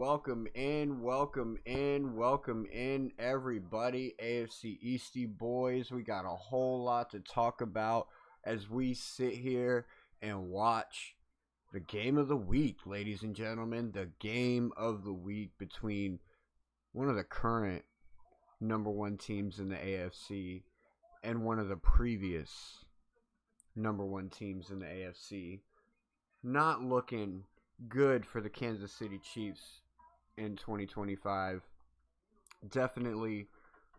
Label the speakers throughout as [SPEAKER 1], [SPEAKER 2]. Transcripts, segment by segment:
[SPEAKER 1] Welcome in, everybody. AFC Eastie boys. We got a whole lot to talk about as we sit here and watch the game of the week, ladies and gentlemen. The game of the week between one of the current number one teams in the AFC and one of the previous number one teams in the AFC. Not looking good for the Kansas City Chiefs in 2025. Definitely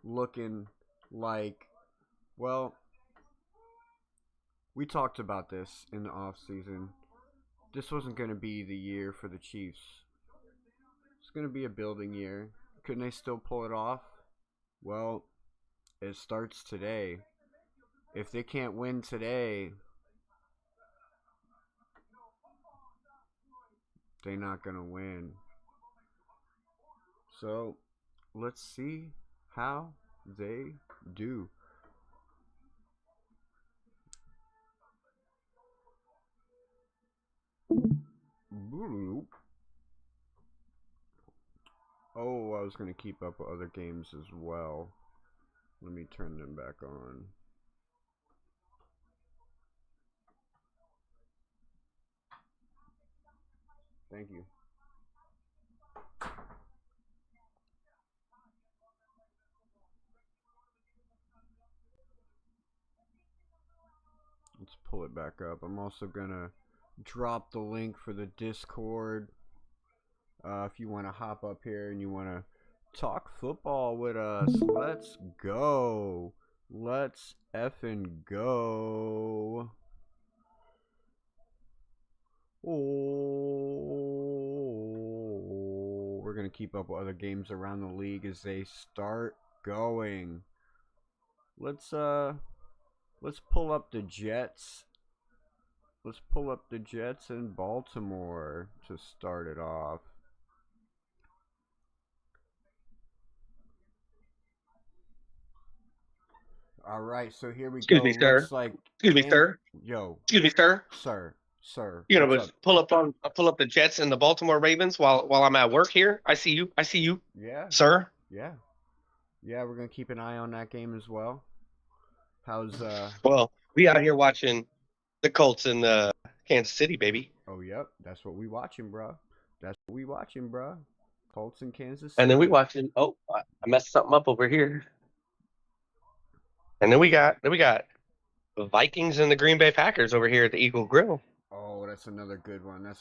[SPEAKER 1] looking like, well, we talked about this in the offseason. This wasn't going to be the year for the Chiefs. It's going to be a building year. Couldn't they still pull it off? Well, it starts today. If they can't win today, they're not going to win. So, let's see how they do. Oh, I was going to keep up with other games as well. Let me turn them back on. Thank you. Let's pull it back up. I'm also going to drop the link for the Discord. If you want to hop up here and you want to talk football with us, let's go. Let's effing go. Oh, we're going to keep up with other games around the league as they start going. Let's pull up the Jets. Let's pull up the Jets in Baltimore to start it off. All right, so here we
[SPEAKER 2] Excuse
[SPEAKER 1] go.
[SPEAKER 2] me, sir.
[SPEAKER 1] Looks like
[SPEAKER 2] Excuse me, sir.
[SPEAKER 1] Yo,
[SPEAKER 2] Excuse me, sir.
[SPEAKER 1] sir.
[SPEAKER 2] You know,
[SPEAKER 1] What's up?
[SPEAKER 2] pull up the Jets and the Baltimore Ravens while I'm at work here. I see you.
[SPEAKER 1] Yeah,
[SPEAKER 2] Sir.
[SPEAKER 1] yeah. We're gonna keep an eye on that game as well. How's
[SPEAKER 2] Well, we out here watching the Colts and Kansas City, baby.
[SPEAKER 1] Oh, yep, that's what we watching, bro. Colts in Kansas
[SPEAKER 2] And then we
[SPEAKER 1] City.
[SPEAKER 2] watching. Oh, I messed something up over here. And then we got the Vikings and the Green Bay Packers over here at the Eagle Grill.
[SPEAKER 1] Oh, that's another good one.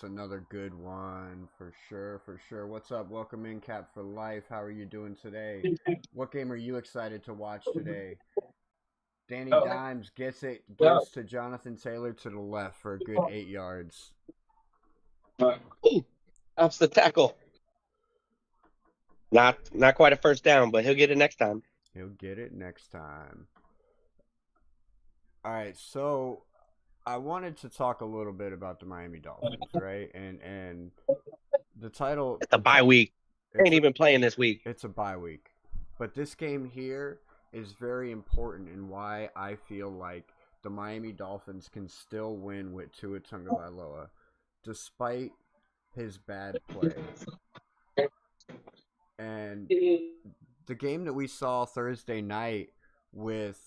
[SPEAKER 1] For sure. What's up? Welcome in, Cap for Life. How are you doing today? What game are you excited to watch today? Danny Dimes gives to Jonathan Taylor to the left for a good 8 yards.
[SPEAKER 2] Ooh, that's the tackle. Not quite a first down, but he'll get it next time.
[SPEAKER 1] He'll get it next time. All right, so I wanted to talk a little bit about the Miami Dolphins, right? And the title.
[SPEAKER 2] It's a bye week. Ain't even playing this week.
[SPEAKER 1] It's a bye week, but this game here is very important in why I feel like the Miami Dolphins can still win with Tua Tagovailoa, despite his bad play. And the game that we saw Thursday night with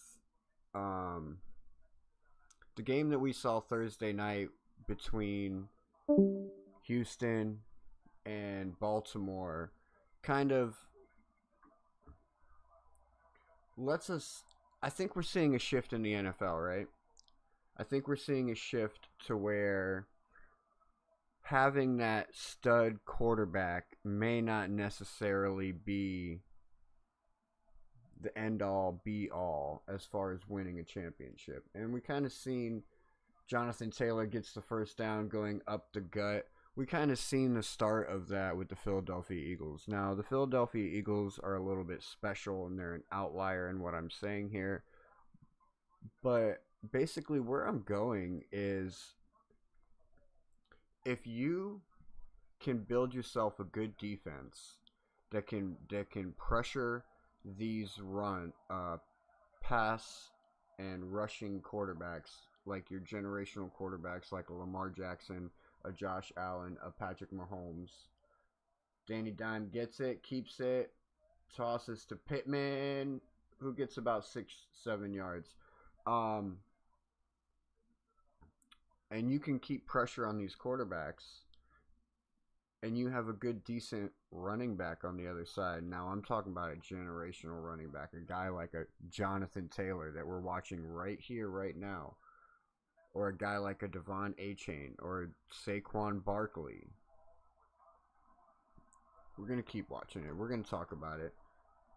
[SPEAKER 1] the game that we saw Thursday night between Houston and Baltimore kind of lets us. I think we're seeing a shift in the NFL, right? I think we're seeing a shift to where having that stud quarterback may not necessarily be the end all be all as far as winning a championship. And we kind of seen Jonathan Taylor gets the first down going up the gut. We kind of seen the start of that with the Philadelphia Eagles. Now, the Philadelphia Eagles are a little bit special and they're an outlier in what I'm saying here. But basically where I'm going is if you can build yourself a good defense that can pressure these pass and rushing quarterbacks like your generational quarterbacks like a Lamar Jackson, a Josh Allen, a Patrick Mahomes, Danny Dime gets it, keeps it, tosses to Pittman, who gets about 6-7 yards. And you can keep pressure on these quarterbacks, and you have a good, decent running back on the other side. Now, I'm talking about a generational running back, a guy like a Jonathan Taylor that we're watching right here, right now, or a guy like a Devon Achane or Saquon Barkley. We're going to keep watching it. We're going to talk about it.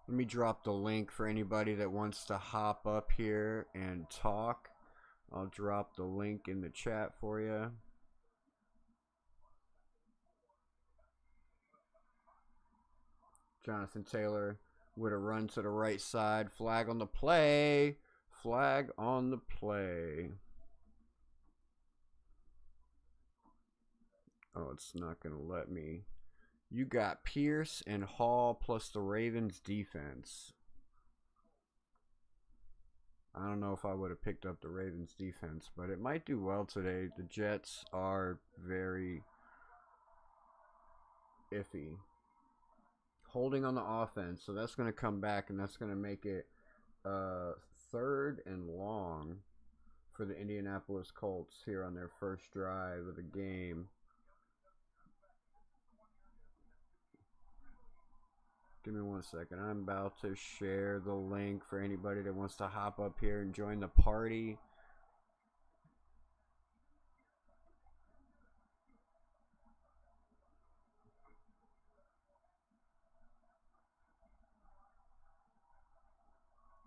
[SPEAKER 1] Let me drop the link for anybody that wants to hop up here and talk. I'll drop the link in the chat for you. Jonathan Taylor with a run to the right side. Flag on the play. Flag on the play. Oh, it's not going to let me. You got Pierce and Hall plus the Ravens defense. I don't know if I would have picked up the Ravens defense, but it might do well today. The Jets are very iffy. Holding on the offense, so that's going to come back, and that's going to make it 3rd and long for the Indianapolis Colts here on their first drive of the game. Give me 1 second. I'm about to share the link for anybody that wants to hop up here and join the party.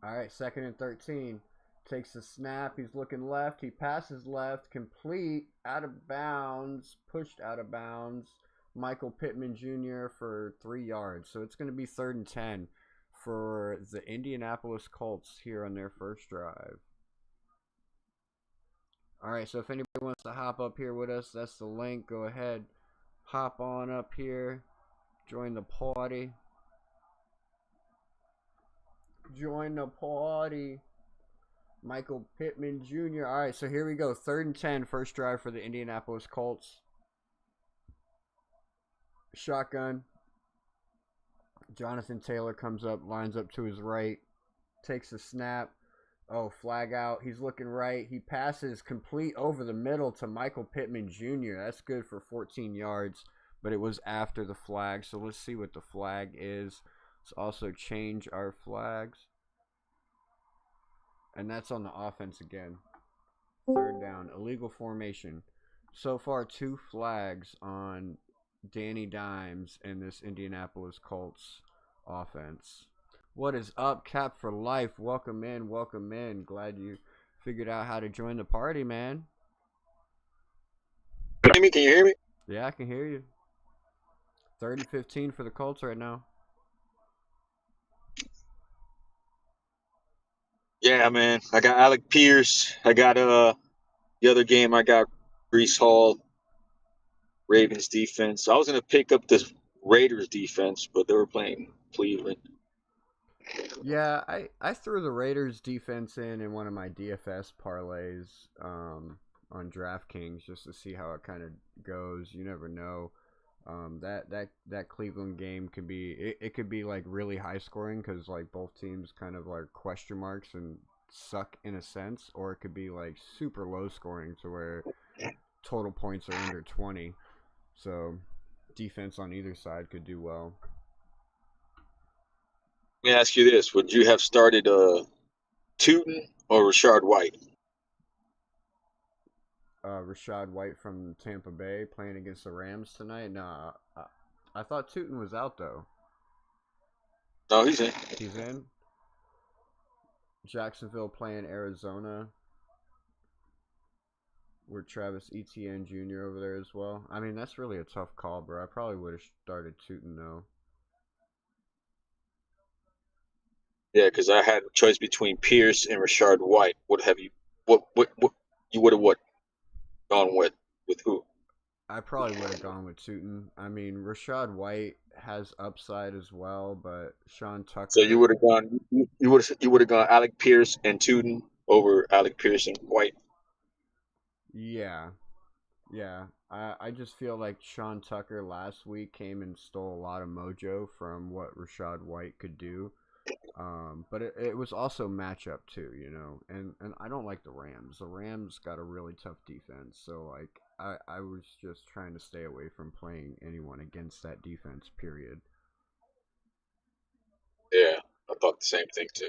[SPEAKER 1] All right, 2nd and 13. Takes the snap. He's looking left. He passes left. Complete. Out of bounds. Pushed out of bounds. Michael Pittman Jr. for 3 yards. So it's going to be 3rd and 10 for the Indianapolis Colts here on their first drive. All right, so if anybody wants to hop up here with us, that's the link. Go ahead. Hop on up here. Join the party. Join the party. Michael Pittman Jr. All right, so here we go. 3rd and 10, first drive for the Indianapolis Colts. Shotgun. Jonathan Taylor comes up, lines up to his right, takes the snap. Oh, flag out. He's looking right. He passes complete over the middle to Michael Pittman Jr. That's good for 14 yards, but it was after the flag. So let's see what the flag is. Let's also change our flags. And that's on the offense again. 3rd down. Illegal formation. So far, 2 flags on Danny Dimes and this Indianapolis Colts offense. What is up, Cap for Life? Welcome in, welcome in. Glad you figured out how to join the party, man.
[SPEAKER 3] Can you hear me?
[SPEAKER 1] Yeah, I can hear you. 3rd and 15 for the Colts right now.
[SPEAKER 3] Yeah, man. I got Alec Pierce. I got the other game. I got Breece Hall. Ravens defense. I was gonna pick up this Raiders defense, but they were playing Cleveland.
[SPEAKER 1] Yeah, I threw the Raiders defense in one of my DFS parlays on DraftKings just to see how it kind of goes. You never know. That Cleveland game could be it could be like really high scoring because like both teams kind of like question marks and suck in a sense, or it could be like super low scoring to where total points are under 20. So defense on either side could do well.
[SPEAKER 3] Let me ask you this: would you have started Tootin or Rashard White?
[SPEAKER 1] Rashad White from Tampa Bay playing against the Rams tonight. Nah, I thought Tootin was out though.
[SPEAKER 3] No, he's in.
[SPEAKER 1] He's in. Jacksonville playing Arizona with Travis Etienne Jr. over there as well. I mean, that's really a tough call, bro. I probably would have started Tootin though.
[SPEAKER 3] Yeah, because I had a choice between Pierce and Rashard White. What you would have gone with who?
[SPEAKER 1] I probably would have gone with Tootin. I mean, Rashad White has upside as well, but Sean Tucker.
[SPEAKER 3] So you would have gone. You would have gone Alec Pierce and Tootin over Alec Pierce and White.
[SPEAKER 1] Yeah. I just feel like Sean Tucker last week came and stole a lot of mojo from what Rachaad White could do. But it was also matchup too, and I don't like the Rams. The Rams got a really tough defense, so like I was just trying to stay away from playing anyone against that defense. Period.
[SPEAKER 3] Yeah, I thought the same thing too.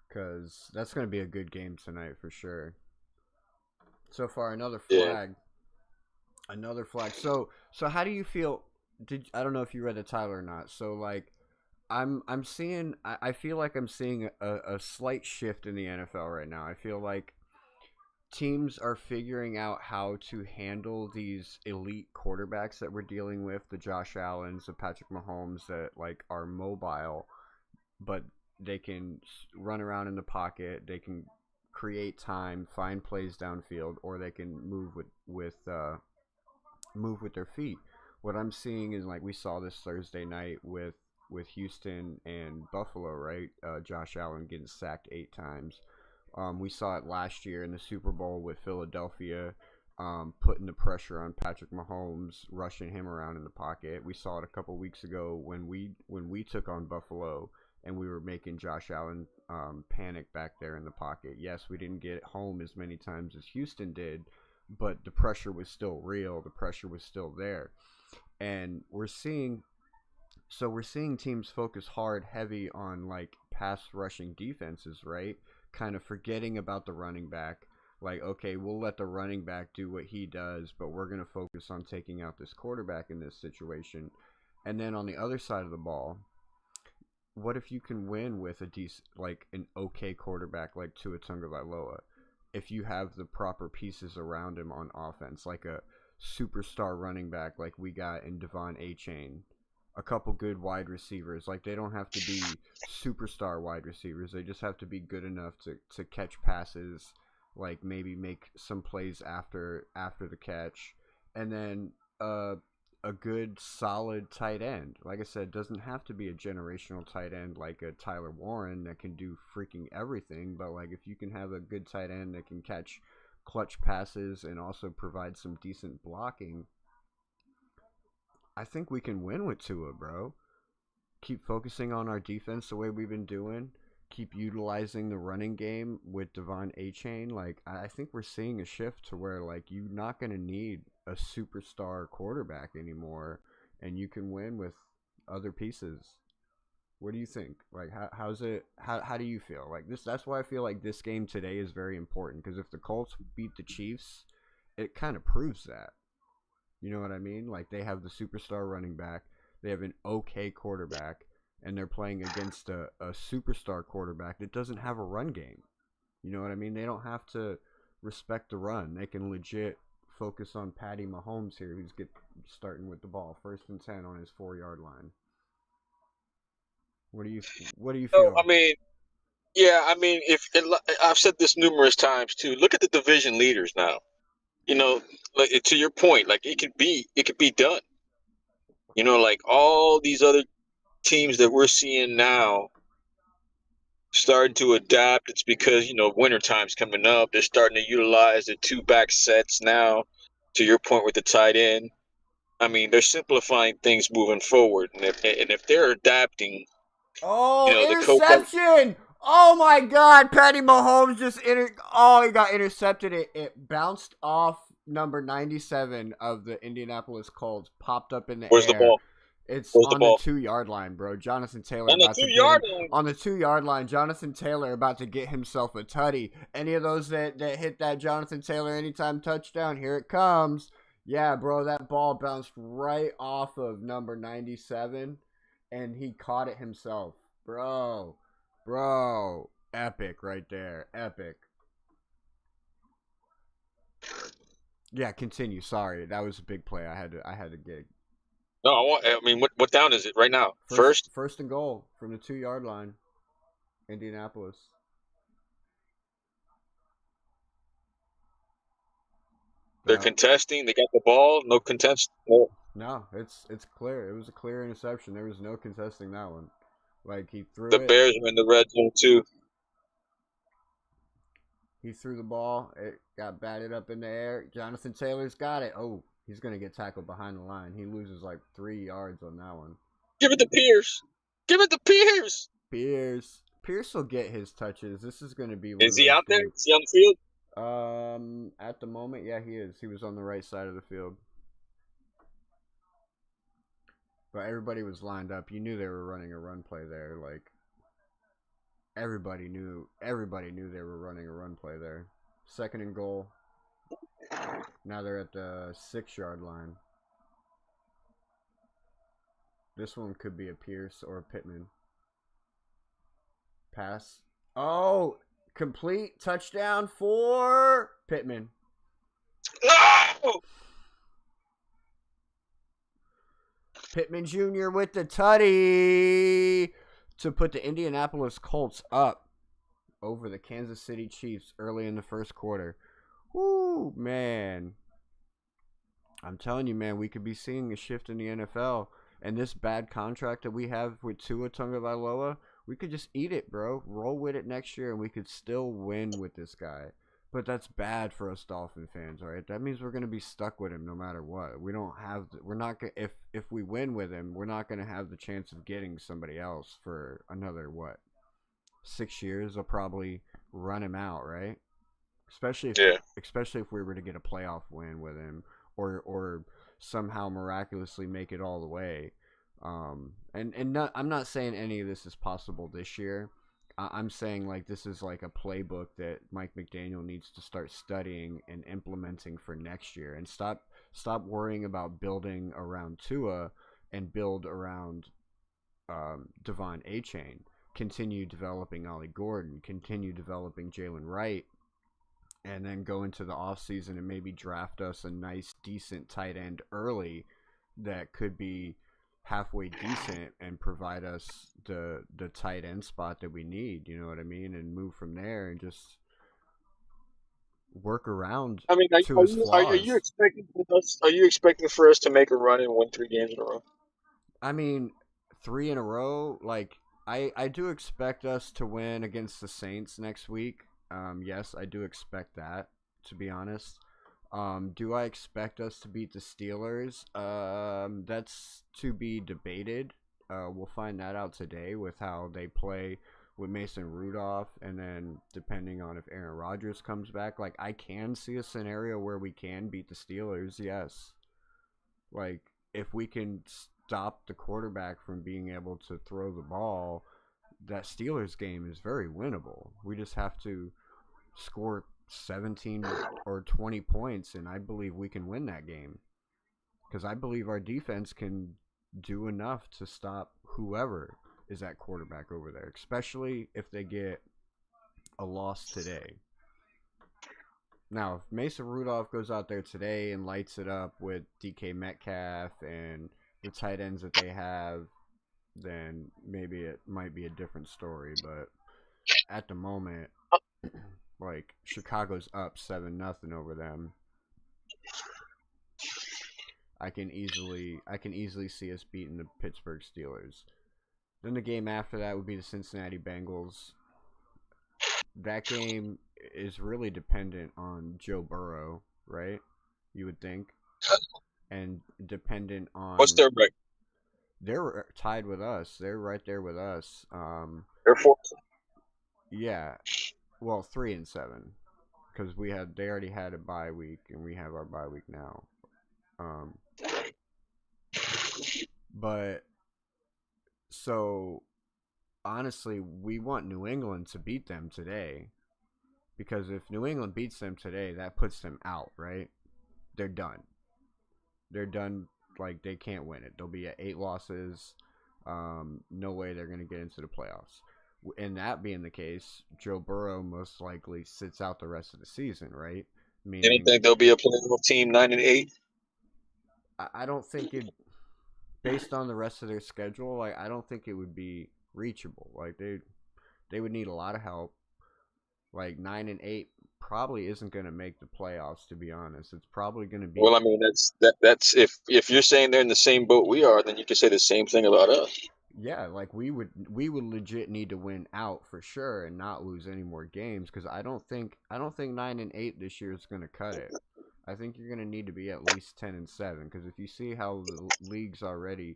[SPEAKER 1] Because that's going to be a good game tonight for sure. So far, another
[SPEAKER 3] Yeah.
[SPEAKER 1] flag. Another flag. So how do you feel? I don't know if you read the title or not. So like, I'm seeing. I feel like I'm seeing a slight shift in the NFL right now. I feel like teams are figuring out how to handle these elite quarterbacks that we're dealing with, the Josh Allens, the Patrick Mahomes that like are mobile, but they can run around in the pocket. They can create time, find plays downfield, or they can move with their feet. What I'm seeing is like we saw this Thursday night with Houston and Buffalo, right? Josh Allen getting sacked 8 times. We saw it last year in the Super Bowl with Philadelphia, putting the pressure on Patrick Mahomes, rushing him around in the pocket. We saw it a couple weeks ago when we took on Buffalo and we were making Josh Allen panic back there in the pocket. Yes, we didn't get home as many times as Houston did, but the pressure was still real. The pressure was still there, and we're seeing teams focus heavy on like pass rushing defenses, right? Kind of forgetting about the running back. Like, okay, we'll let the running back do what he does, but we're going to focus on taking out this quarterback in this situation. And then on the other side of the ball, what if you can win with a decent, like an okay quarterback like Tua Tagovailoa? If you have the proper pieces around him on offense, like a superstar running back like we got in Devon A-Chain, a couple good wide receivers. Like they don't have to be superstar wide receivers. They just have to be good enough to catch passes, like maybe make some plays after the catch, and then a good solid tight end. Like I said, doesn't have to be a generational tight end like a Tyler Warren that can do freaking everything, but like if you can have a good tight end that can catch clutch passes and also provide some decent blocking, I think we can win with Tua, bro. Keep focusing on our defense the way we've been doing. Keep utilizing the running game with Devon A-Chain. Like I think we're seeing a shift to where like you're not going to need a superstar quarterback anymore, and you can win with other pieces. What do you think? Like how's it? How do you feel? Like this? That's why I feel like this game today is very important, because if the Colts beat the Chiefs, it kind of proves that. You know what I mean? Like they have the superstar running back, they have an okay quarterback, and they're playing against a superstar quarterback that doesn't have a run game. You know what I mean? They don't have to respect the run. They can legit focus on Patty Mahomes here, who's starting with the ball, 1st and 10 on his 4-yard line. What do you
[SPEAKER 3] No,
[SPEAKER 1] feel?
[SPEAKER 3] I mean, yeah, I mean, I've said this numerous times too. Look at the division leaders now. Like to your point, like it could be done. Like all these other teams that we're seeing now starting to adapt. It's because winter time's coming up. They're starting to utilize the 2 back sets now. To your point with the tight end, I mean, they're simplifying things moving forward, and if they're adapting,
[SPEAKER 1] Oh,
[SPEAKER 3] the coach.
[SPEAKER 1] interception! Oh my God, Patty Mahomes he got intercepted. It bounced off number 97 of the Indianapolis Colts, popped up in the
[SPEAKER 3] Where's the
[SPEAKER 1] air.
[SPEAKER 3] ball?
[SPEAKER 1] It's
[SPEAKER 3] Where's the
[SPEAKER 1] on the
[SPEAKER 3] ball?
[SPEAKER 1] 2-yard line, bro. Jonathan Taylor
[SPEAKER 3] On the
[SPEAKER 1] about to get
[SPEAKER 3] 2 yard
[SPEAKER 1] him
[SPEAKER 3] line.
[SPEAKER 1] on the 2-yard line. Jonathan Taylor about to get himself a tutty. Any of those that hit that Jonathan Taylor anytime touchdown, here it comes. Yeah, bro, that ball bounced right off of number 97, and he caught it himself. Bro, epic right there, epic. Yeah, continue. Sorry, that was a big play. I had to get
[SPEAKER 3] No, I mean, what down is it right now?
[SPEAKER 1] first and goal from the 2-yard line, Indianapolis.
[SPEAKER 3] They're
[SPEAKER 1] Yeah.
[SPEAKER 3] contesting. They got the ball. No contest.
[SPEAKER 1] No, it's clear. It was a clear interception. There was no contesting that one. Like he threw
[SPEAKER 3] The
[SPEAKER 1] it.
[SPEAKER 3] Bears are in the red zone too.
[SPEAKER 1] He threw the ball. It got batted up in the air. Jonathan Taylor's got it. Oh, he's going to get tackled behind the line. He loses like 3 yards on that one.
[SPEAKER 3] Give it to Pierce. Give it to Pierce.
[SPEAKER 1] Pierce will get his touches. This is going to be one
[SPEAKER 3] Is
[SPEAKER 1] of
[SPEAKER 3] he
[SPEAKER 1] those
[SPEAKER 3] out there?
[SPEAKER 1] games.
[SPEAKER 3] Is he on the field?
[SPEAKER 1] At the moment, yeah, he is. He was on the right side of the field. But everybody was lined up. You knew they were running a run play there. Like everybody knew they were running a run play there. 2nd and goal. Now they're at the 6-yard line. This one could be a Pierce or a Pittman. Pass. Oh, complete touchdown for Pittman.
[SPEAKER 3] No!
[SPEAKER 1] Pittman Jr. with the tutty to put the Indianapolis Colts up over the Kansas City Chiefs early in the first quarter. Woo, man. I'm telling you, man, we could be seeing a shift in the NFL. And this bad contract that we have with Tua Tagovailoa, we could just eat it, bro. Roll with it next year, and we could still win with this guy. But that's bad for us Dolphin fans, all right? That means we're going to be stuck with him no matter what. We're not going if we win with him, we're not going to have the chance of getting somebody else for another 6 years. They'll probably run him out, right? Especially if we were to get a playoff win with him or somehow miraculously make it all the way. I'm not saying any of this is possible this year. I'm saying like this is like a playbook that Mike McDaniel needs to start studying and implementing for next year, and stop worrying about building around Tua and build around Devon Achane. Continue developing Ollie Gordon. Continue developing Jalen Wright. And then go into the offseason and maybe draft us a nice, decent tight end early that could be halfway decent and provide us the tight end spot that we need, you know what I mean? And move from there and just work around to his flaws.
[SPEAKER 3] Are you expecting for us to make a run and win 3 games in a row?
[SPEAKER 1] I mean, 3 in a row, like I do expect us to win against the Saints next week. Yes, I do expect that, to be honest. Do I expect us to beat the Steelers? That's to be debated. We'll find that out today with how they play with Mason Rudolph, and then depending on if Aaron Rodgers comes back. Like, I can see a scenario where we can beat the Steelers, yes. Like, if we can stop the quarterback from being able to throw the ball, that Steelers game is very winnable. We just have to score 17 or 20 points, and I believe we can win that game. Because I believe our defense can do enough to stop whoever is at quarterback over there, especially if they get a loss today. Now, if Mason Rudolph goes out there today and lights it up with DK Metcalf and the tight ends that they have, then maybe it might be a different story. But at the moment, like, Chicago's up 7-0 over them. I can easily see us beating the Pittsburgh Steelers. Then the game after that would be the Cincinnati Bengals. That game is really dependent on Joe Burrow, right? You would think. And dependent on...
[SPEAKER 3] What's their record?
[SPEAKER 1] They're tied with us. They're right there with us.
[SPEAKER 3] They're 4.
[SPEAKER 1] Yeah. Well, 3-7. Because they already had a bye week, and we have our bye week now. But so honestly, we want New England to beat them today, because if New England beats them today, that puts them out, right? They're done. Like, they can't win it. They'll be at 8 losses. No way they're going to get into the playoffs. And that being the case, Joe Burrow most likely sits out the rest of the season, right?
[SPEAKER 3] You don't think they'll be a playoff team 9-8?
[SPEAKER 1] I don't think it, based on the rest of their schedule, like, I don't think it would be reachable. Like, they would need a lot of help. Like, 9-8 probably isn't going to make the playoffs, to be honest. It's probably going to be...
[SPEAKER 3] Well, I mean, that's if you're saying they're in the same boat we are, then you can say the same thing about us.
[SPEAKER 1] Yeah, like we would legit need to win out for sure and not lose any more games because I don't think 9-8 this year is gonna cut it. I think you're gonna need to be at least 10-7 because if you see how the league's already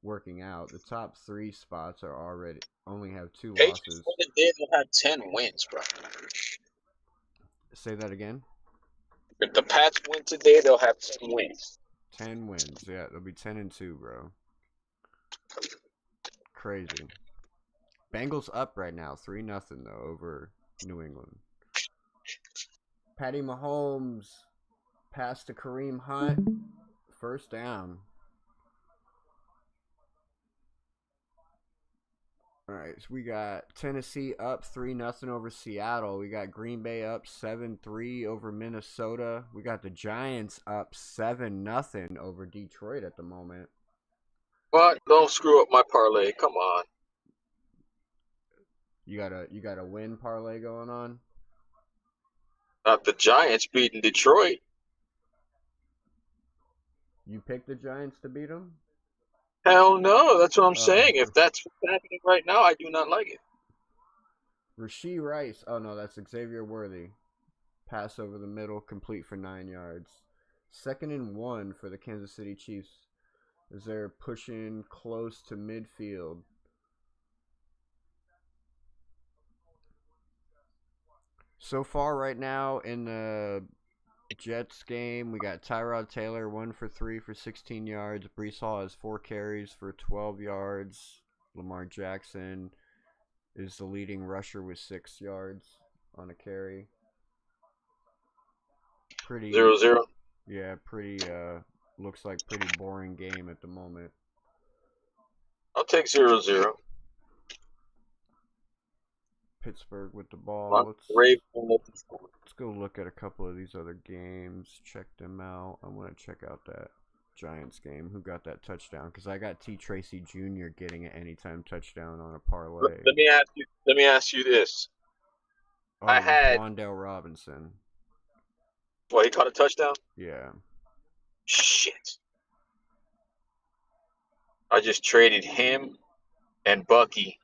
[SPEAKER 1] working out, the top three spots are already only have two
[SPEAKER 3] Patriots
[SPEAKER 1] losses.
[SPEAKER 3] win today, they'll have 10 wins, bro.
[SPEAKER 1] Say that again.
[SPEAKER 3] If the Pats win today, they'll have 10 wins.
[SPEAKER 1] 10 wins. Yeah, they'll be 10-2, bro. Crazy. Bengals up right now, 3-0 though over New England. Patty Mahomes pass to Kareem Hunt. First down. All right, so we got Tennessee up 3-0 over Seattle. We got Green Bay up 7-3 over Minnesota. We got the Giants up 7-0 over Detroit at the moment.
[SPEAKER 3] But don't screw up my parlay. Come on.
[SPEAKER 1] You got a win parlay going on?
[SPEAKER 3] Not the Giants beating Detroit.
[SPEAKER 1] You picked the Giants to beat them?
[SPEAKER 3] Hell no. That's what I'm
[SPEAKER 1] Oh.
[SPEAKER 3] saying. If that's what's happening right now, I do not like it.
[SPEAKER 1] Rasheed Rice. Oh no, that's Xavier Worthy. Pass over the middle, complete for 9 yards. 2nd and 1 for the Kansas City Chiefs as they're pushing close to midfield. So far right now in the Jets game, we got Tyrod Taylor 1 for 3 for 16 yards. Breece Hall has 4 carries for 12 yards. Lamar Jackson is the leading rusher with 6 yards on a carry. Pretty
[SPEAKER 3] 0-0.
[SPEAKER 1] Yeah, pretty looks like pretty boring game at the moment.
[SPEAKER 3] I'll take 0-0.
[SPEAKER 1] Pittsburgh with the ball. Let's go look at a couple of these other games. Check them out. I want to check out that Giants game. Who got that touchdown? Because I got T. Tracy Jr. getting an anytime touchdown on a parlay.
[SPEAKER 3] Let me ask you this.
[SPEAKER 1] Oh,
[SPEAKER 3] I had
[SPEAKER 1] Wan'Dale Robinson.
[SPEAKER 3] What, he caught a touchdown?
[SPEAKER 1] Yeah.
[SPEAKER 3] Shit. I just traded him and Bucky,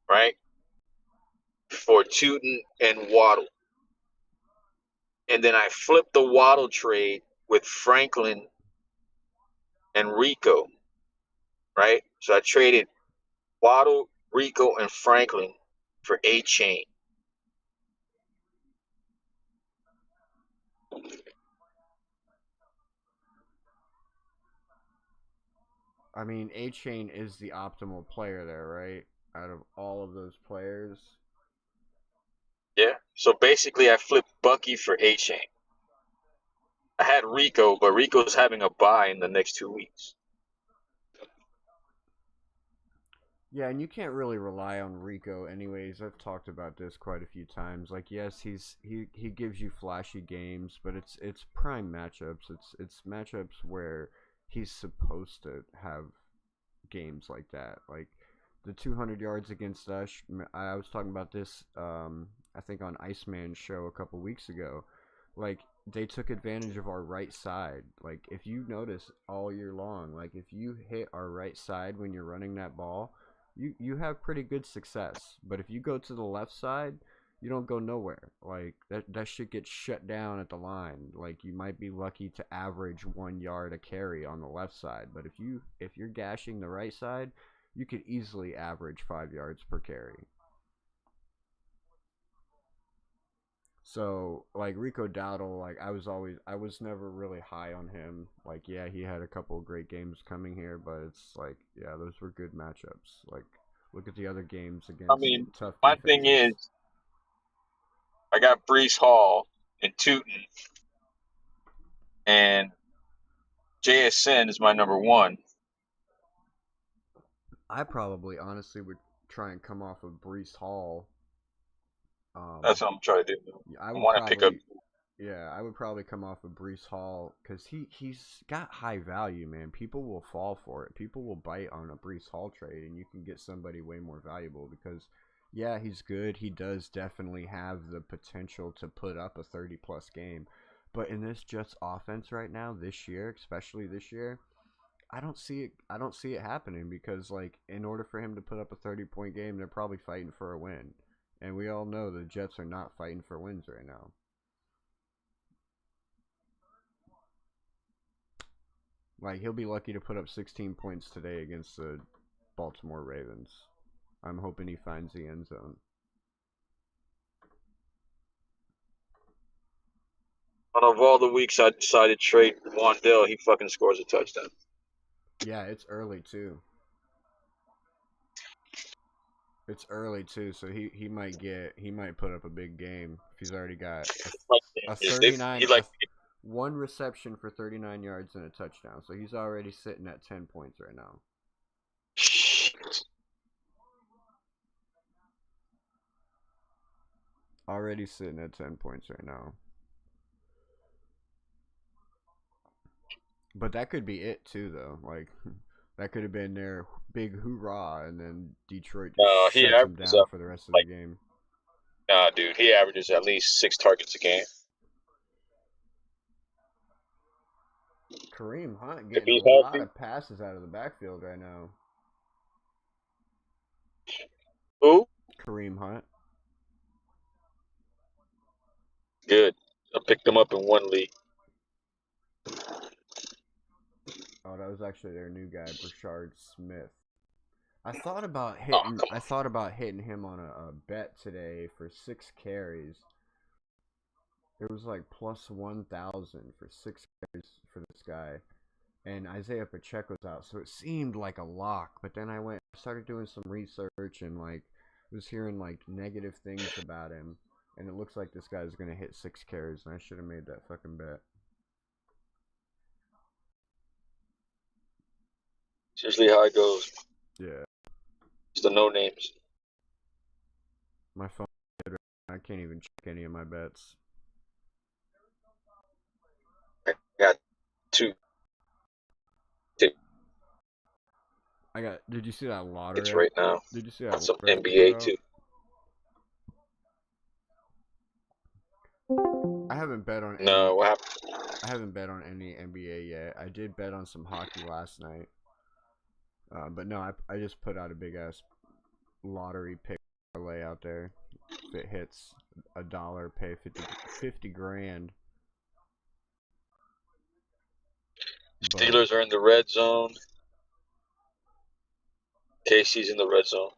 [SPEAKER 3] right, for Tootin and Waddle. And then I flipped the Waddle trade with Franklin and Rico, right? So I traded Waddle, Rico, and Franklin for A-Chain.
[SPEAKER 1] I mean, A-Chain is the optimal player there, right? Out of all of those players.
[SPEAKER 3] Yeah. So basically, I flipped Bucky for A-Chain. I had Rico, but Rico's having a bye in the next 2 weeks.
[SPEAKER 1] Yeah, and you can't really rely on Rico anyways. I've talked about this quite a few times. Like, yes, he gives you flashy games, but it's prime matchups. It's matchups where he's supposed to have games like that. Like the 200 yards against us. I was talking about this I think on Iceman's show a couple weeks ago. Like, they took advantage of our right side. Like, if you notice all year long, like if you hit our right side when you're running that ball, you have pretty good success. But if you go to the left side, you don't go nowhere. Like that shit gets shut down at the line. Like, you might be lucky to average 1 yard a carry on the left side, but if you're gashing the right side, you could easily average 5 yards per carry. So, like, Rico Dowdle, like, I was never really high on him. Like, yeah, he had a couple of great games coming here, but it's like, yeah, those were good matchups. Like, look at the other games against tough
[SPEAKER 3] my
[SPEAKER 1] defenses.
[SPEAKER 3] thing is, I got Breece Hall and Tootin, and JSN is my number 1.
[SPEAKER 1] I probably honestly would try and come off of Breece Hall.
[SPEAKER 3] That's what I'm trying to do.
[SPEAKER 1] I
[SPEAKER 3] want to pick up.
[SPEAKER 1] Yeah, I would probably come off of Breece Hall because he's got high value, man. People will fall for it. People will bite on a Breece Hall trade, and you can get somebody way more valuable because, yeah, he's good. He does definitely have the potential to put up a 30-plus game. But in this Jets offense right now, this year, especially this year, I don't see it. I don't see it happening because, like, in order for him to put up a 30-point game, they're probably fighting for a win, and we all know the Jets are not fighting for wins right now. Like, he'll be lucky to put up 16 points today against the Baltimore Ravens. I'm hoping he finds the end zone.
[SPEAKER 3] Out of all the weeks I decided to trade Wandell, he fucking scores a touchdown.
[SPEAKER 1] Yeah, it's early too. It's early too, so he might put up a big game if he's already got a 39 one reception for 39 yards and a touchdown. So he's already sitting at 10 points right now. Already sitting at 10 points right now. But that could be it too, though. Like, that could have been their big hoorah, and then Detroit just shuts them down for the rest of the game.
[SPEAKER 3] Nah, dude, he averages at least 6 targets a game.
[SPEAKER 1] Kareem Hunt getting a lot of passes out of the backfield right now.
[SPEAKER 3] Who?
[SPEAKER 1] Kareem Hunt.
[SPEAKER 3] Good. I picked him up in one league.
[SPEAKER 1] Oh, that was actually their new guy, Brashard Smith. I thought about hitting him on a bet today for 6 carries. It was like plus 1,000 for 6 carries for this guy, and Isaiah Pacheco's out, so it seemed like a lock. But then I started doing some research and like was hearing like negative things about him, and it looks like this guy's gonna hit 6 carries, and I should have made that fucking bet.
[SPEAKER 3] It's usually how it goes.
[SPEAKER 1] Yeah.
[SPEAKER 3] It's the no names.
[SPEAKER 1] My phone, I can't even check any of my bets.
[SPEAKER 3] I got 2.
[SPEAKER 1] Did you see that lottery?
[SPEAKER 3] It's right now.
[SPEAKER 1] Did you see that?
[SPEAKER 3] Some NBA too.
[SPEAKER 1] I haven't bet on.
[SPEAKER 3] No, what happened?
[SPEAKER 1] I haven't bet on any NBA yet. I did bet on some hockey last night. But no, I just put out a big ass lottery pick parlay out there. If it hits $1, pay 50 grand.
[SPEAKER 3] Steelers are in the red zone. Casey's in the red zone.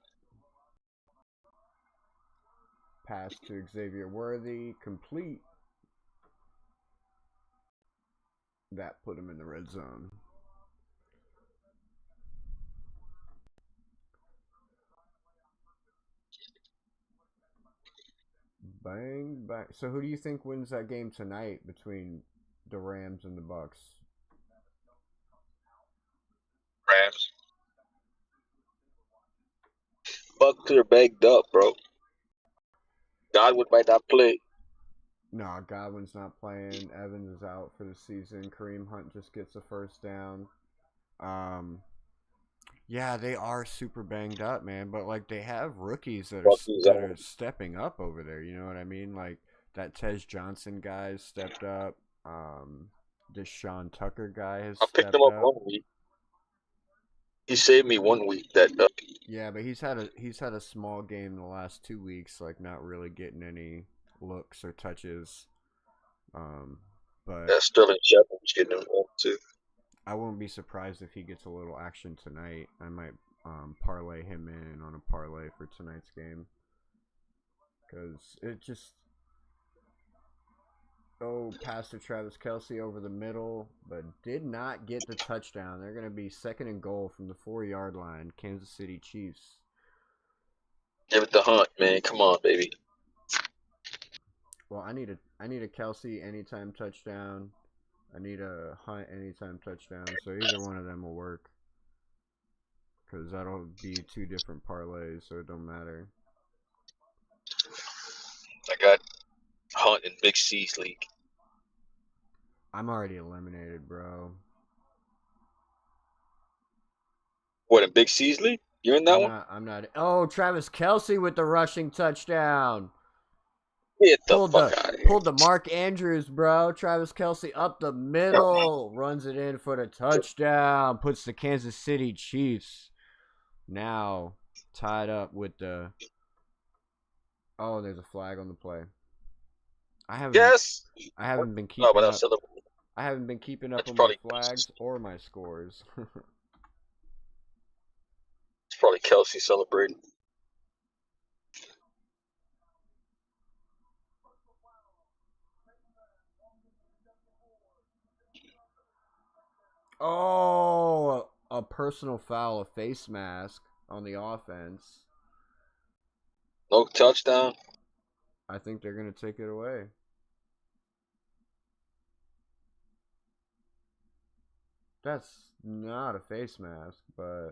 [SPEAKER 1] Pass to Xavier Worthy, complete. That put him in the red zone. Bang, bang. So who do you think wins that game tonight between the Rams and the Bucks?
[SPEAKER 3] Rams. Bucks are bagged up, bro. Godwin might not play.
[SPEAKER 1] No, Godwin's not playing. Evans is out for the season. Kareem Hunt just gets a first down. Yeah, they are super banged up, man. But like, they have rookies that are stepping up over there. You know what I mean? Like that Tej Johnson guy stepped up. This Sean Tucker guy has. I picked him up
[SPEAKER 3] 1 week. He saved me 1 week.
[SPEAKER 1] Yeah, but he's had a small game the last 2 weeks, like not really getting any looks or touches. But
[SPEAKER 3] yeah, Sterling Shepard's getting involved too.
[SPEAKER 1] I won't be surprised if he gets a little action tonight. I might parlay him in on a parlay for tonight's game. Because it just... Oh, pass to Travis Kelce over the middle, but did not get the touchdown. They're going to be 2nd and goal from the 4-yard line. Kansas City Chiefs.
[SPEAKER 3] Give it to Hunt, man. Come on, baby.
[SPEAKER 1] Well, I need a Kelce anytime touchdown. I need a Hunt anytime touchdown. So either one of them will work. Because that'll be 2 different parlays, so it don't matter.
[SPEAKER 3] I got Hunt in Big C's league.
[SPEAKER 1] I'm already eliminated, bro.
[SPEAKER 3] What, in Big C's league? You're in that one?
[SPEAKER 1] I'm not. Oh, Travis Kelce with the rushing touchdown.
[SPEAKER 3] Get the fuck out of here.
[SPEAKER 1] Pulled the Mark Andrews, bro. Travis Kelce up the middle. Runs it in for the touchdown. Puts the Kansas City Chiefs now tied up with the... Oh, there's a flag on the play. I haven't been keeping
[SPEAKER 3] but
[SPEAKER 1] up. I haven't been keeping up on my flags or my scores.
[SPEAKER 3] It's probably Kelce celebrating.
[SPEAKER 1] Oh, a personal foul, a face mask on the offense.
[SPEAKER 3] No touchdown.
[SPEAKER 1] I think they're going to take it away. That's not a face mask, but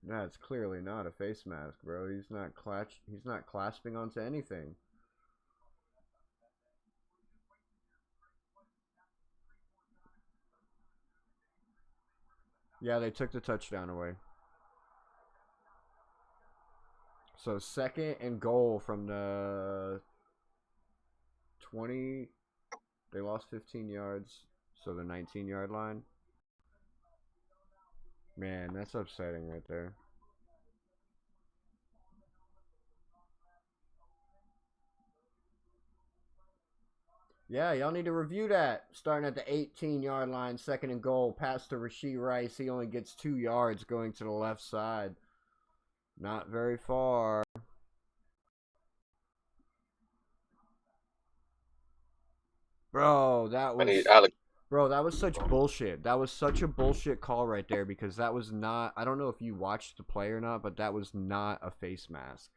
[SPEAKER 1] that's clearly not a face mask, bro. He's not clasping onto anything. Yeah, they took the touchdown away. So 2nd and goal from the 20. They lost 15 yards. So the 19-yard line. Man, that's upsetting right there. Yeah, y'all need to review that. Starting at the 18-yard line, 2nd and goal. Pass to Rashee Rice. He only gets 2 yards going to the left side. Not very far. Bro, that was such bullshit. That was such a bullshit call right there because that was not... I don't know if you watched the play or not, but that was not a face mask.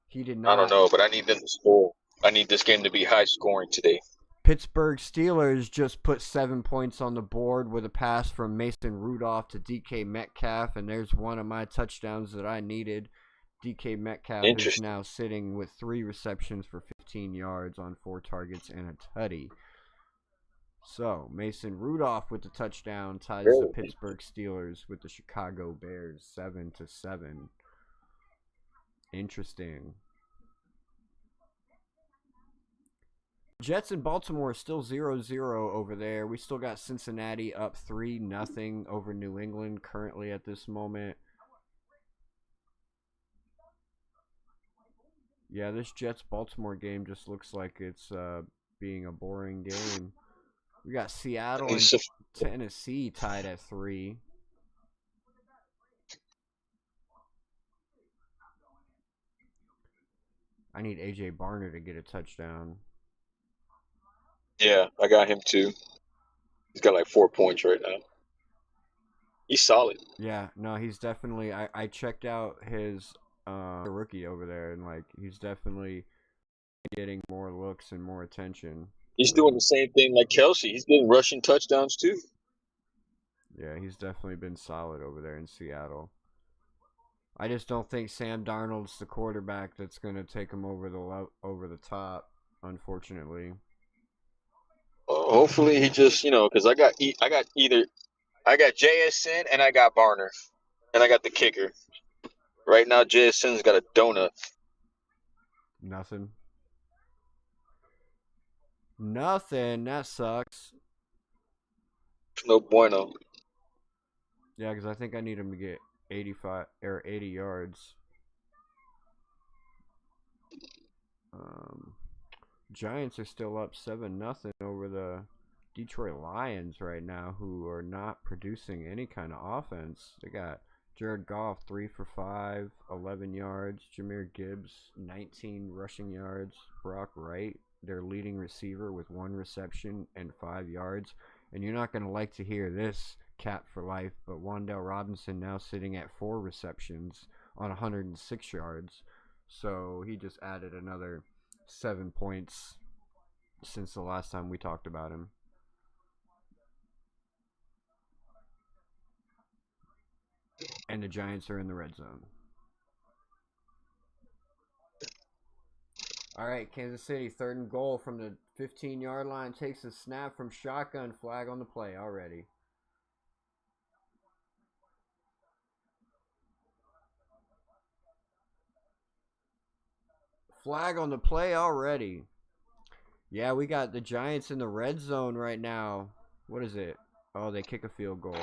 [SPEAKER 1] He did not...
[SPEAKER 3] I don't know, but I need them to score. I need this game to be high scoring today.
[SPEAKER 1] Pittsburgh Steelers just put 7 points on the board with a pass from Mason Rudolph to DK Metcalf, and there's one of my touchdowns that I needed. DK Metcalf is now sitting with 3 receptions for 15 yards on 4 targets and a tutty. So, Mason Rudolph with the touchdown ties the Pittsburgh Steelers with the Chicago Bears 7-7. Interesting. Jets and Baltimore still 0-0 over there. We still got Cincinnati up 3-0 over New England currently at this moment. Yeah, this Jets-Baltimore game just looks like it's being a boring game. We got Seattle and Tennessee tied at 3. I need A.J. Barner to get a touchdown.
[SPEAKER 3] Yeah, I got him too. He's got like 4 points right now. He's solid.
[SPEAKER 1] Yeah, no, he's definitely... I checked out his rookie over there, and like he's definitely getting more looks and more attention.
[SPEAKER 3] He's doing the same thing like Kelce. He's getting rushing touchdowns too.
[SPEAKER 1] Yeah, he's definitely been solid over there in Seattle. I just don't think Sam Darnold's the quarterback that's going to take him over the top, unfortunately.
[SPEAKER 3] Hopefully he just, because I got JSN and I got Barner, and I got the kicker. Right now, JSN's got a donut.
[SPEAKER 1] Nothing. That sucks.
[SPEAKER 3] No bueno.
[SPEAKER 1] Yeah, because I think I need him to get 80 yards. Giants are still up 7-0 over the Detroit Lions right now, who are not producing any kind of offense. They got Jared Goff 3 for 5, 11 yards. Jahmyr Gibbs 19 rushing yards. Brock Wright, their leading receiver, with 1 reception and 5 yards. And you're not going to like to hear this, cap for life, but Wan'Dale Robinson now sitting at 4 receptions on 106 yards. So he just added another 7 points since the last time we talked about him. And the Giants are in the red zone. All right, Kansas City, 3rd and goal from the 15-yard line. Takes a snap from shotgun. Flag on the play already. Flag on the play already. Yeah, we got the Giants in the red zone right now. What is it? Oh, they kick a field goal.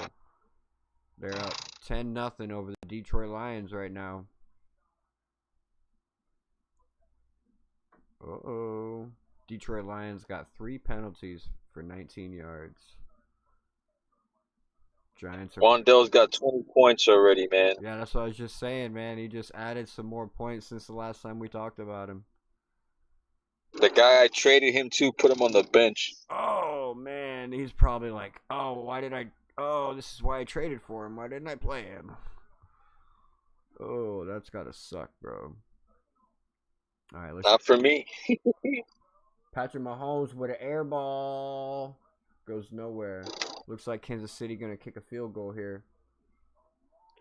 [SPEAKER 1] They're up 10-0 over the Detroit Lions right now. Uh-oh. Detroit Lions got 3 penalties for 19 yards. Giants are...
[SPEAKER 3] Wandell's got 20 points already, man.
[SPEAKER 1] Yeah, that's what I was just saying, man. He just added some more points since the last time we talked about him.
[SPEAKER 3] The guy I traded him to put him on the bench.
[SPEAKER 1] Oh, man. He's probably like, oh, why did I... Oh, this is why I traded for him. Why didn't I play him? Oh, that's gotta suck, bro. All right, let's...
[SPEAKER 3] Not for me.
[SPEAKER 1] Patrick Mahomes with an air ball. Goes nowhere. Looks like Kansas City gonna kick a field goal here.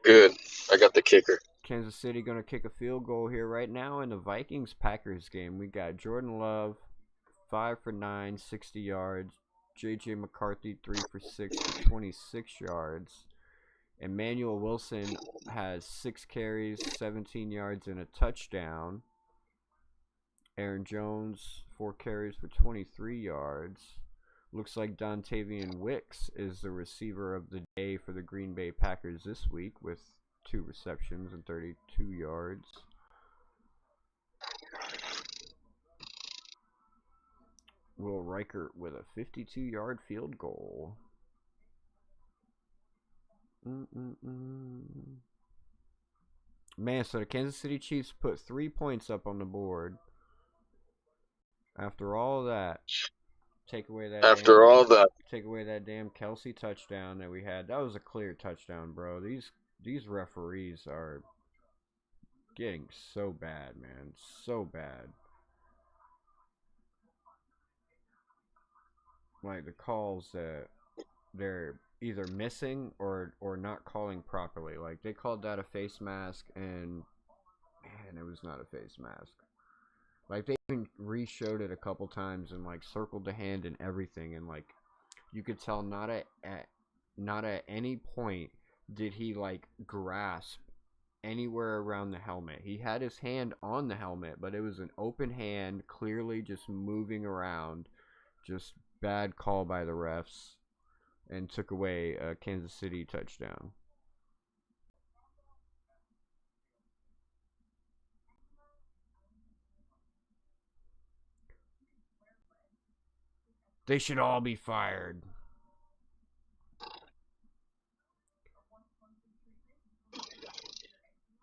[SPEAKER 3] Good. I got the kicker.
[SPEAKER 1] Kansas City gonna kick a field goal here right now in the Vikings-Packers game. We got Jordan Love, 5 for 9, 60 yards. J.J. McCarthy, 3 for 6 for 26 yards. Emmanuel Wilson has 6 carries, 17 yards, and a touchdown. Aaron Jones, 4 carries for 23 yards. Looks like Dontavian Wicks is the receiver of the day for the Green Bay Packers this week with 2 receptions and 32 yards. Will Reichert with a 52-yard field goal. Man, so the Kansas City Chiefs put 3 points up on the board. After all that, take away that damn Kelce touchdown that we had. That was a clear touchdown, bro. These referees are getting so bad, man. So bad. Like the calls that they're either missing or not calling properly. Like they called that a face mask, and man, it was not a face mask. Like they even re-showed it a couple times and like circled the hand and everything, and like you could tell not at any point did he like grasp anywhere around the helmet. He had his hand on the helmet, but it was an open hand, clearly just moving around. Just bad call by the refs, and took away a Kansas City touchdown. They should all be fired.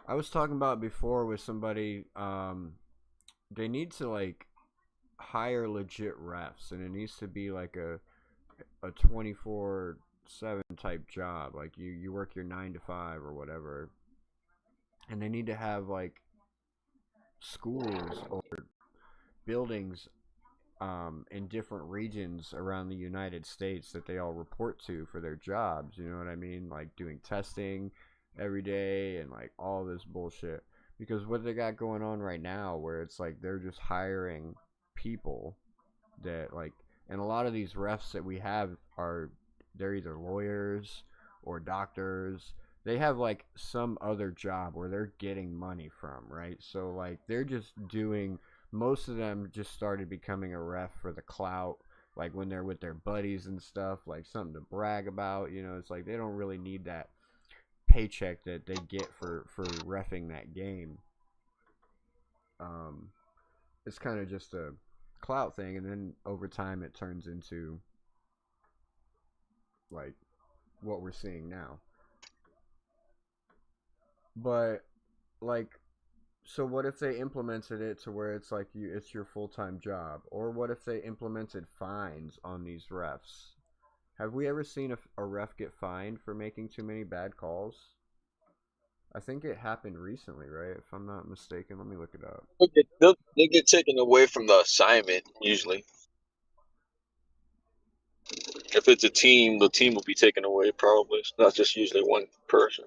[SPEAKER 1] I was talking about before with somebody, they need to like hire legit refs, and it needs to be like a 24/7 type job. Like you work your 9 to 5 or whatever, and they need to have like schools or buildings in different regions around the United States that they all report to for their jobs. You know what I mean? Like doing testing every day and like all this bullshit. Because what they got going on right now, where it's like they're just hiring people that like, and a lot of these refs that we have they're either lawyers or doctors. They have like some other job where they're getting money from, right? So like they're just doing, most of them just started becoming a ref for the clout, like when they're with their buddies and stuff, like something to brag about. You know, it's like they don't really need that paycheck that they get for reffing that game. It's kind of just a clout thing, and then over time it turns into like what we're seeing now. But like, so what if they implemented it to where it's like it's your full-time job? Or what if they implemented fines on these refs? Have we ever seen a ref get fined for making too many bad calls? I think it happened recently, right? If I'm not mistaken. Let me look it up.
[SPEAKER 3] They get taken away from the assignment, usually. If it's a team, the team will be taken away, probably. It's not just usually one person.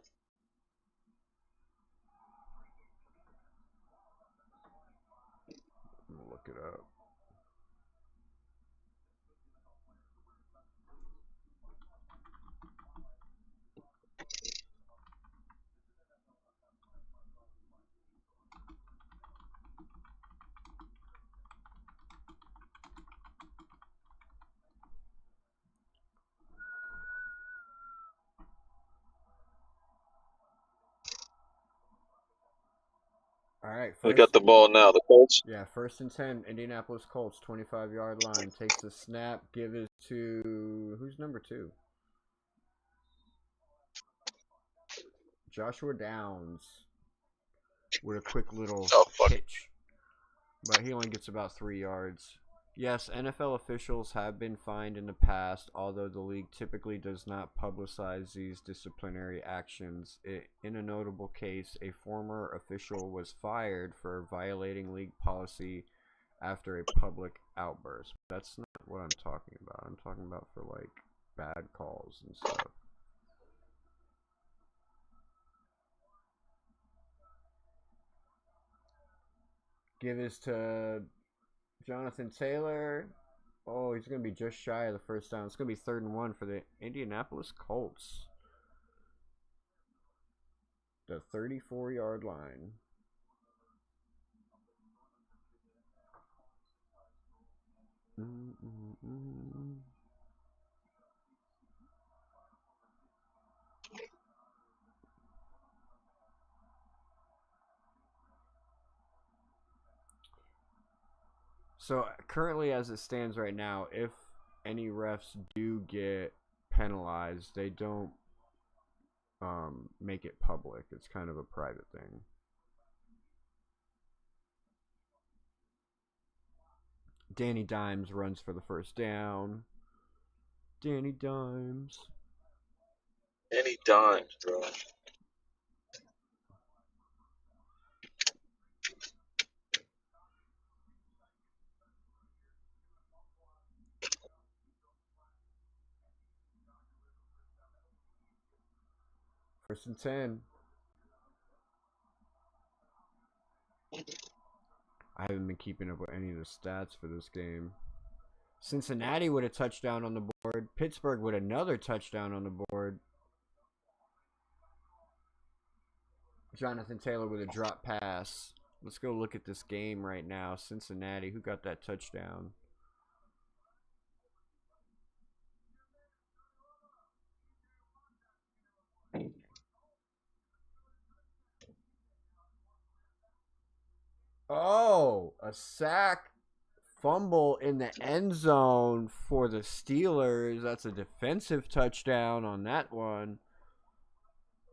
[SPEAKER 1] I'm gonna look it up. right,
[SPEAKER 3] We got the ball now. The Colts.
[SPEAKER 1] Yeah, 1st and 10, Indianapolis Colts, 25-yard line. Takes the snap, give it to... Who's number 2? Joshua Downs with a quick little pitch. But he only gets about 3 yards. Yes, NFL officials have been fined in the past, although the league typically does not publicize these disciplinary actions. In a notable case, a former official was fired for violating league policy after a public outburst. That's not what I'm talking about. I'm talking about for, like, bad calls and stuff. Give this to Jonathan Taylor. Oh, he's going to be just shy of the first down. It's going to be 3rd and 1 for the Indianapolis Colts. The 34-yard line. So currently, as it stands right now, if any refs do get penalized, they don't make it public. It's kind of a private thing. Danny Dimes runs for the first down. Danny Dimes.
[SPEAKER 3] Danny Dimes, bro.
[SPEAKER 1] First and 10. I haven't been keeping up with any of the stats for this game. Cincinnati with a touchdown on the board. Pittsburgh with another touchdown on the board. Jonathan Taylor with a drop pass. Let's go look at this game right now. Cincinnati, who got that touchdown? Oh, a sack, fumble in the end zone for the Steelers. That's a defensive touchdown on that one.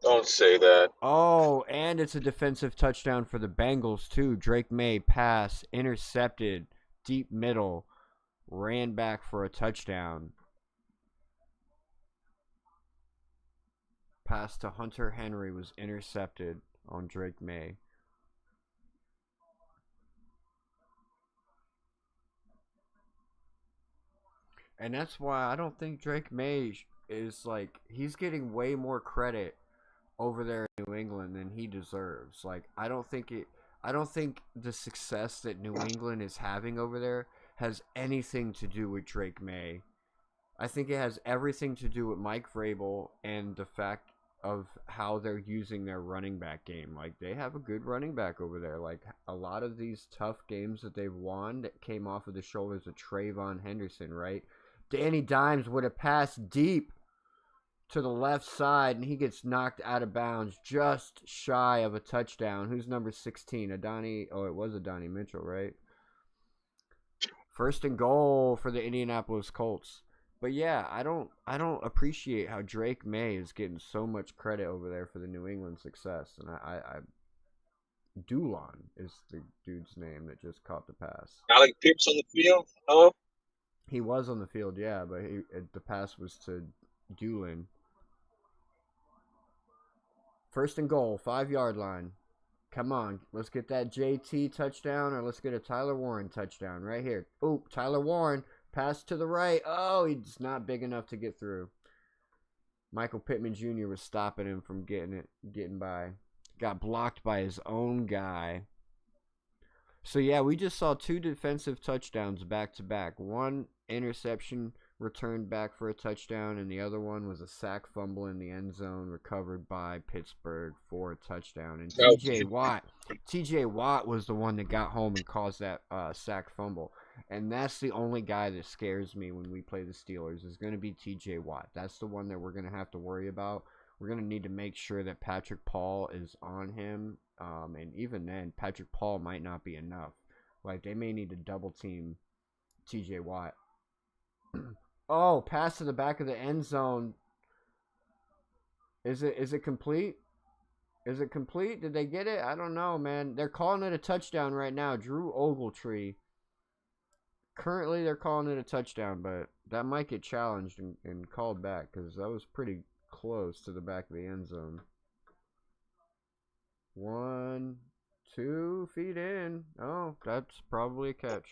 [SPEAKER 3] Don't say that.
[SPEAKER 1] Oh, and it's a defensive touchdown for the Bengals, too. Drake May pass, intercepted, deep middle, ran back for a touchdown. Pass to Hunter Henry was intercepted on Drake May. And that's why I don't think Drake May is like, he's getting way more credit over there in New England than he deserves. Like, I don't think the success that New England is having over there has anything to do with Drake May. I think it has everything to do with Mike Vrabel and the fact of how they're using their running back game. Like, they have a good running back over there. Like, a lot of these tough games that they've won that came off of the shoulders of Trayvon Henderson, right? Danny Dimes would have passed deep to the left side, and he gets knocked out of bounds just shy of a touchdown. Who's number 16? Adonai? Oh, it was Adonai Mitchell, right? 1st and goal for the Indianapolis Colts. But yeah, I don't appreciate how Drake May is getting so much credit over there for the New England success. And I Dulon is the dude's name that just caught the pass.
[SPEAKER 3] Alec Pierce on the field? No.
[SPEAKER 1] He was on the field, yeah, but the pass was to Dulon. 1st and goal, 5-yard line. Come on, let's get that JT touchdown, or let's get a Tyler Warren touchdown right here. Oh, Tyler Warren, pass to the right. Oh, he's not big enough to get through. Michael Pittman Jr. was stopping him from getting by. Got blocked by his own guy. So yeah, we just saw 2 defensive touchdowns back to back. One interception returned back for a touchdown, and the other one was a sack fumble in the end zone recovered by Pittsburgh for a touchdown. And TJ Watt was the one that got home and caused that sack fumble. And that's the only guy that scares me when we play the Steelers is going to be TJ Watt. That's the one that we're going to have to worry about we're gonna need to make sure that Patrick Paul is on him. And even then, Patrick Paul might not be enough. Like, they may need to double team TJ Watt. Oh, pass to the back of the end zone. Is it complete? Is it complete? Did they get it? I don't know, man. They're calling it a touchdown right now. Drew Ogletree. Currently, they're calling it a touchdown, but that might get challenged and called back because that was pretty close to the back of the end zone. 1, 2 feet in. Oh, that's probably a catch.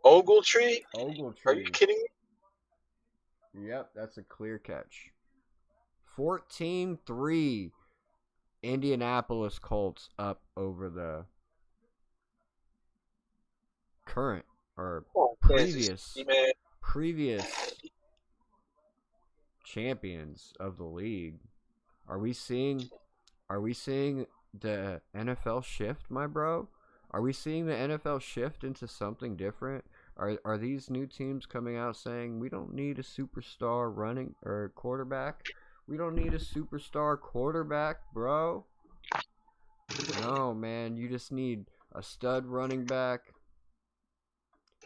[SPEAKER 3] Ogletree?
[SPEAKER 1] Ogletree.
[SPEAKER 3] Are you kidding me?
[SPEAKER 1] Yep, that's a clear catch. 14-3. Indianapolis Colts up over the current or previous champions of the league. Are we seeing the NFL shift, my bro? Are we seeing the NFL shift into something different? Are these new teams coming out saying we don't need a superstar running or quarterback? We don't need a superstar quarterback, bro. No, man, you just need a stud running back.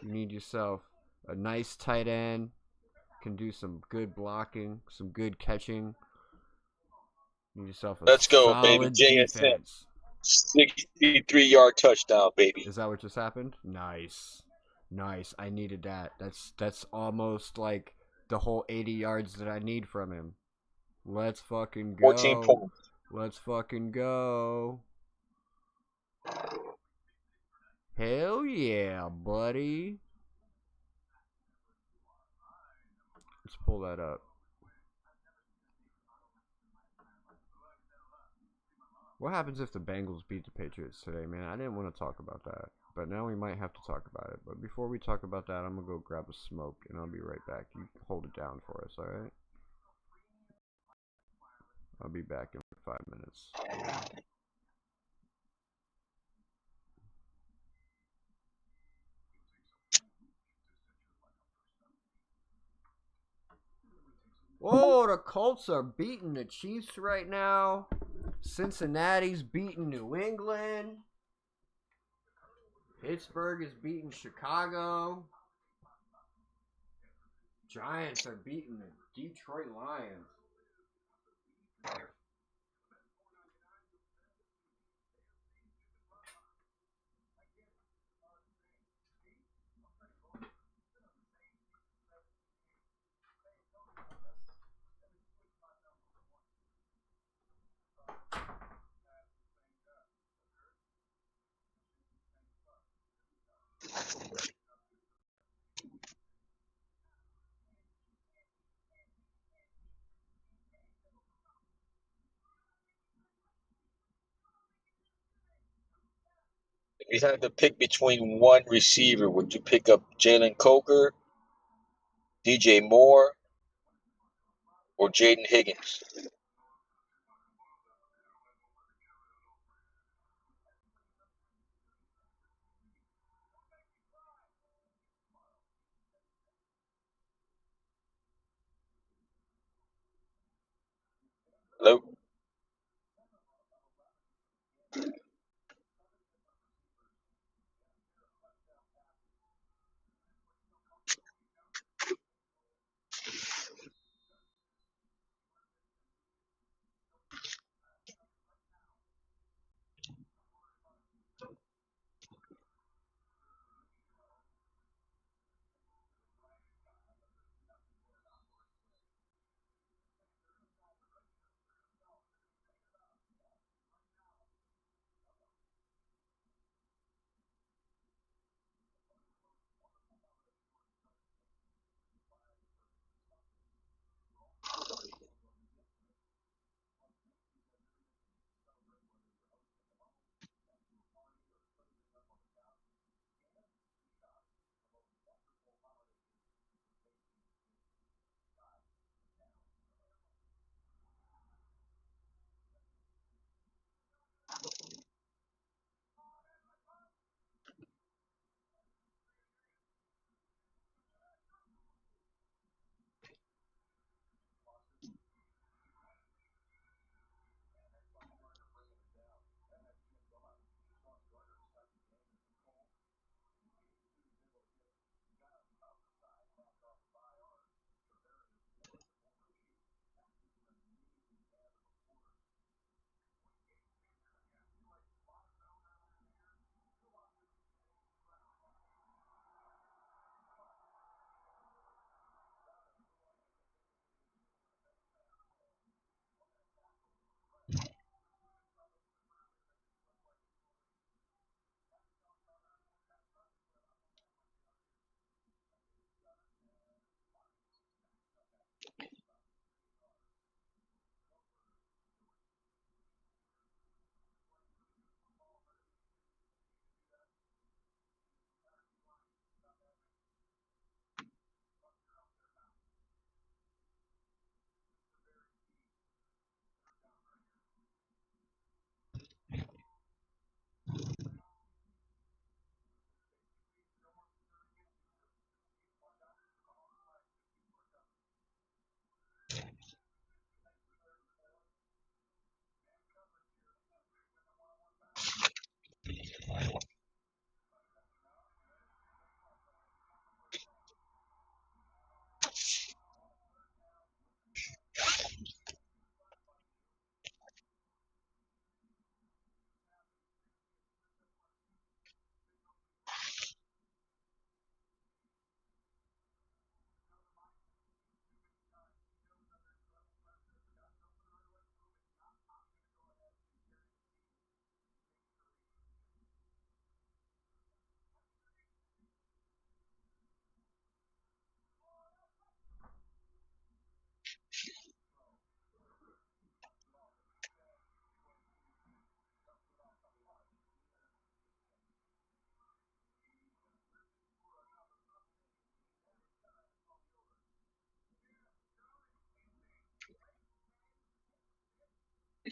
[SPEAKER 1] You need yourself a nice tight end, can do some good blocking, some good catching. You need yourself a
[SPEAKER 3] Let's go,
[SPEAKER 1] solid
[SPEAKER 3] baby.
[SPEAKER 1] defense.
[SPEAKER 3] 63-yard touchdown, baby.
[SPEAKER 1] Is that what just happened? Nice. I needed that. That's almost like the whole 80 yards that I need from him. Let's fucking go.
[SPEAKER 3] 14 points.
[SPEAKER 1] Let's fucking go. Hell yeah, buddy. Let's pull that up. What happens if the Bengals beat the Patriots today, man? I didn't want to talk about that, but now we might have to talk about it. But before we talk about that, I'm going to go grab a smoke, and I'll be right back. You hold it down for us, alright? I'll be back in 5 minutes. Whoa, the Colts are beating the Chiefs right now. Cincinnati's beating New England. Pittsburgh is beating Chicago. Giants are beating the Detroit Lions.
[SPEAKER 3] If you had to pick between one receiver, would you pick up Jalen Coker, DJ Moore, or Jaden Higgins? Hello?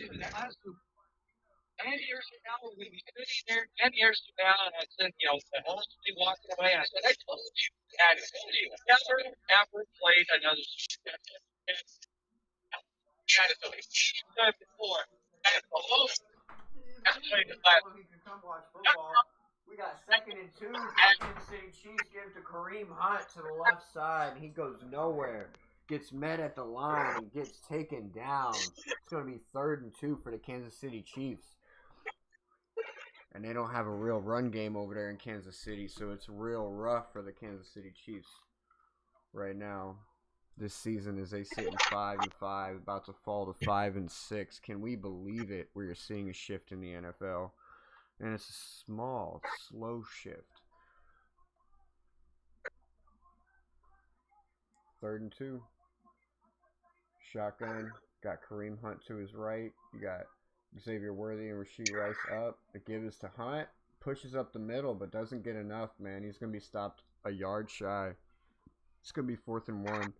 [SPEAKER 4] 10 years from now, we're going to be sitting there 10 years from now, and I said, Mahomes will be walking away, and I said, I told you, I told you, never, ever played another Super Bowl. He's done it before. And Mahomes has played the last.
[SPEAKER 1] He can come watch football. We got 2nd and 2 for the Kansas City Chiefs. Give it to Kareem Hunt to the left side. He goes nowhere. Gets met at the line and gets taken down. It's going to be 3rd and 2 for the Kansas City Chiefs. And they don't have a real run game over there in Kansas City, so it's real rough for the Kansas City Chiefs right now. This season as they sit in 5-5, about to fall to 5-6. Can we believe it? We're seeing a shift in the NFL. And it's a small, slow shift. 3rd and 2. Shotgun. Got Kareem Hunt to his right. You got Xavier Worthy and Rashee Rice up. The give is to Hunt. Pushes up the middle, but doesn't get enough, man. He's going to be stopped a yard shy. It's going to be 4th and 1.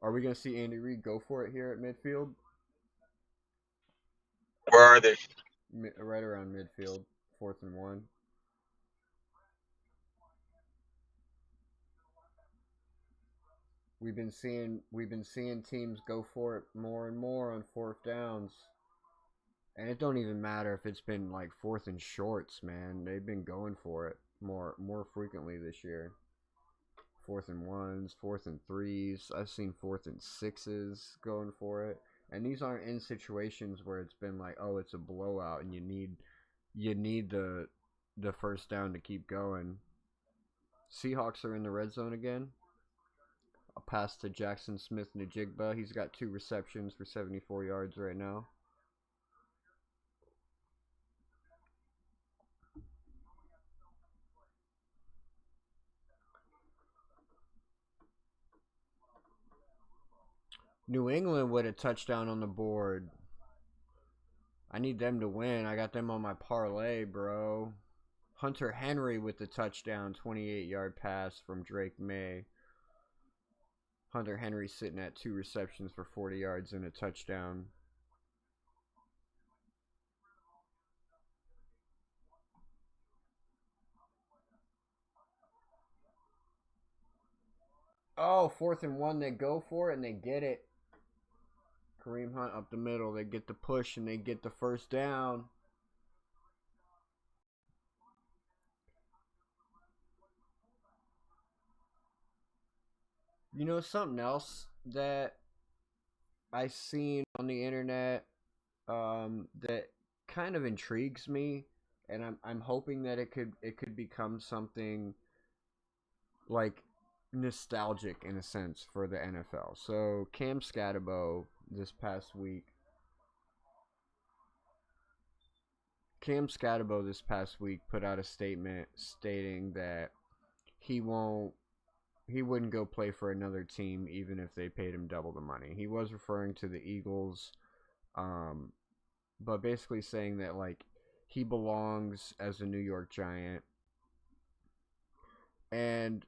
[SPEAKER 1] Are we going to see Andy Reid go for it here at midfield?
[SPEAKER 3] Where are they?
[SPEAKER 1] Right around midfield. 4th and 1. We've been seeing teams go for it more and more on 4th downs. And it don't even matter if it's been like 4th and shorts, man. They've been going for it more frequently this year. 4th and 1s, 4th and 3s. I've seen 4th and 6s going for it. And these aren't in situations where it's been like, oh, it's a blowout and you need the 1st down to keep going. Seahawks are in the red zone again. A pass to Jackson Smith-Njigba. He's got 2 receptions for 74 yards right now. New England with a touchdown on the board. I need them to win. I got them on my parlay, bro. Hunter Henry with the touchdown. 28-yard pass from Drake May. Hunter Henry sitting at 2 receptions for 40 yards and a touchdown. Oh, 4th and 1. They go for it and they get it. Kareem Hunt up the middle. They get the push and they get the 1st down. You know something else that I seen on the internet that kind of intrigues me, and I'm hoping that it could become something like nostalgic in a sense for the NFL. So Cam Scatterbo this past week put out a statement stating that he wouldn't go play for another team even if they paid him double the money. He was referring to the Eagles, but basically saying that like he belongs as a New York Giant. And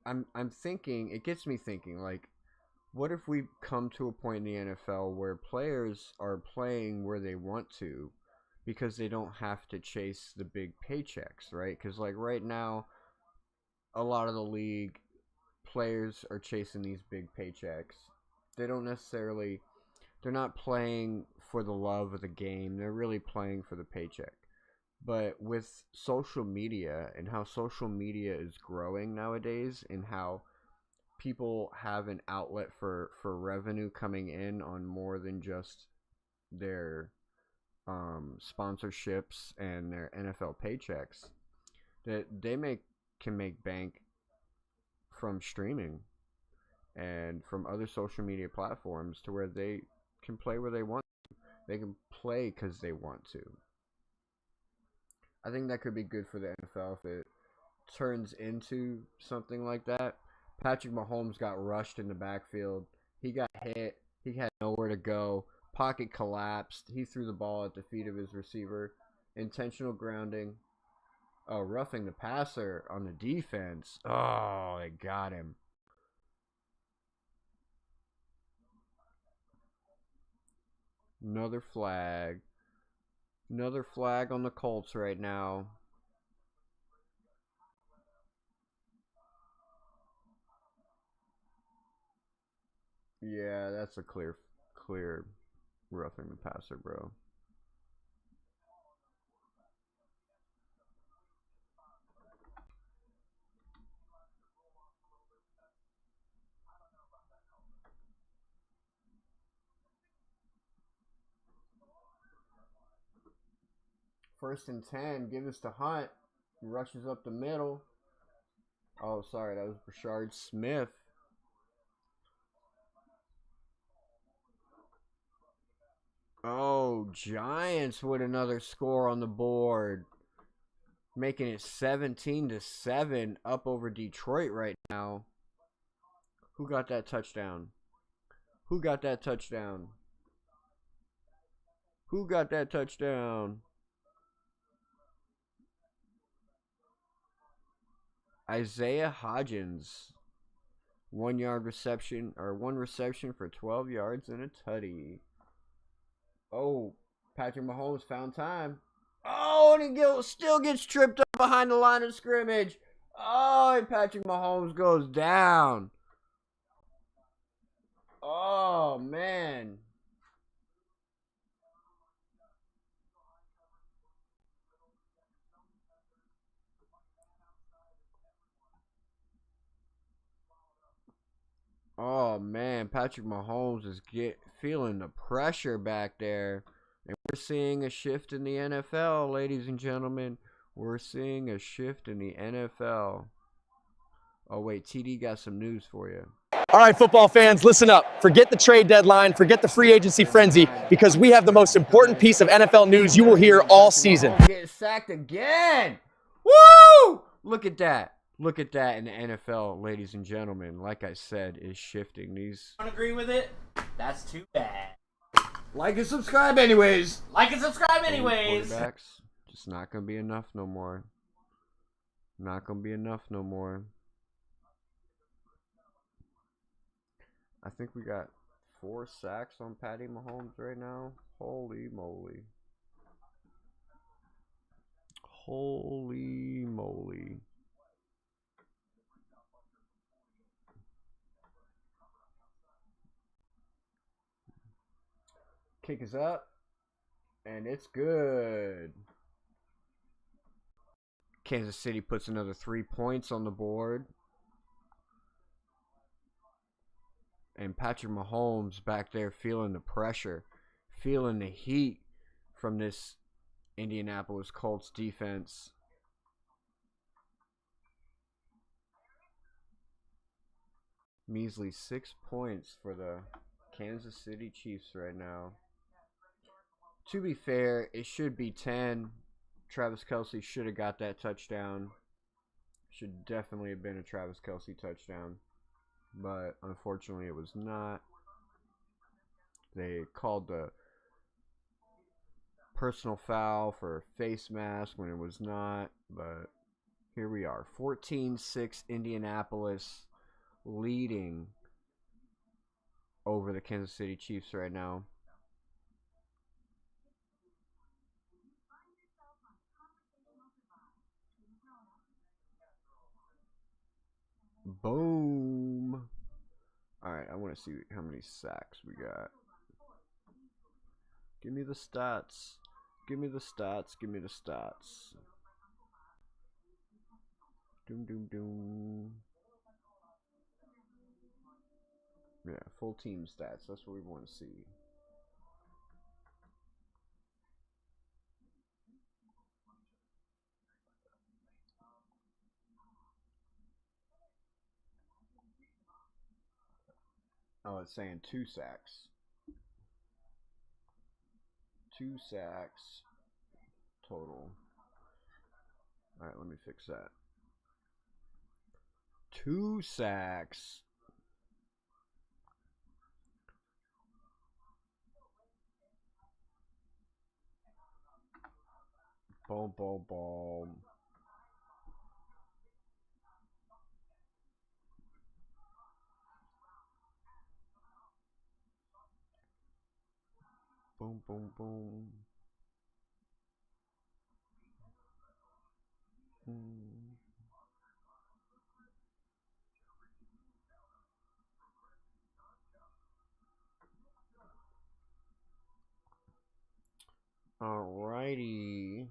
[SPEAKER 1] I'm thinking, it gets me thinking, like, what if we come to a point in the NFL where players are playing where they want to because they don't have to chase the big paychecks, right? Because like right now, a lot of the league players are chasing these big paychecks. They're not playing for the love of the game. They're really playing for the paycheck. But with social media and how social media is growing nowadays and how people have an outlet for revenue coming in on more than just their sponsorships and their NFL paychecks, that they can make bank from streaming and from other social media platforms to where they can play where they want to. They can play because they want to. I think that could be good for the NFL if it turns into something like that. Patrick Mahomes got rushed in the backfield. He got hit. He had nowhere to go. Pocket collapsed. He threw the ball at the feet of his receiver. Intentional grounding. Oh, roughing the passer on the defense. Oh, they got him. Another flag. Another flag on the Colts right now. Yeah, that's a clear roughing the passer, bro. First and 10. Give this to Hunt. He rushes up the middle. Oh, sorry. That was Brashard Smith. Oh, Giants with another score on the board. Making it 17-7 up over Detroit right now. Who got that touchdown? Who got that touchdown? Who got that touchdown? Isaiah Hodgins. 1 yard reception, or one reception for 12 yards and a tutty. Oh, Patrick Mahomes found time. Oh, and he still gets tripped up behind the line of scrimmage. Oh, and Patrick Mahomes goes down. Oh, man. Oh, man. Patrick Mahomes is feeling the pressure back there. And we're seeing a shift in the NFL, ladies and gentlemen. We're seeing a shift in the NFL. Oh, wait. TD got some news for you.
[SPEAKER 5] All right, football fans, listen up. Forget the trade deadline. Forget the free agency frenzy, because we have the most important piece of NFL news you will hear all season.
[SPEAKER 1] Get sacked again. Woo! Look at that. Look at that in the NFL, ladies and gentlemen. Like I said, is shifting. These.
[SPEAKER 6] Don't agree with it? That's too bad.
[SPEAKER 1] Like and subscribe anyways.
[SPEAKER 6] Like and subscribe anyways.
[SPEAKER 1] Quarterbacks, just not going to be enough no more. Not going to be enough no more. I think we got 4 sacks on Patty Mahomes right now. Holy moly. Holy moly. Kick is up. And it's good. Kansas City puts another 3 points on the board. And Patrick Mahomes back there feeling the pressure, feeling the heat from this Indianapolis Colts defense. Measly 6 points for the Kansas City Chiefs right now. To be fair, it should be 10. Travis Kelce should have got that touchdown. Should definitely have been a Travis Kelce touchdown. But unfortunately it was not. They called the personal foul for face mask when it was not. But here we are. 14-6 Indianapolis leading over the Kansas City Chiefs right now. Boom. Alright, I want to see how many sacks we got. Give me the stats. Give me the stats. Give me the stats. Doom, doom, doom. Yeah, full team stats. That's what we want to see. Oh, it's saying 2 sacks. 2 sacks total. Alright, let me fix that. 2 sacks. Boom, boom, boom. Boom, boom, boom. Alrighty.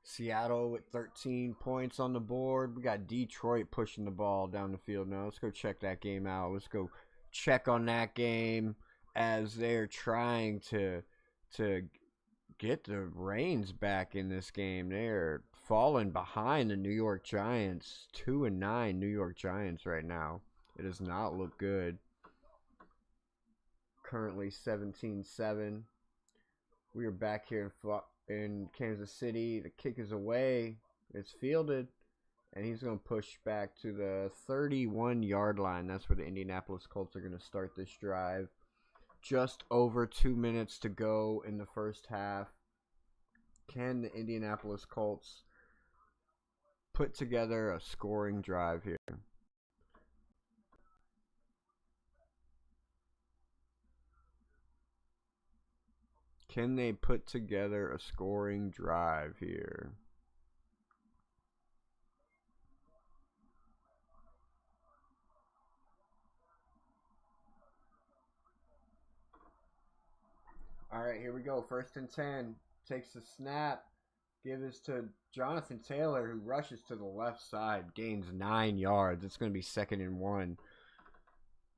[SPEAKER 1] Seattle with 13 points on the board. We got Detroit pushing the ball down the field now. Let's go check that game out. Let's go check on that game as they're trying to get the reins back in this game. They're falling behind the New York Giants. 2-9 New York Giants right now. It does not look good. Currently 17-7. We are back here in Kansas City. The kick is away. It's fielded. And he's going to push back to the 31-yard line. That's where the Indianapolis Colts are going to start this drive. Just over 2 minutes to go in the first half. Can the Indianapolis Colts put together a scoring drive here? Can they put together a scoring drive here? All right, here we go. 1st and 10. Takes the snap. Gives to Jonathan Taylor, who rushes to the left side. Gains 9 yards. It's going to be 2nd and 1.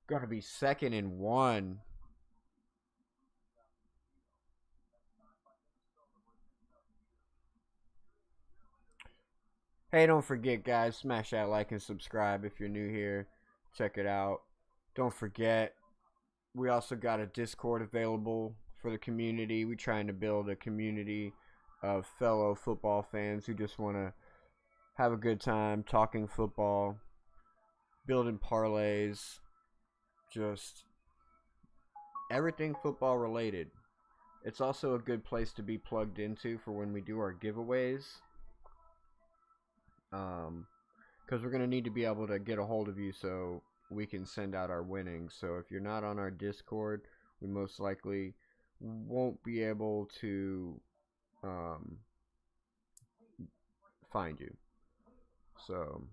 [SPEAKER 1] Going to be 2nd and 1. Hey, don't forget, guys, smash that like and subscribe if you're new here. Check it out. Don't forget, we also got a Discord available for the community. We're trying to build a community of fellow football fans who just want to have a good time talking football, building parlays, just everything football related. It's also a good place to be plugged into for when we do our giveaways. Because we're going to need to be able to get a hold of you so we can send out our winnings. So if you're not on our Discord, we most likely won't be able to find you. So,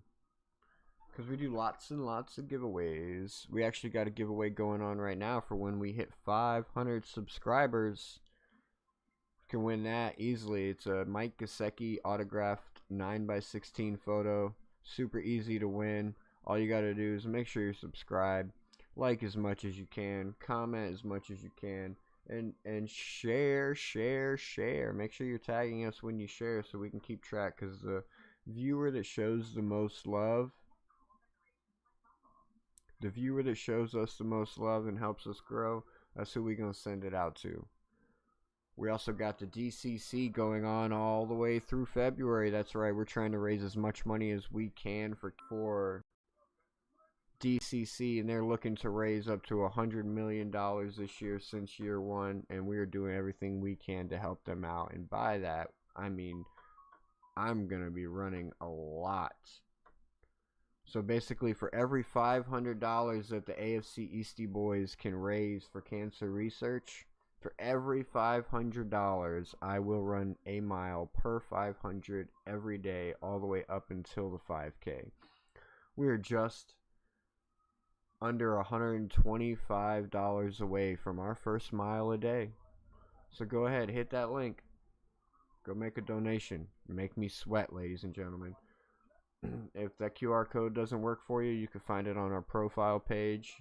[SPEAKER 1] because we do lots and lots of giveaways. We actually got a giveaway going on right now for when we hit 500 subscribers. You can win that easily. It's a Mike Gesicki autographed 9x16 photo. Super easy to win. All you got to do is make sure you're subscribed, like as much as you can, comment as much as you can, and share. Make sure you're tagging us when you share so we can keep track, because the viewer that shows the most love, us the most love and helps us grow, that's who we're going to send it out to. We also got the DCC going on all the way through February. That's right. We're trying to raise as much money as we can for DCC, and they're looking to raise up to $100 million this year since year one, and we are doing everything we can to help them out. And by that, I mean I'm going to be running a lot. So basically, for every $500 that the AFC Eastie Boys can raise for cancer research, for every $500, I will run a mile per 500 every day, all the way up until the 5K. We are just under $125 away from our first mile a day. So go ahead, hit that link. Go make a donation. Make me sweat, ladies and gentlemen. If that QR code doesn't work for you, you can find it on our profile page.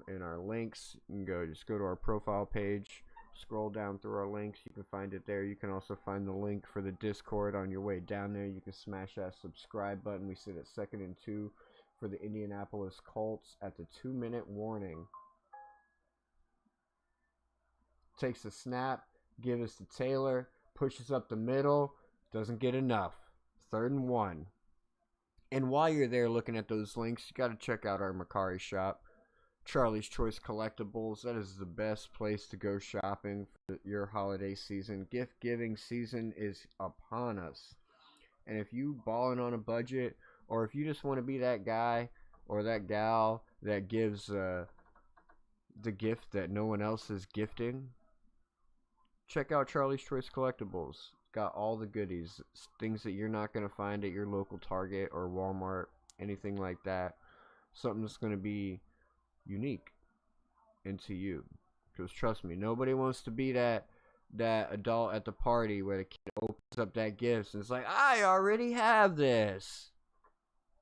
[SPEAKER 1] In our links, you can just go to our profile page, scroll down through our links, you can find it there. You can also find the link for the Discord on your way down there. You can smash that subscribe button. We sit at 2nd and 2 for the Indianapolis Colts at the 2-minute warning. Takes a snap, gives to Taylor, pushes up the middle, doesn't get enough. 3rd and 1. And while you're there looking at those links, you got to check out our Macari shop. Charlie's Choice Collectibles. That is the best place to go shopping for your holiday season. Gift giving season is upon us. And if you balling on a budget, or if you just want to be that guy or that gal that gives the gift that no one else is gifting, check out Charlie's Choice Collectibles. Got all the goodies, things that you're not going to find at your local Target or Walmart, anything like that. Something that's going to be unique into you. Because trust me, nobody wants to be that adult at the party where the kid opens up that gift and it's like, I already have this.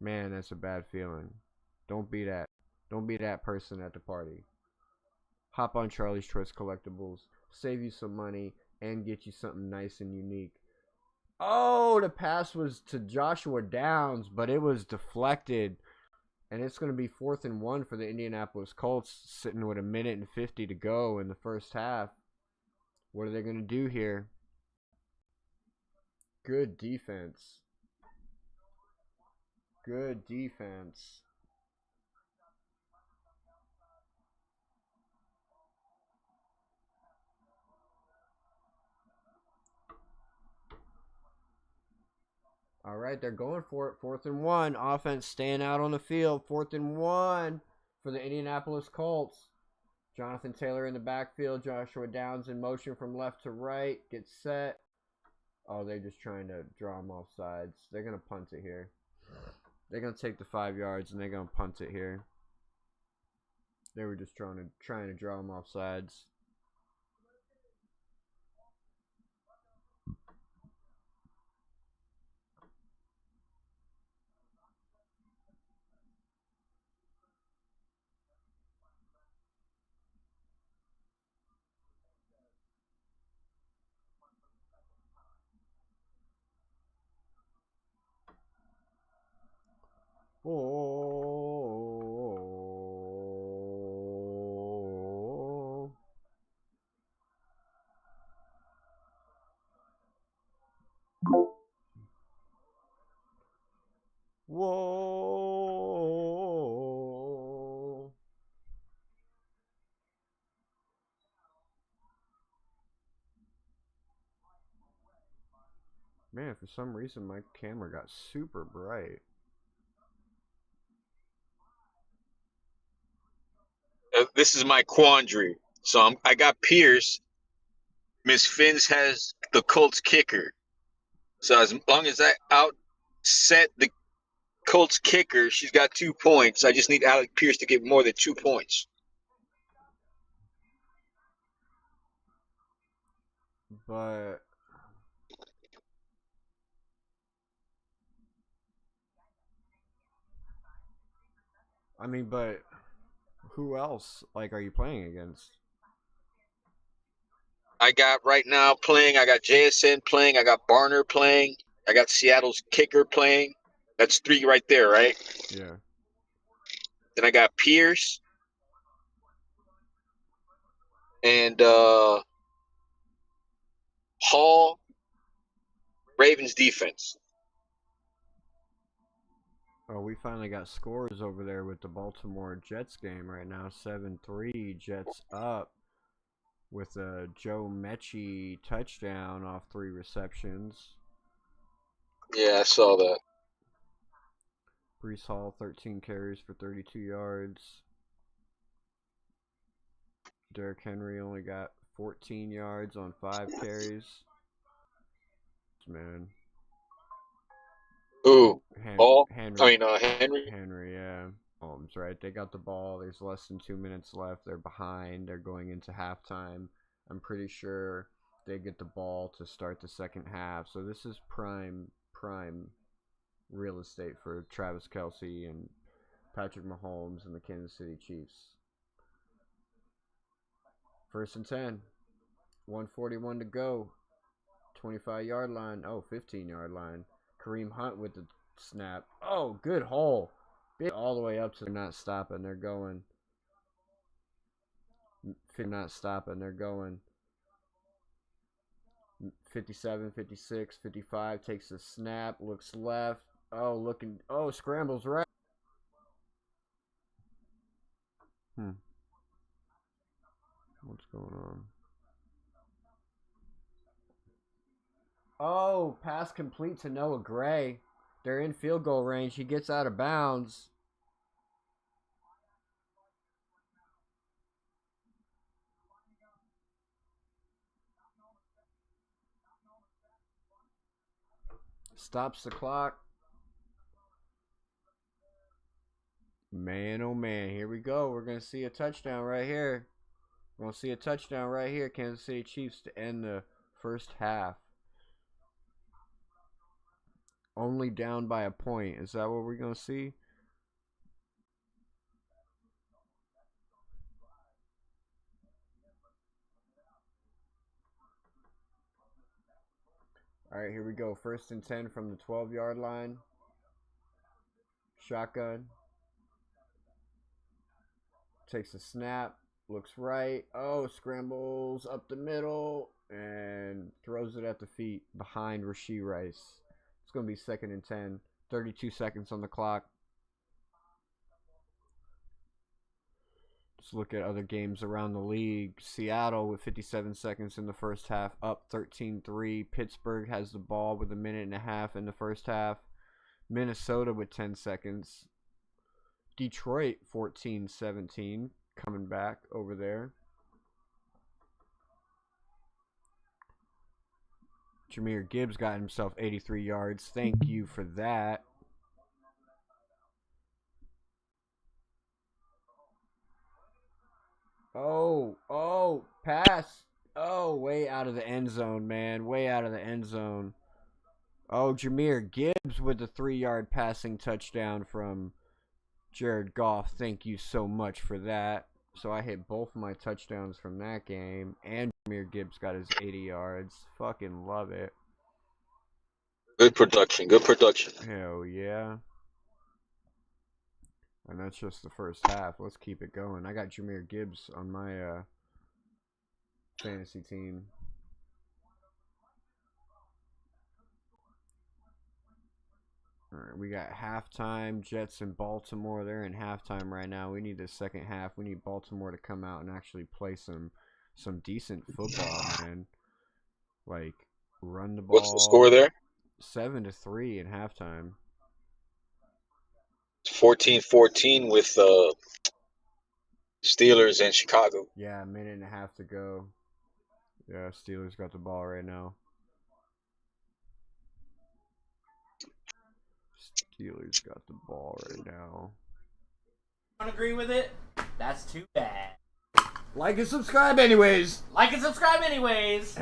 [SPEAKER 1] Man, that's a bad feeling. Don't be that. Don't be that person at the party. Hop on Charlie's Choice Collectibles, save you some money, and get you something nice and unique. Oh, the pass was to Joshua Downs, but it was deflected. And it's going to be 4th and 1 for the Indianapolis Colts, sitting with 1:50 to go in the first half. What are they going to do here? Good defense. Good defense. All right, they're going for it. 4th and 1. Offense staying out on the field. 4th and 1 for the Indianapolis Colts. Jonathan Taylor in the backfield. Joshua Downs in motion from left to right. Gets set. Oh, they're just trying to draw him off sides. They're going to punt it here. They're going to take the 5 yards, and they're going to punt it here. They were just trying to draw him off sides. Oh. Whoa. Man, for some reason my camera got super bright.
[SPEAKER 3] This is my quandary. So I got Pierce. Miss Finns has the Colts kicker. So as long as I outset the Colts kicker, she's got 2 points. I just need Alec Pierce to get more than 2 points.
[SPEAKER 1] But I mean, but who else are you playing against?
[SPEAKER 3] I got right now playing. I got JSN playing. I got Barner playing. I got Seattle's kicker playing. That's 3 right there, right?
[SPEAKER 1] Yeah.
[SPEAKER 3] Then I got Pierce and Hall, Ravens defense.
[SPEAKER 1] Oh, we finally got scores over there with the Baltimore Jets game right now. 7-3, Jets up with a Joe Mechie touchdown off 3 receptions.
[SPEAKER 3] Yeah, I saw that.
[SPEAKER 1] Breece Hall, 13 carries for 32 yards. Derrick Henry only got 14 yards on 5 carries. Man.
[SPEAKER 3] Ooh,
[SPEAKER 1] Henry.
[SPEAKER 3] Henry,
[SPEAKER 1] yeah. Mahomes, right? They got the ball. There's less than 2 minutes left. They're behind. They're going into halftime. I'm pretty sure they get the ball to start the second half. So this is prime real estate for Travis Kelce and Patrick Mahomes and the Kansas City Chiefs. 1st and 10. 1:41 to go. 25-yard line. Oh, 15-yard line. Kareem Hunt with the snap. Oh, good hole. All the way up to they're not stopping. They're going. Not stopping. They're going. 57, 56, 55. Takes the snap. Looks left. Oh, looking. Oh, scrambles right. What's going on? Oh, pass complete to Noah Gray. They're in field goal range. He gets out of bounds. Stops the clock. Man, oh man, here we go. We're going to see a touchdown right here. We're going to see a touchdown right here. Kansas City Chiefs to end the first half. Only down by a point. Is that what we're going to see? All right, here we go. 1st and 10 from the 12-yard line. Shotgun. Takes a snap. Looks right. Oh, scrambles up the middle. And throws it at the feet behind Rashee Rice. It's going to be 2nd and 10. 32 seconds on the clock. Let's look at other games around the league. Seattle with 57 seconds in the first half, up 13-3. Pittsburgh has the ball with a minute and a half in the first half. Minnesota with 10 seconds. Detroit 14-17, coming back over there. Jahmyr Gibbs got himself 83 yards. Thank you for that. Oh, pass. Oh, way out of the end zone, man. Way out of the end zone. Oh, Jahmyr Gibbs with the 3-yard passing touchdown from Jared Goff. Thank you so much for that. So I hit both of my touchdowns from that game. And Jahmyr Gibbs got his 80 yards. Fucking love it.
[SPEAKER 3] Good production. Good production.
[SPEAKER 1] Hell yeah. And that's just the first half. Let's keep it going. I got Jahmyr Gibbs on my fantasy team. All right, we got halftime. Jets and Baltimore. They're in halftime right now. We need the second half. We need Baltimore to come out and actually play some decent football, man. Like, run the ball.
[SPEAKER 3] What's the score there?
[SPEAKER 1] 7-3 in halftime.
[SPEAKER 3] 14-14 with Steelers and Chicago.
[SPEAKER 1] Yeah, a minute and a half to go. Yeah, Steelers got the ball right now. Steelers got the ball right now.
[SPEAKER 6] Don't agree with it? That's too bad.
[SPEAKER 1] Like and subscribe anyways.
[SPEAKER 6] Like and subscribe anyways.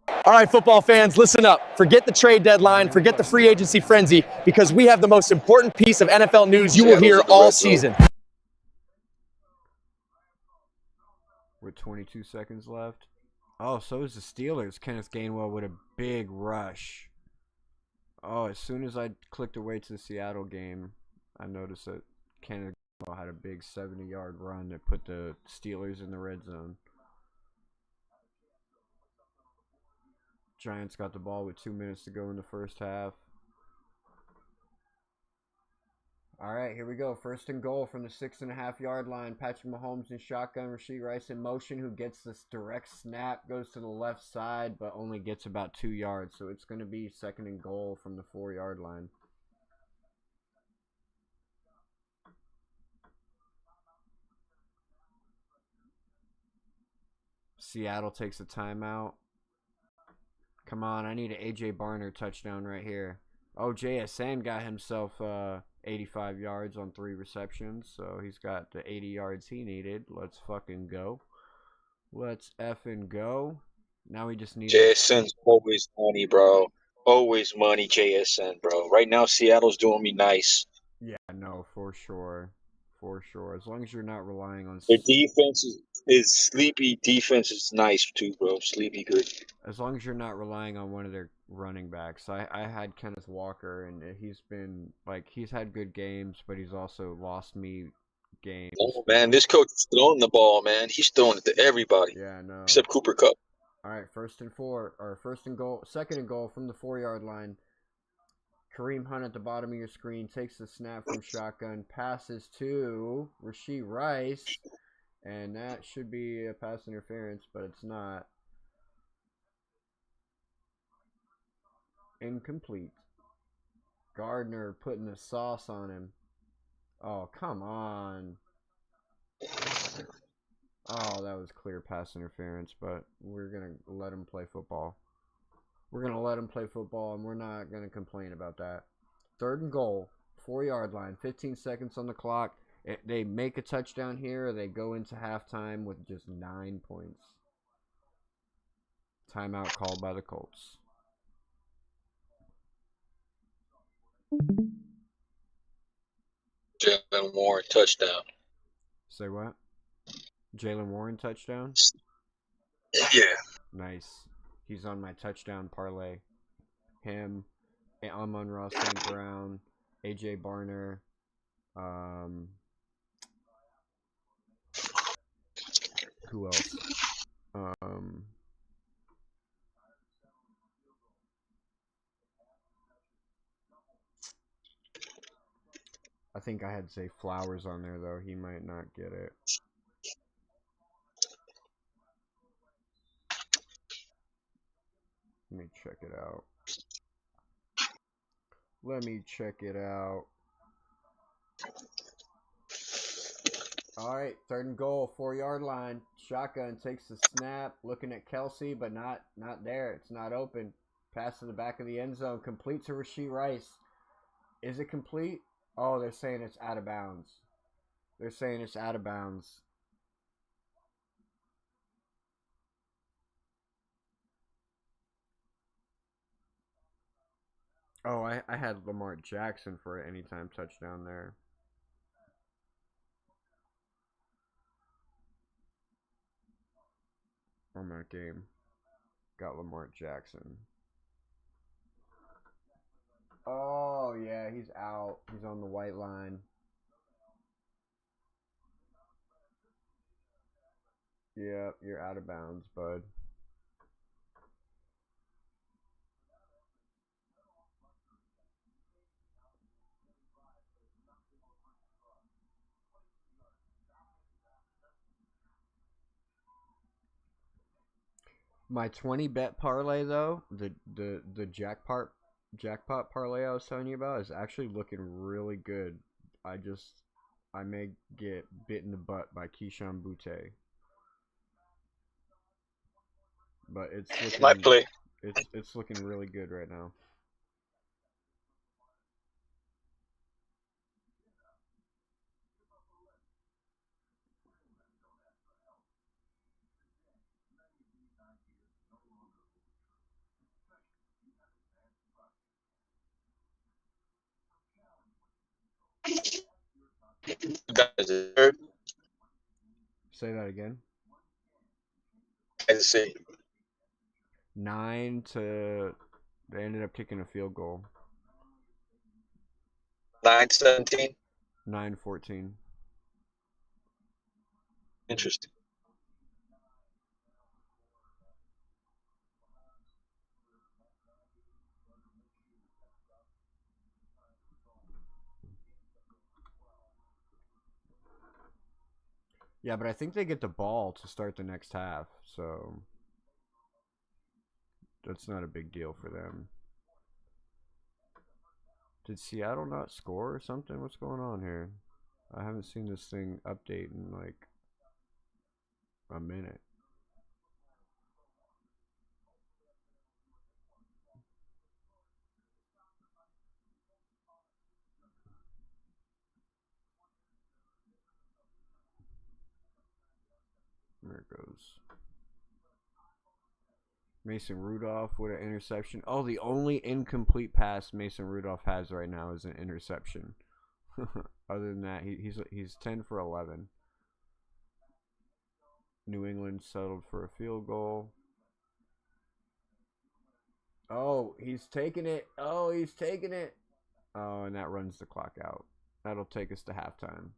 [SPEAKER 5] All right, football fans, listen up. Forget the trade deadline, forget the free agency frenzy, because we have the most important piece of NFL news you will hear all season.
[SPEAKER 1] With 22 seconds left. Oh, so is the Steelers. Kenneth Gainwell with a big rush. Oh, as soon as I clicked away to the Seattle game, I noticed that Kenneth Gainwell had a big 70-yard run that put the Steelers in the red zone. Giants got the ball with 2 minutes to go in the first half. All right, here we go. 1st and goal from the 6.5-yard line. Patrick Mahomes in shotgun. Rashee Rice in motion, who gets this direct snap, goes to the left side, but only gets about 2 yards. So it's going to be 2nd and goal from the 4-yard line. Seattle takes a timeout. Come on, I need an A.J. Barner touchdown right here. Oh, JSN got himself 85 yards on 3 receptions, so he's got the 80 yards he needed. Let's fucking go. Let's effing go. Now we just need...
[SPEAKER 3] JSN's always money, bro. Always money, JSN, bro. Right now, Seattle's doing me nice.
[SPEAKER 1] Yeah, no, for sure. For sure. As long as you're not relying on...
[SPEAKER 3] Their defense is sleepy. Defense is nice, too, bro. Sleepy good.
[SPEAKER 1] As long as you're not relying on one of their running backs. I had Kenneth Walker, and he's been, like, he's had good games, but he's also lost me games.
[SPEAKER 3] Oh, man, this coach is throwing the ball, man. He's throwing it to everybody.
[SPEAKER 1] Yeah, no.
[SPEAKER 3] Except Cooper Kupp.
[SPEAKER 1] All right, 1st and 4, or 1st and goal, 2nd and goal from the 4-yard line. Kareem Hunt at the bottom of your screen takes the snap from shotgun, passes to Rashee Rice, and that should be a pass interference, but it's not. Incomplete. Gardner putting the sauce on him. Oh, come on. Oh, that was clear pass interference, but we're going to let him play football. We're going to let them play football, and we're not going to complain about that. 3rd and goal, 4-yard line, 15 seconds on the clock. They make a touchdown here, or they go into halftime with just 9 points. Timeout called by the Colts.
[SPEAKER 3] Jalen Warren touchdown.
[SPEAKER 1] Say what? Jalen Warren touchdown?
[SPEAKER 3] Yeah.
[SPEAKER 1] Nice. He's on my touchdown parlay. Him, Amon-Ra St. Brown, AJ Barner, who else? I think I had to say Flowers on there, though. He might not get it. Let me check it out. All right, 3rd and goal, 4-yard line. Shotgun takes the snap, looking at Kelce, but not there. It's not open. Pass to the back of the end zone, complete to Rashee Rice. Is it complete? Oh, they're saying it's out of bounds. Oh, I had Lamar Jackson for an anytime touchdown there. On that game. Got Lamar Jackson. Oh, yeah, he's out. He's on the white line. Yeah, you're out of bounds, bud. My 20 bet parlay though, the jackpot parlay I was telling you about is actually looking really good. I may get bit in the butt by Keyshawn Butte. But it's looking
[SPEAKER 3] Might play.
[SPEAKER 1] It's looking really good right now. Say that again.
[SPEAKER 3] Kansas City.
[SPEAKER 1] 9 to they ended up kicking a field goal.
[SPEAKER 3] 9-17.
[SPEAKER 1] 9-14.
[SPEAKER 3] Interesting.
[SPEAKER 1] Yeah, but I think they get the ball to start the next half, so that's not a big deal for them. Did Seattle not score or something? What's going on here? I haven't seen this thing update in like a minute. There it goes. Mason Rudolph with an interception. Oh, the only incomplete pass Mason Rudolph has right now is an interception. Other than that, he's 10 for 11. New England settled for a field goal. Oh, he's taking it. Oh, and that runs the clock out. That'll take us to halftime.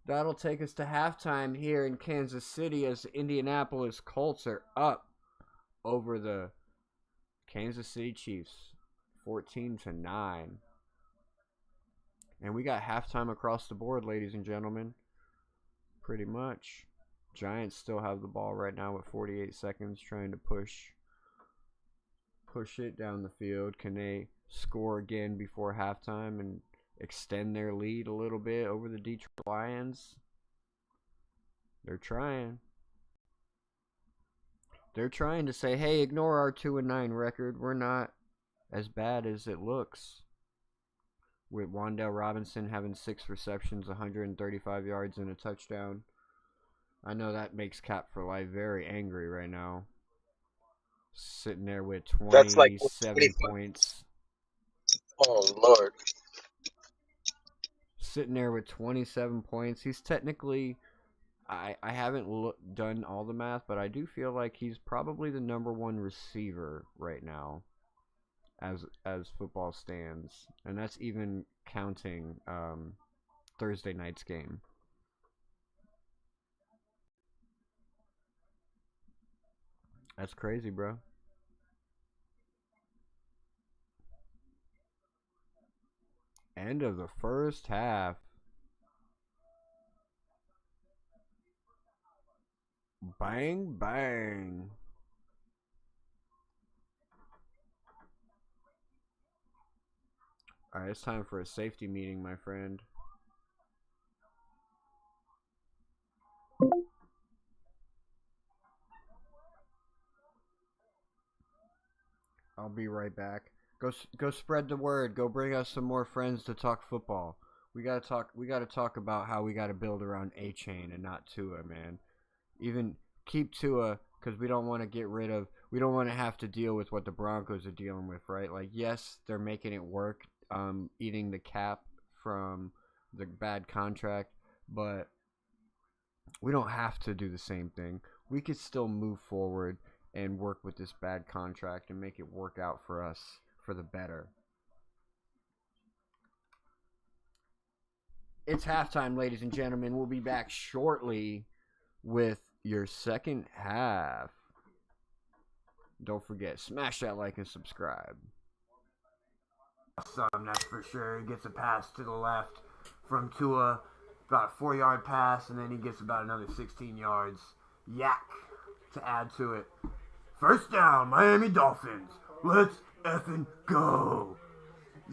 [SPEAKER 1] That'll take us to halftime here in Kansas City as the Indianapolis Colts are up over the Kansas City Chiefs 14-9. And we got halftime across the board, ladies and gentlemen. Pretty much. Giants still have the ball right now with 48 seconds, trying to push it down the field. Can they score again before halftime and extend their lead a little bit over the Detroit Lions? They're trying. They're trying to say, hey, ignore our 2-9 record. We're not as bad as it looks. With Wan'Dale Robinson having 6 receptions, 135 yards, and a touchdown. I know that makes Cap for Life very angry right now. Sitting there with 27
[SPEAKER 3] That's like
[SPEAKER 1] points.
[SPEAKER 3] Oh, Lord.
[SPEAKER 1] Sitting there with 27 points. He's technically... I haven't done all the math, but I do feel like he's probably the number 1 receiver right now as football stands. And that's even counting Thursday night's game. That's crazy, bro. End of the first half. Bang, bang. All right, it's time for a safety meeting, my friend. I'll be right back. Go spread the word. Go bring us some more friends to talk football. We gotta talk about how we gotta build around A-Chain and not Tua, man. Even keep Tua, because we don't want to have to deal with what the Broncos are dealing with, right? Like, yes, they're making it work, eating the cap from the bad contract, but we don't have to do the same thing. We could still move forward and work with this bad contract and make it work out for us for the better. It's halftime, ladies and gentlemen. We'll be back shortly with your second half. Don't forget, smash that like and subscribe. Awesome, that's for sure. He gets a pass to the left from Tua. About a 4-yard pass, and then he gets about another 16 yards. Yak to add to it. First down, Miami Dolphins. Let's effing go.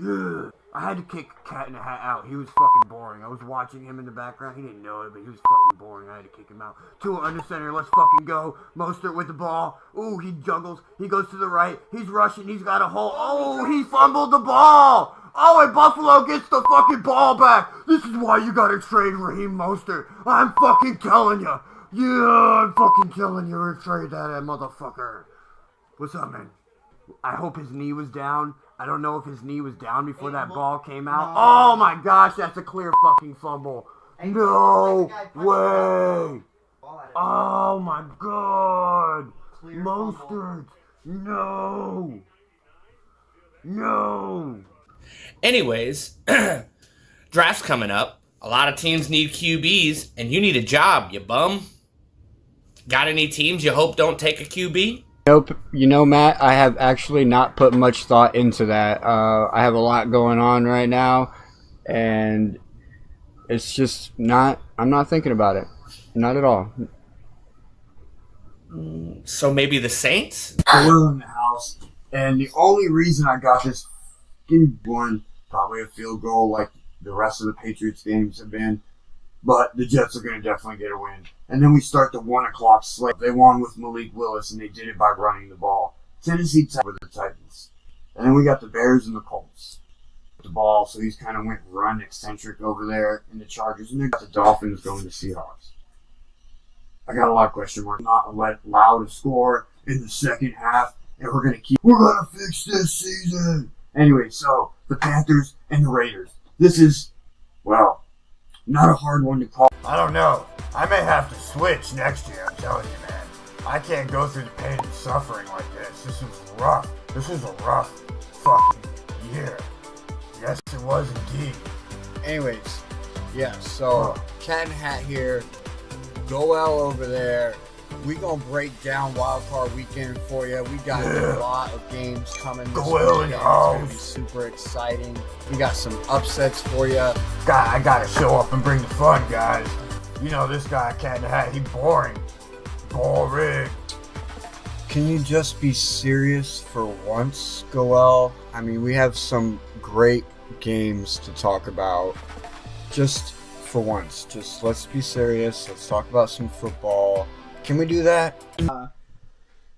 [SPEAKER 1] Yeah. I had to kick Cat in the Hat out. He was fucking boring. I was watching him in the background. He didn't know it, but he was fucking boring. I had to kick him out. Tua under center. Let's fucking go. Mostert with the ball. Ooh, he juggles. He goes to the right. He's rushing. He's got a hole. Oh, he fumbled the ball. Oh, and Buffalo gets the fucking ball back. This is why you gotta trade Raheem Mostert. I'm fucking telling you. Yeah, I'm fucking telling you to trade that motherfucker. What's up, man? I hope his knee was down. I don't know if his knee was down before that ball came out. Oh my gosh, that's a clear fucking fumble. No way. Oh my god. Mostert. No. No.
[SPEAKER 7] Anyways, draft's coming up. A lot of teams need QBs, and you need a job, you bum. Got any teams you hope don't take a QB?
[SPEAKER 1] Nope. You know, Matt, I have actually not put much thought into that. I have a lot going on right now, and it's just not, I'm not thinking about it. Not at all.
[SPEAKER 7] So maybe the Saints?
[SPEAKER 1] We're in the house, and the only reason I got this one, probably a field goal like the rest of the Patriots games have been, but the Jets are going to definitely get a win. And then we start the 1 o'clock slate. They won with Malik Willis, and they did it by running the ball. Tennessee tied with the Titans. And then we got the Bears and the Colts. The ball, so he's kind of went run eccentric over there in the Chargers. And they got the Dolphins going to Seahawks. I got a lot of question marks. Not allowed to score in the second half, and we're going to fix this season. Anyway, so the Panthers and the Raiders. This is, well, not a hard one to call. I don't know. I may have to switch next year, I'm telling you, man. I can't go through the pain and suffering like this. This was rough. This was a rough fucking year. Yes, it was indeed. Anyways, yeah, so Cat in the Hat here. Goel over there. We gonna break down Wild Card Weekend for you. We got a lot of games coming this weekend. It's gonna be super exciting. We got some upsets for you. I gotta show up and bring the fun, guys. You know this guy, Cat in the Hat, he boring. Boring. Can you just be serious for once, Goel? I mean, we have some great games to talk about. Just for once. Just let's be serious. Let's talk about some football. Can we do that?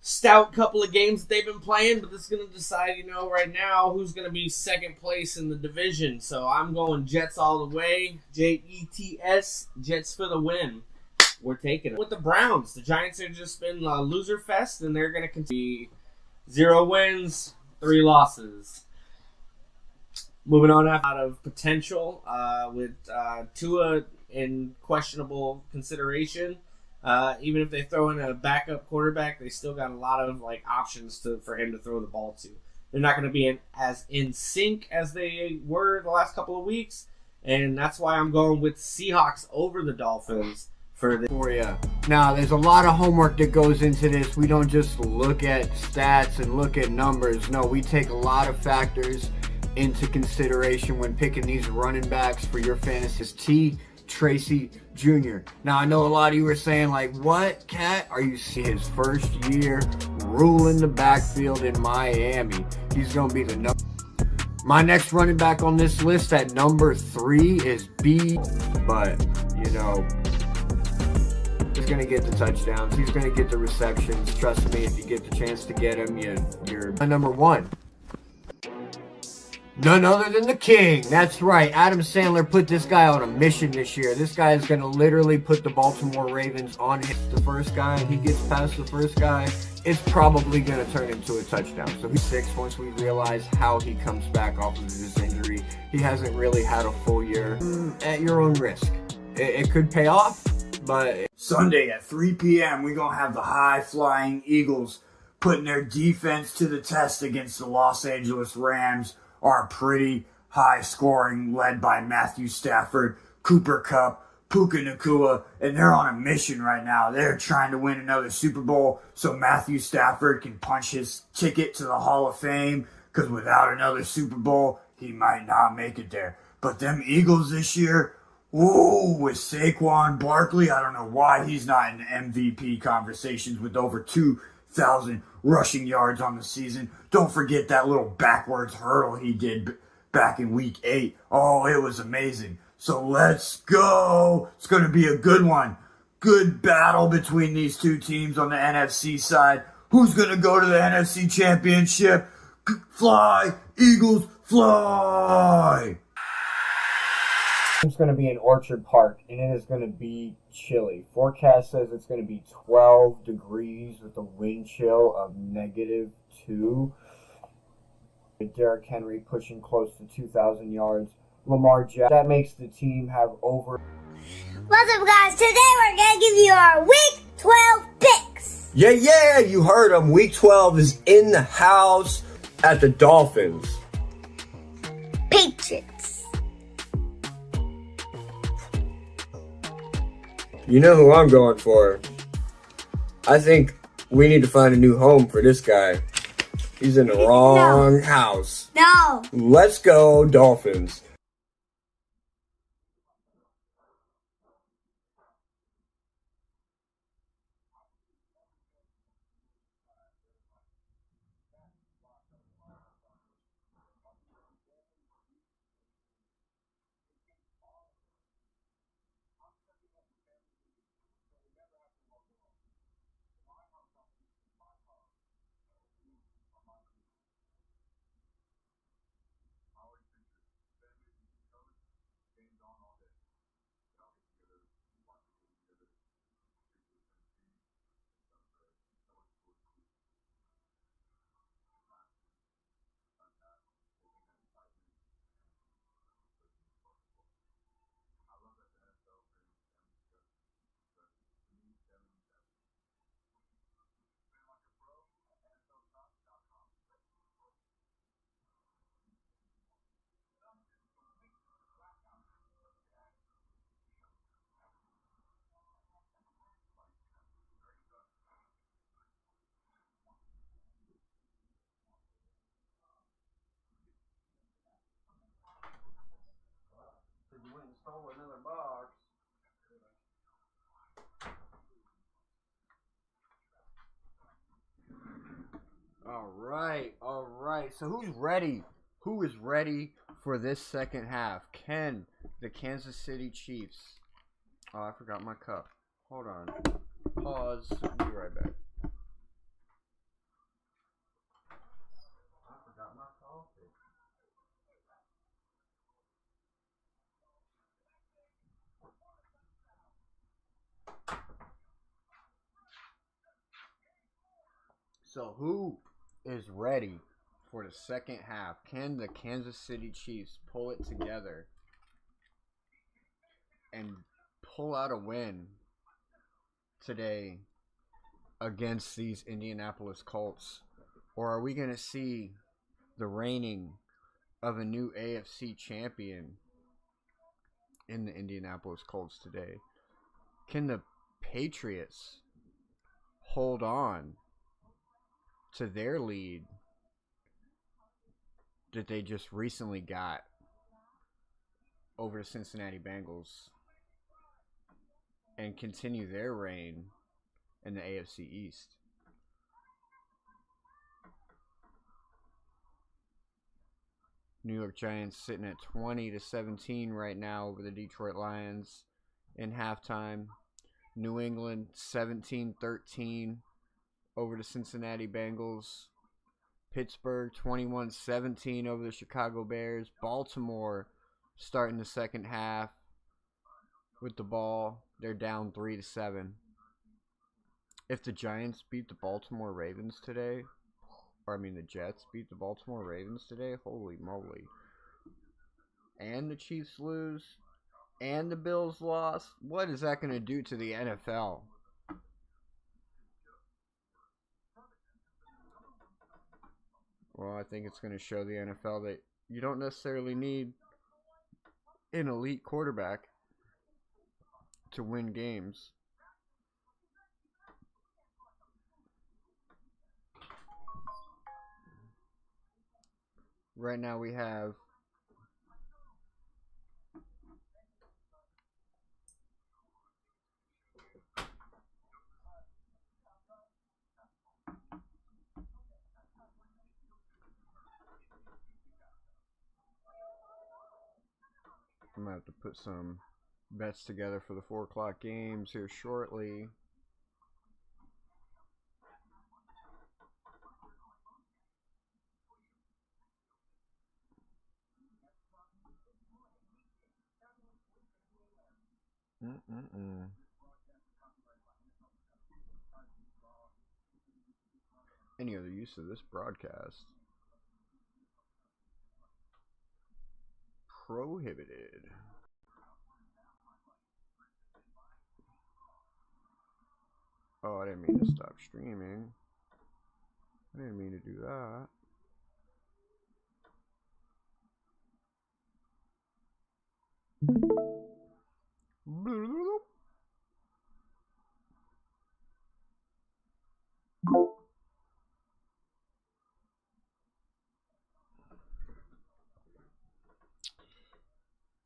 [SPEAKER 7] stout couple of games that they've been playing, but this is going to decide, right now who's going to be second place in the division. So I'm going Jets all the way. Jets, Jets for the win. We're taking it. With the Browns, the Giants have just been a loser fest, and they're going to continue 0 wins, 3 losses. Moving on out of potential with Tua in questionable consideration. Even if they throw in a backup quarterback, they still got a lot of options for him to throw the ball to. They're not going to be as in sync as they were the last couple of weeks, and that's why I'm going with Seahawks over the Dolphins for
[SPEAKER 1] you. Now, there's a lot of homework that goes into this. We don't just look at stats and look at numbers. No, we take a lot of factors into consideration when picking these running backs for your fantasy. Tracy Jr. Now, I know a lot of you are saying, what, Cat? Are you seeing his first year ruling the backfield in Miami? He's going to be the number. My next running back on this list at number 3 is B. But, he's going to get the touchdowns. He's going to get the receptions. Trust me, if you get the chance to get him, you're number 1. None other than the king. That's right. Adam Sandler put this guy on a mission this year. This guy is going to literally put the Baltimore Ravens on the first guy. He gets past the first guy. It's probably going to turn into a touchdown. So he's 6 once we realize how he comes back off of this injury. He hasn't really had a full year. At your own risk. It could pay off, but...
[SPEAKER 8] Sunday at 3 p.m., we're going to have the high-flying Eagles putting their defense to the test against the Los Angeles Rams. Are pretty high scoring, led by Matthew Stafford, Cooper Kupp, Puka Nacua, and they're on a mission right now. They're trying to win another Super Bowl so Matthew Stafford can punch his ticket to the Hall of Fame, because without another Super Bowl, he might not make it there. But them Eagles this year, with Saquon Barkley, I don't know why he's not in MVP conversations with over 2,000 rushing yards on the season. Don't forget that little backwards hurdle he did back in week 8. Oh, it was amazing. So let's go. It's going to be a good one. Good battle between these two teams on the NFC side. Who's going to go to the NFC Championship? Fly, Eagles, fly!
[SPEAKER 1] It's going to be in Orchard Park, and it is going to be chilly. Forecast says it's going to be 12 degrees with a wind chill of -2. Derrick Henry pushing close to 2,000 yards. Lamar Jackson. That makes the team have over...
[SPEAKER 9] What's up, guys? Today we're going to give you our Week 12 picks.
[SPEAKER 5] Yeah, you heard him. Week 12 is in the house at the Dolphins.
[SPEAKER 9] Patriots.
[SPEAKER 5] You know who I'm going for. I think we need to find a new home for this guy. He's in the wrong house.
[SPEAKER 9] No.
[SPEAKER 5] Let's go, Dolphins.
[SPEAKER 1] All right. So who's ready? Who is ready for this second half? Can the Kansas City Chiefs... Oh, I forgot my cup. Hold on. Pause. Be right back. So who is ready for the second half? Can the Kansas City Chiefs pull it together and pull out a win today against these Indianapolis Colts? Or are we going to see the reigning of a new AFC champion in the Indianapolis Colts today? Can the Patriots hold on to their lead that they just recently got over the Cincinnati Bengals and continue their reign in the AFC East? New York Giants sitting at 20-17 right now over the Detroit Lions in halftime. New England 17-13 over the Cincinnati Bengals. Pittsburgh 21-17 over the Chicago Bears. Baltimore starting the second half with the ball. They're down 3-7. If the Giants beat the Baltimore Ravens today, the Jets beat the Baltimore Ravens today, holy moly. And the Chiefs lose, and the Bills lost, what is that going to do to the NFL? Well, I think it's going to show the NFL that you don't necessarily need an elite quarterback to win games. Right now we have I'm going to have to put some bets together for the 4 o'clock games here shortly. Any other use of this broadcast prohibited. Oh, I didn't mean to stop streaming. I didn't mean to do that.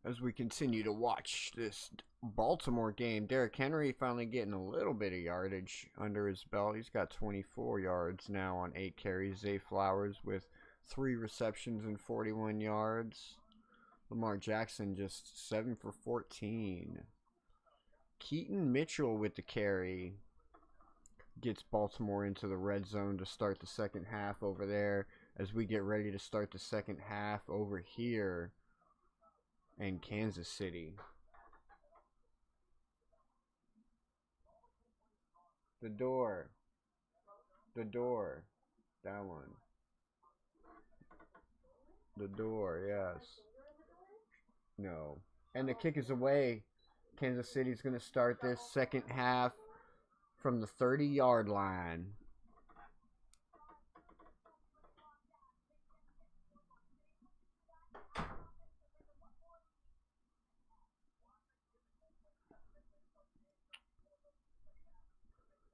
[SPEAKER 1] As we continue to watch this Baltimore game, Derrick Henry finally getting a little bit of yardage under his belt. He's got 24 yards now on 8 carries. Zay Flowers with 3 receptions and 41 yards. Lamar Jackson just 7 for 14. Keaton Mitchell with the carry gets Baltimore into the red zone to start the second half over there, as we get ready to start the second half over here in Kansas City. The door. That one. The door, yes. No. And the kick is away. Kansas City's going to start this second half from the 30-yard line.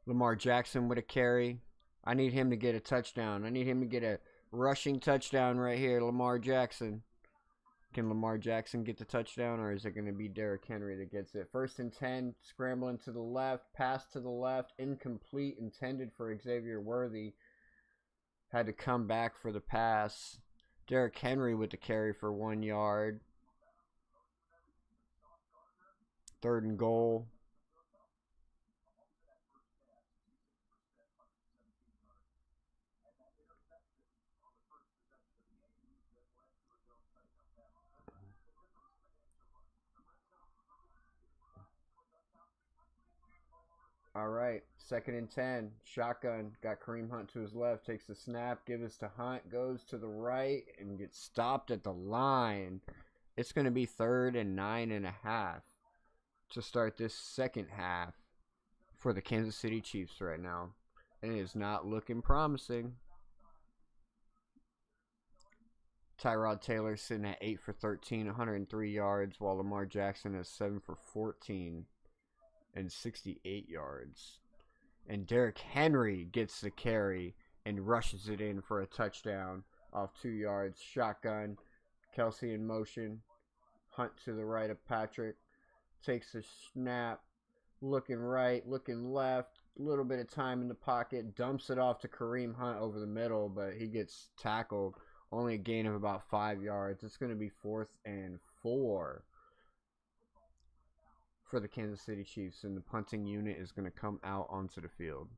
[SPEAKER 1] Lamar Jackson with a carry. I need him to get a touchdown. I need him to get a rushing touchdown right here. Lamar Jackson. Can Lamar Jackson get the touchdown, or is it going to be Derrick Henry that gets it? 1st and 10, scrambling to the left, pass to the left, incomplete, intended for Xavier Worthy. Had to come back for the pass. Derrick Henry with the carry for 1 yard. 3rd and goal. All right, 2nd and 10. Shotgun. Got Kareem Hunt to his left. Takes the snap. Gives to Hunt. Goes to the right and gets stopped at the line. It's going to be 3rd and 9.5 to start this second half for the Kansas City Chiefs right now. And it is not looking promising. Tyrod Taylor sitting at 8 for 13, 103 yards, while Lamar Jackson is 7 for 14 and 68 yards. And Derrick Henry gets the carry and rushes it in for a touchdown off 2 yards. Shotgun. Kelce in motion. Hunt to the right of Patrick. Takes a snap. Looking right, looking left. A little bit of time in the pocket. Dumps it off to Kareem Hunt over the middle, but he gets tackled. Only a gain of about 5 yards. It's going to be 4th and 4 for the Kansas City Chiefs, and the punting unit is going to come out onto the field.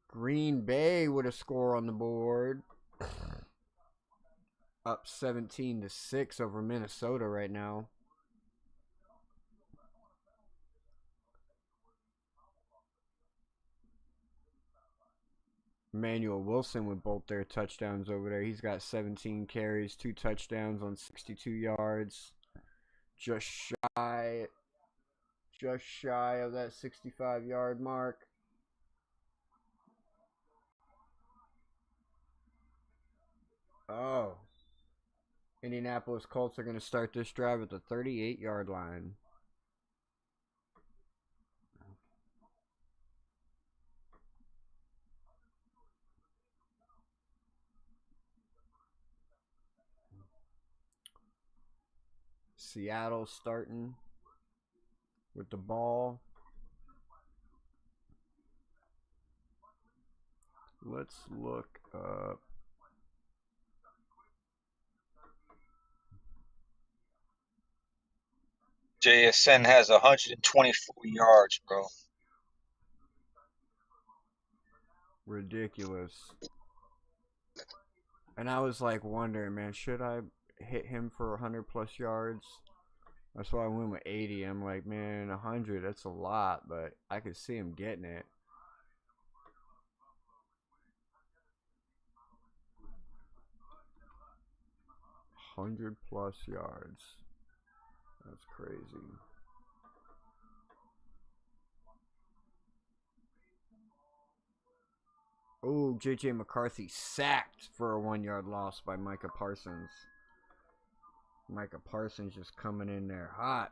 [SPEAKER 1] Green Bay with a score on the board. Up 17-6 over Minnesota right now. Emmanuel Wilson with both their touchdowns over there. He's got 17 carries, 2 touchdowns on 62 yards. Just shy of that 65-yard mark. Oh. Indianapolis Colts are going to start this drive at the 38-yard line. Seattle starting with the ball. Let's look up.
[SPEAKER 3] JSN has 124 yards, bro.
[SPEAKER 1] Ridiculous. And I was like wondering, man, should I hit him for 100 plus yards? That's why I went with 80. I'm like, man, 100, that's a lot, but I could see him getting it. $100 plus yards. That's crazy. Oh, J.J. McCarthy sacked for a 1-yard loss by Micah Parsons. Micah Parsons just coming in there hot.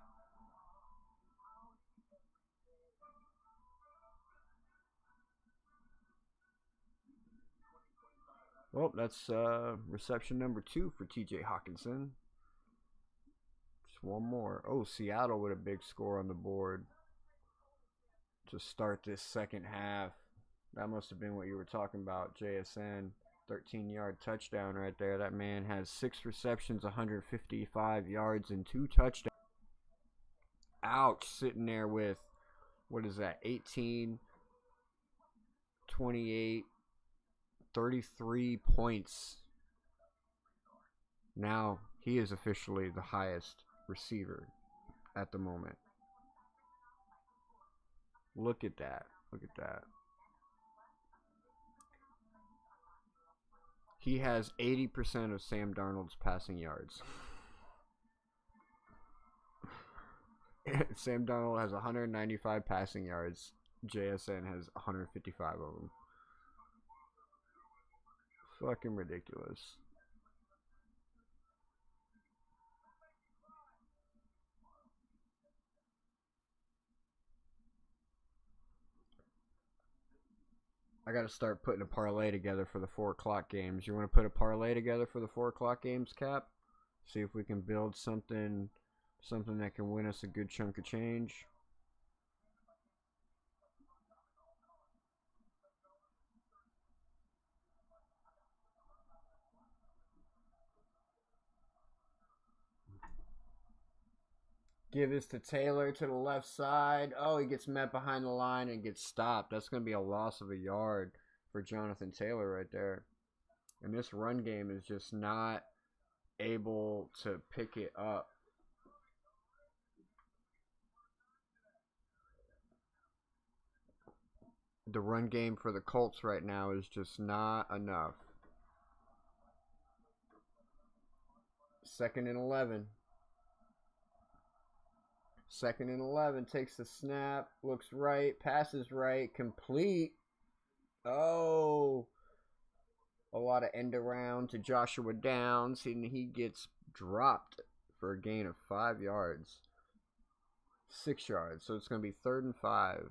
[SPEAKER 1] Well, that's reception number 2 for T.J. Hawkinson. Just one more. Oh, Seattle with a big score on the board to start this second half. That must have been what you were talking about, JSN. 13-yard touchdown right there. That man has 6 receptions, 155 yards, and 2 touchdowns. Ouch, sitting there with, what is that, 18, 28, 33 points. Now, he is officially the highest receiver at the moment. Look at that. Look at that. He has 80% of Sam Darnold's passing yards. Sam Darnold has 195 passing yards. JSN has 155 of them. Fucking ridiculous. I got to start putting a parlay together for the 4 o'clock games. You want to put a parlay together for the 4 o'clock games, Cap? See if we can build something that can win us a good chunk of change. Give this to Taylor to the left side. Oh, he gets met behind the line and gets stopped. That's going to be a loss of a yard for Jonathan Taylor right there. And this run game is just not able to pick it up. the run game for the Colts right now is just not enough. 2nd and 11. 2nd and 11, takes the snap, looks right, passes right, complete. Oh, a lot of end around to Joshua Downs, and he gets dropped for a gain of 5 yards. 6 yards, so it's going to be 3rd and 5.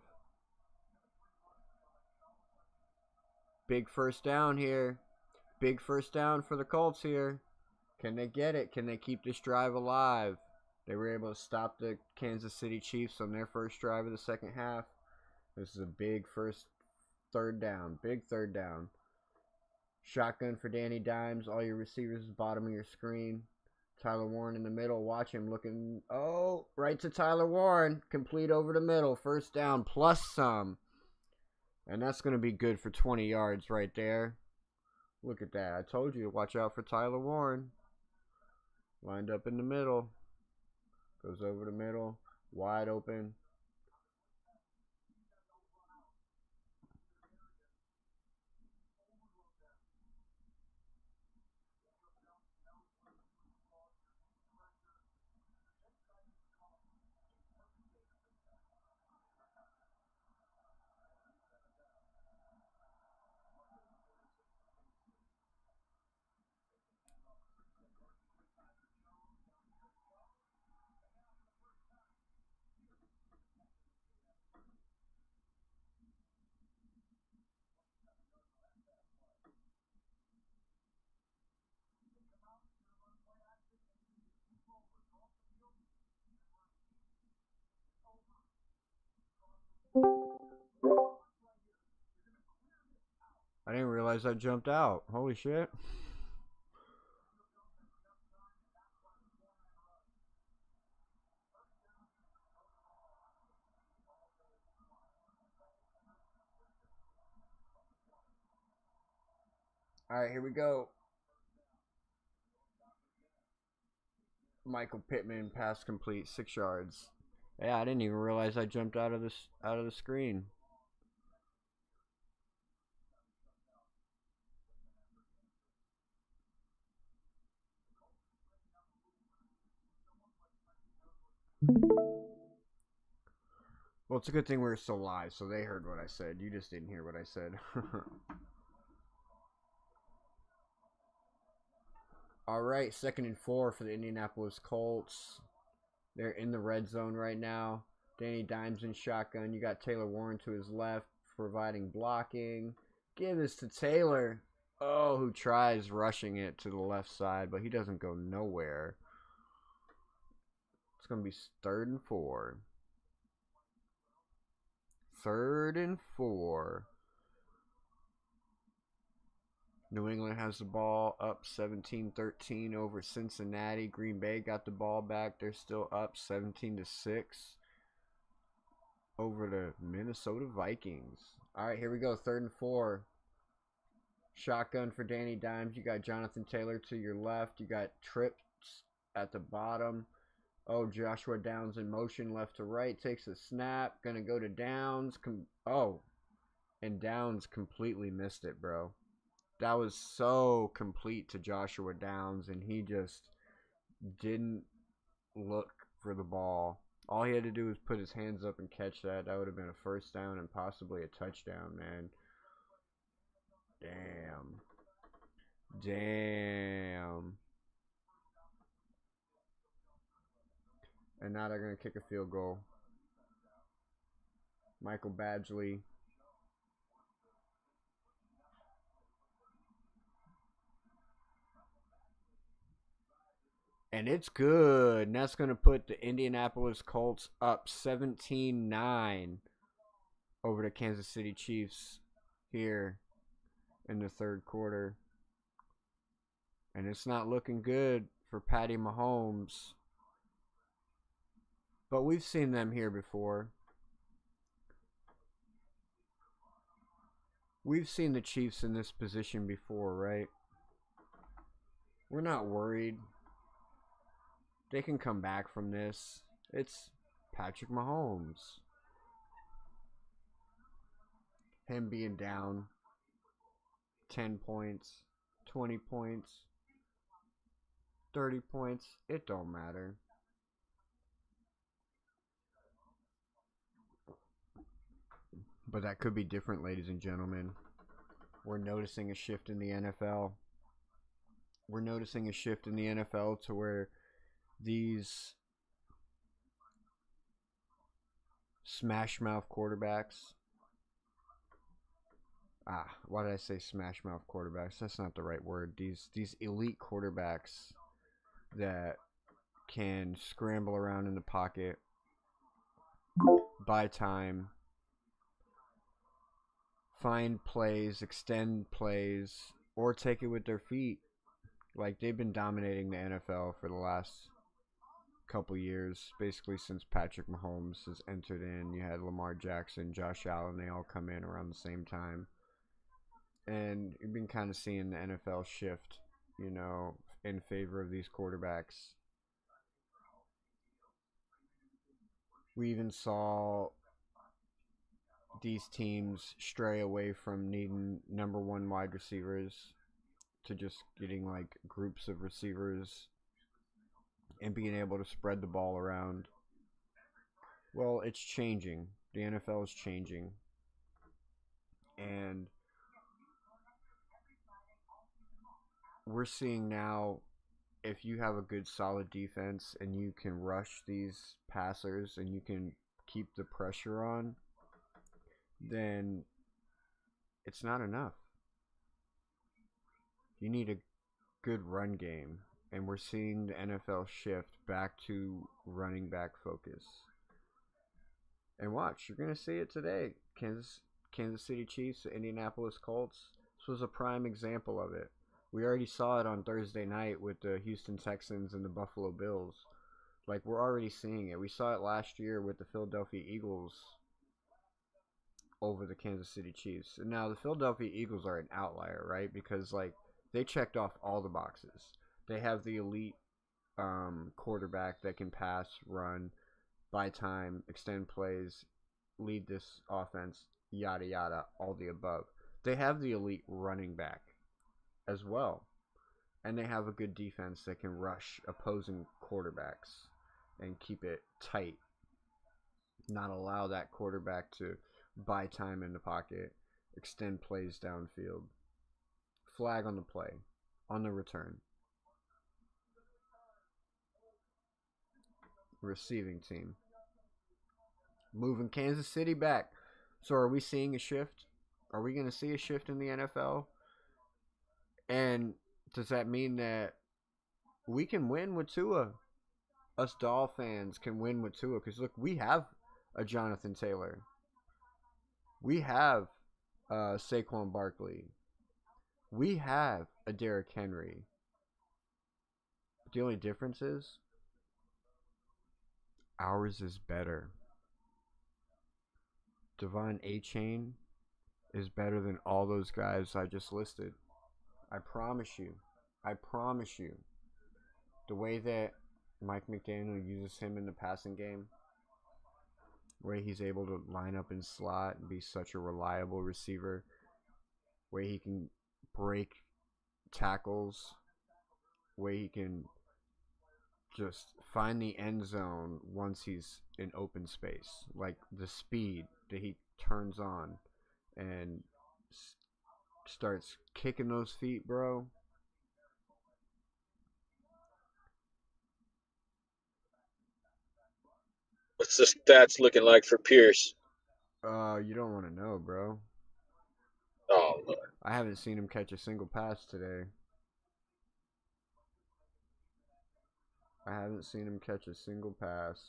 [SPEAKER 1] Big first down here. Big first down for the Colts here. Can they get it? Can they keep this drive alive? They were able to stop the Kansas City Chiefs on their first drive of the second half. This is a big third down. Big third down. Shotgun for Danny Dimes. All your receivers is bottom of your screen. Tyler Warren in the middle. Watch him looking. Oh, right to Tyler Warren. Complete over the middle. First down plus some. And that's going to be good for 20 yards right there. Look at that. I told you to watch out for Tyler Warren. Lined up in the middle. Goes over the middle. Wide open. I didn't realize I jumped out. Holy shit. Alright, here we go. Michael Pittman, pass complete, 6 yards. Yeah, I didn't even realize I jumped out of the screen. Well, it's a good thing we're still live, so they heard what I said. You just didn't hear what I said. Alright, 2nd and 4 for the Indianapolis Colts. They're in the red zone right now. Danny Dimes in shotgun. You got Taylor Warren to his left, providing blocking. Give this to Taylor. Oh, who tries rushing it to the left side, but he doesn't go nowhere. It's going to be 3rd and 4. 3rd and 4. New England has the ball up 17-13 over Cincinnati. Green Bay got the ball back. They're still up 17-6 over the Minnesota Vikings. All right, here we go. 3rd and 4. Shotgun for Danny Dimes. You got Jonathan Taylor to your left. You got Trips at the bottom. Oh, Joshua Downs in motion left to right. Takes a snap. Gonna go to Downs. And Downs completely missed it, bro. That was so complete to Joshua Downs, and he just didn't look for the ball. All he had to do was put his hands up and catch that. That would have been a first down and possibly a touchdown, man. Damn. And now they're going to kick a field goal. Michael Badgley. And it's good. And that's going to put the Indianapolis Colts up 17-9 over the Kansas City Chiefs here in the 3rd quarter. And it's not looking good for Patty Mahomes. But we've seen them here before. We've seen the Chiefs in this position before, right? We're not worried. They can come back from this. It's Patrick Mahomes. him being down 10 points, 20 points, 30 points, it don't matter. But that could be different, ladies and gentlemen. We're noticing a shift in the NFL. We're noticing a shift in the NFL to where these smash mouth quarterbacks. Why did I say smash mouth quarterbacks? That's not the right word. These elite quarterbacks that can scramble around in the pocket, buy time, find plays, extend plays, or take it with their feet. Like, they've been dominating the NFL for the last couple years, basically since Patrick Mahomes has entered in. You had Lamar Jackson, Josh Allen, they all come in around the same time. And you've been kind of seeing the NFL shift, you know, in favor of these quarterbacks. We even saw these teams stray away from needing number one wide receivers to just getting like groups of receivers and being able to spread the ball around. Well, it's changing. The NFL is changing. And we're seeing now, if you have a good solid defense and you can rush these passers and you can keep the pressure on, then it's not enough. You need a good run game. And we're seeing the NFL shift back to running back focus. And watch, you're going to see it today. Kansas City Chiefs, Indianapolis Colts. This was a prime example of it. We already saw it on Thursday night with the Houston Texans and the Buffalo Bills. Like, we're already seeing it. We saw it last year with the Philadelphia Eagles over the Kansas City Chiefs. And now the Philadelphia Eagles are an outlier, right? Because, like, they checked off all the boxes. They have the elite quarterback that can pass, run, buy time, extend plays, lead this offense, yada yada, all the above. They have the elite running back as well. And they have a good defense that can rush opposing quarterbacks and keep it tight. Not allow that quarterback to buy time in the pocket, extend plays downfield. Flag on the play, on the return. Receiving team. Moving Kansas City back. So are we seeing a shift? Are we going to see a shift in the NFL? And does that mean that we can win with Tua? Us Doll fans can win with Tua. Because look, we have a Jonathan Taylor. We have Saquon Barkley. We have a Derrick Henry. The only difference is ours is better. Devon A-Chain is better than all those guys I just listed. I promise you. I promise you. The way that Mike McDaniel uses him in the passing game, where he's able to line up in slot and be such a reliable receiver, where he can break tackles, where he can just find the end zone once he's in open space. Like the speed that he turns on and starts kicking those feet, bro.
[SPEAKER 3] What's the stats looking like for Pierce?
[SPEAKER 1] You don't want to know, bro.
[SPEAKER 3] Oh, Lord.
[SPEAKER 1] I haven't seen him catch a single pass today. I haven't seen him catch a single pass.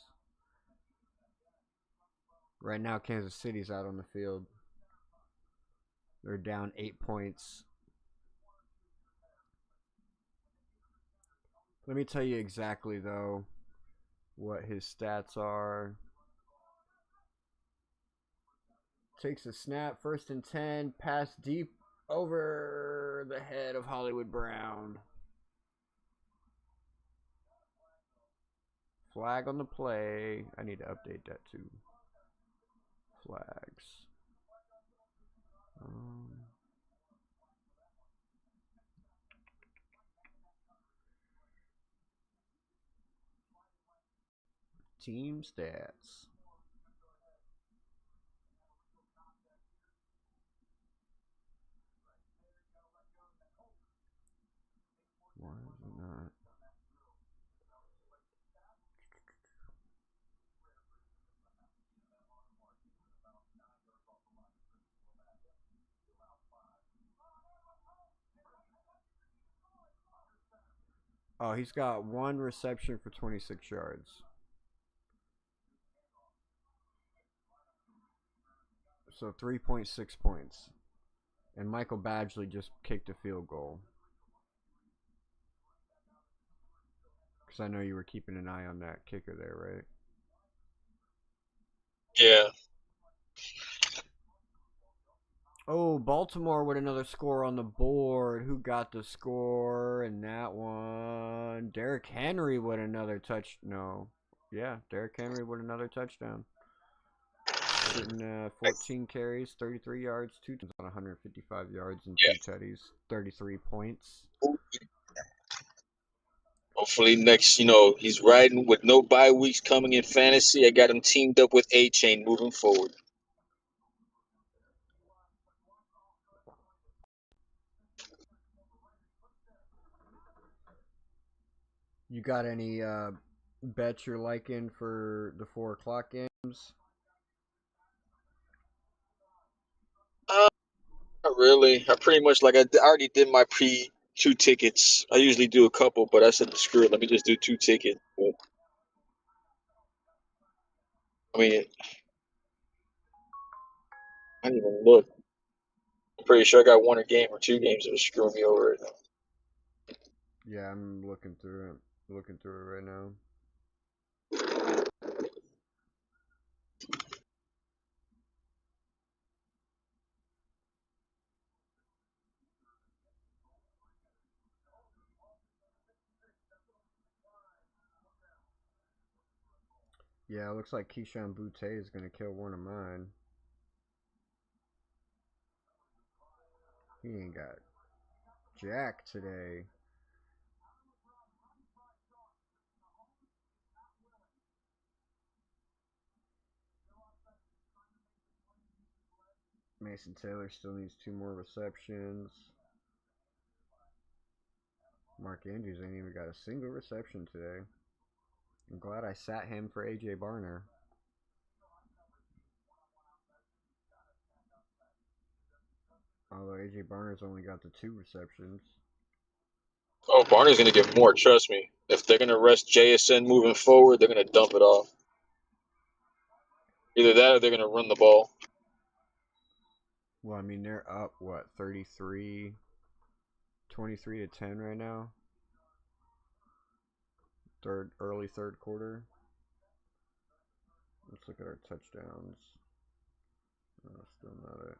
[SPEAKER 1] Right now, Kansas City's out on the field. They're down 8 points. Let me tell you exactly, though, what his stats are. Takes a snap, 1st and 10, pass deep over the head of Hollywood Brown. Flag on the play. I need to update that too. Flags. Team stats. Why is it not? Oh, he's got 1 reception for 26 yards. So 3.6 points. And Michael Badgley just kicked a field goal. Because I know you were keeping an eye on that kicker there, right?
[SPEAKER 3] Yeah.
[SPEAKER 1] Oh, Baltimore with another score on the board. Who got the score in that one? Derrick Henry with another touch. No. Yeah, Derrick Henry with another touchdown. Sitting 14 carries, 33 yards, 2 on 155 yards and 2 tutties, 33 points.
[SPEAKER 3] Hopefully next, he's riding with no bye weeks coming in fantasy. I got him teamed up with A-Chain moving forward.
[SPEAKER 1] You got any bets you're liking for the 4 o'clock games?
[SPEAKER 3] Not really. I pretty much I already did my two tickets. I usually do a couple, but I said screw it. Let me just do 2 tickets. But, I mean, I didn't even look. I'm pretty sure I got 1 game or 2 games that was screwing me over right now.
[SPEAKER 1] Yeah, I'm looking through it. Looking through it right now. Yeah, it looks like Keyshawn Boutte is going to kill one of mine. He ain't got jack today. Mason Taylor still needs 2 more receptions. Mark Andrews ain't even got a single reception today. I'm glad I sat him for A.J. Barner. Although A.J. Barner's only got the 2 receptions.
[SPEAKER 3] Oh, Barney's going to get more, trust me. If they're going to rest JSN moving forward, they're going to dump it off. Either that or they're going to run the ball.
[SPEAKER 1] Well, I mean, they're up, what, 23 to 10 right now? Early third quarter. Let's look at our touchdowns. Oh, still not it.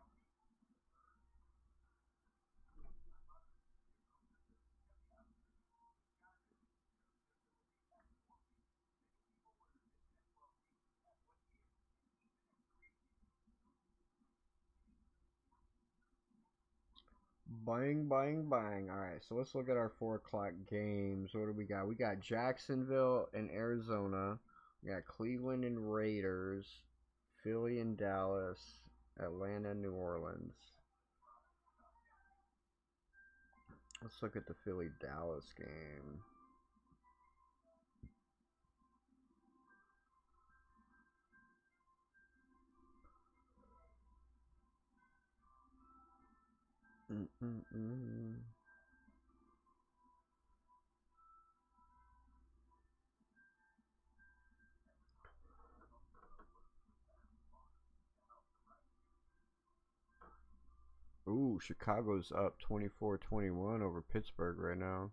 [SPEAKER 1] Bang, bang, bang. Alright, so let's look at our 4 o'clock games. What do we got? We got Jacksonville and Arizona. We got Cleveland and Raiders. Philly and Dallas. Atlanta and New Orleans. Let's look at the Philly-Dallas game. Ooh, Chicago's up 24-21 over Pittsburgh right now.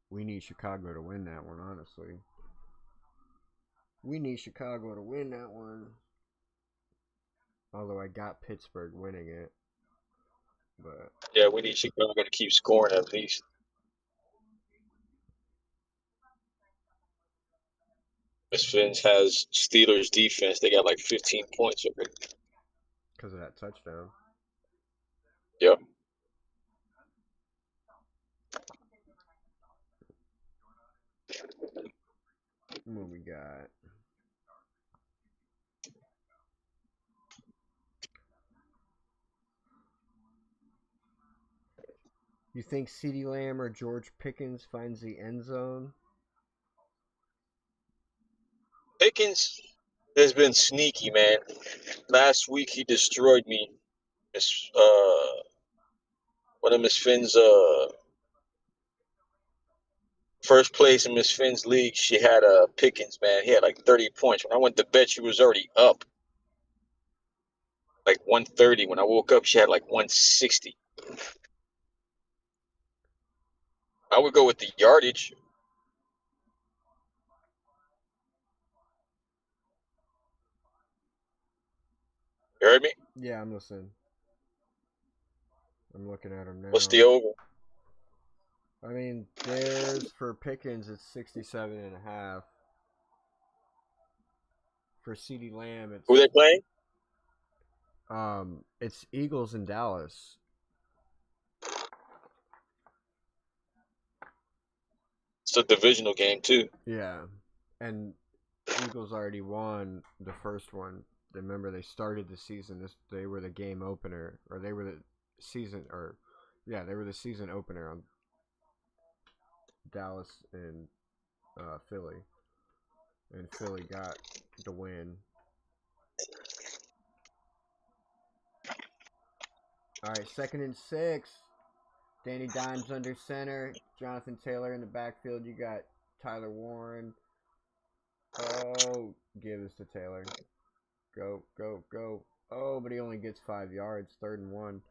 [SPEAKER 1] We need Chicago to win that one, honestly. We need Chicago to win that one. Although I got Pittsburgh winning it. But
[SPEAKER 3] yeah, we need Chicago to keep scoring at least. Miss Fins has Steelers defense. They got like 15 points already.
[SPEAKER 1] Because of that touchdown.
[SPEAKER 3] Yep.
[SPEAKER 1] What we got? You think CeeDee Lamb or George Pickens finds the end zone?
[SPEAKER 3] Pickens has been sneaky, man. Last week he destroyed me. One of Miss Finn's first place in Miss Finn's league, she had Pickens, man. He had like 30 points. When I went to bed, she was already up. Like 130. When I woke up, she had like 160. I would go with the yardage. You heard me?
[SPEAKER 1] Yeah, I'm listening. I'm looking at him now.
[SPEAKER 3] What's the over?
[SPEAKER 1] I mean, there's for Pickens, it's 67.5. For CeeDee Lamb, it's
[SPEAKER 3] Who they playing?
[SPEAKER 1] It's Eagles in Dallas.
[SPEAKER 3] It's a divisional game too.
[SPEAKER 1] Yeah, and Eagles already won the first one. Remember, they started the season. They were the game opener, or they were the season, or yeah, they were the season opener on Dallas and Philly, and Philly got the win. All right, 2nd and 6. Danny Dimes under center. Jonathan Taylor in the backfield. You got Tyler Warren. Oh, give this to Taylor. Go, go, go. Oh, but he only gets 5 yards. 3rd and 1.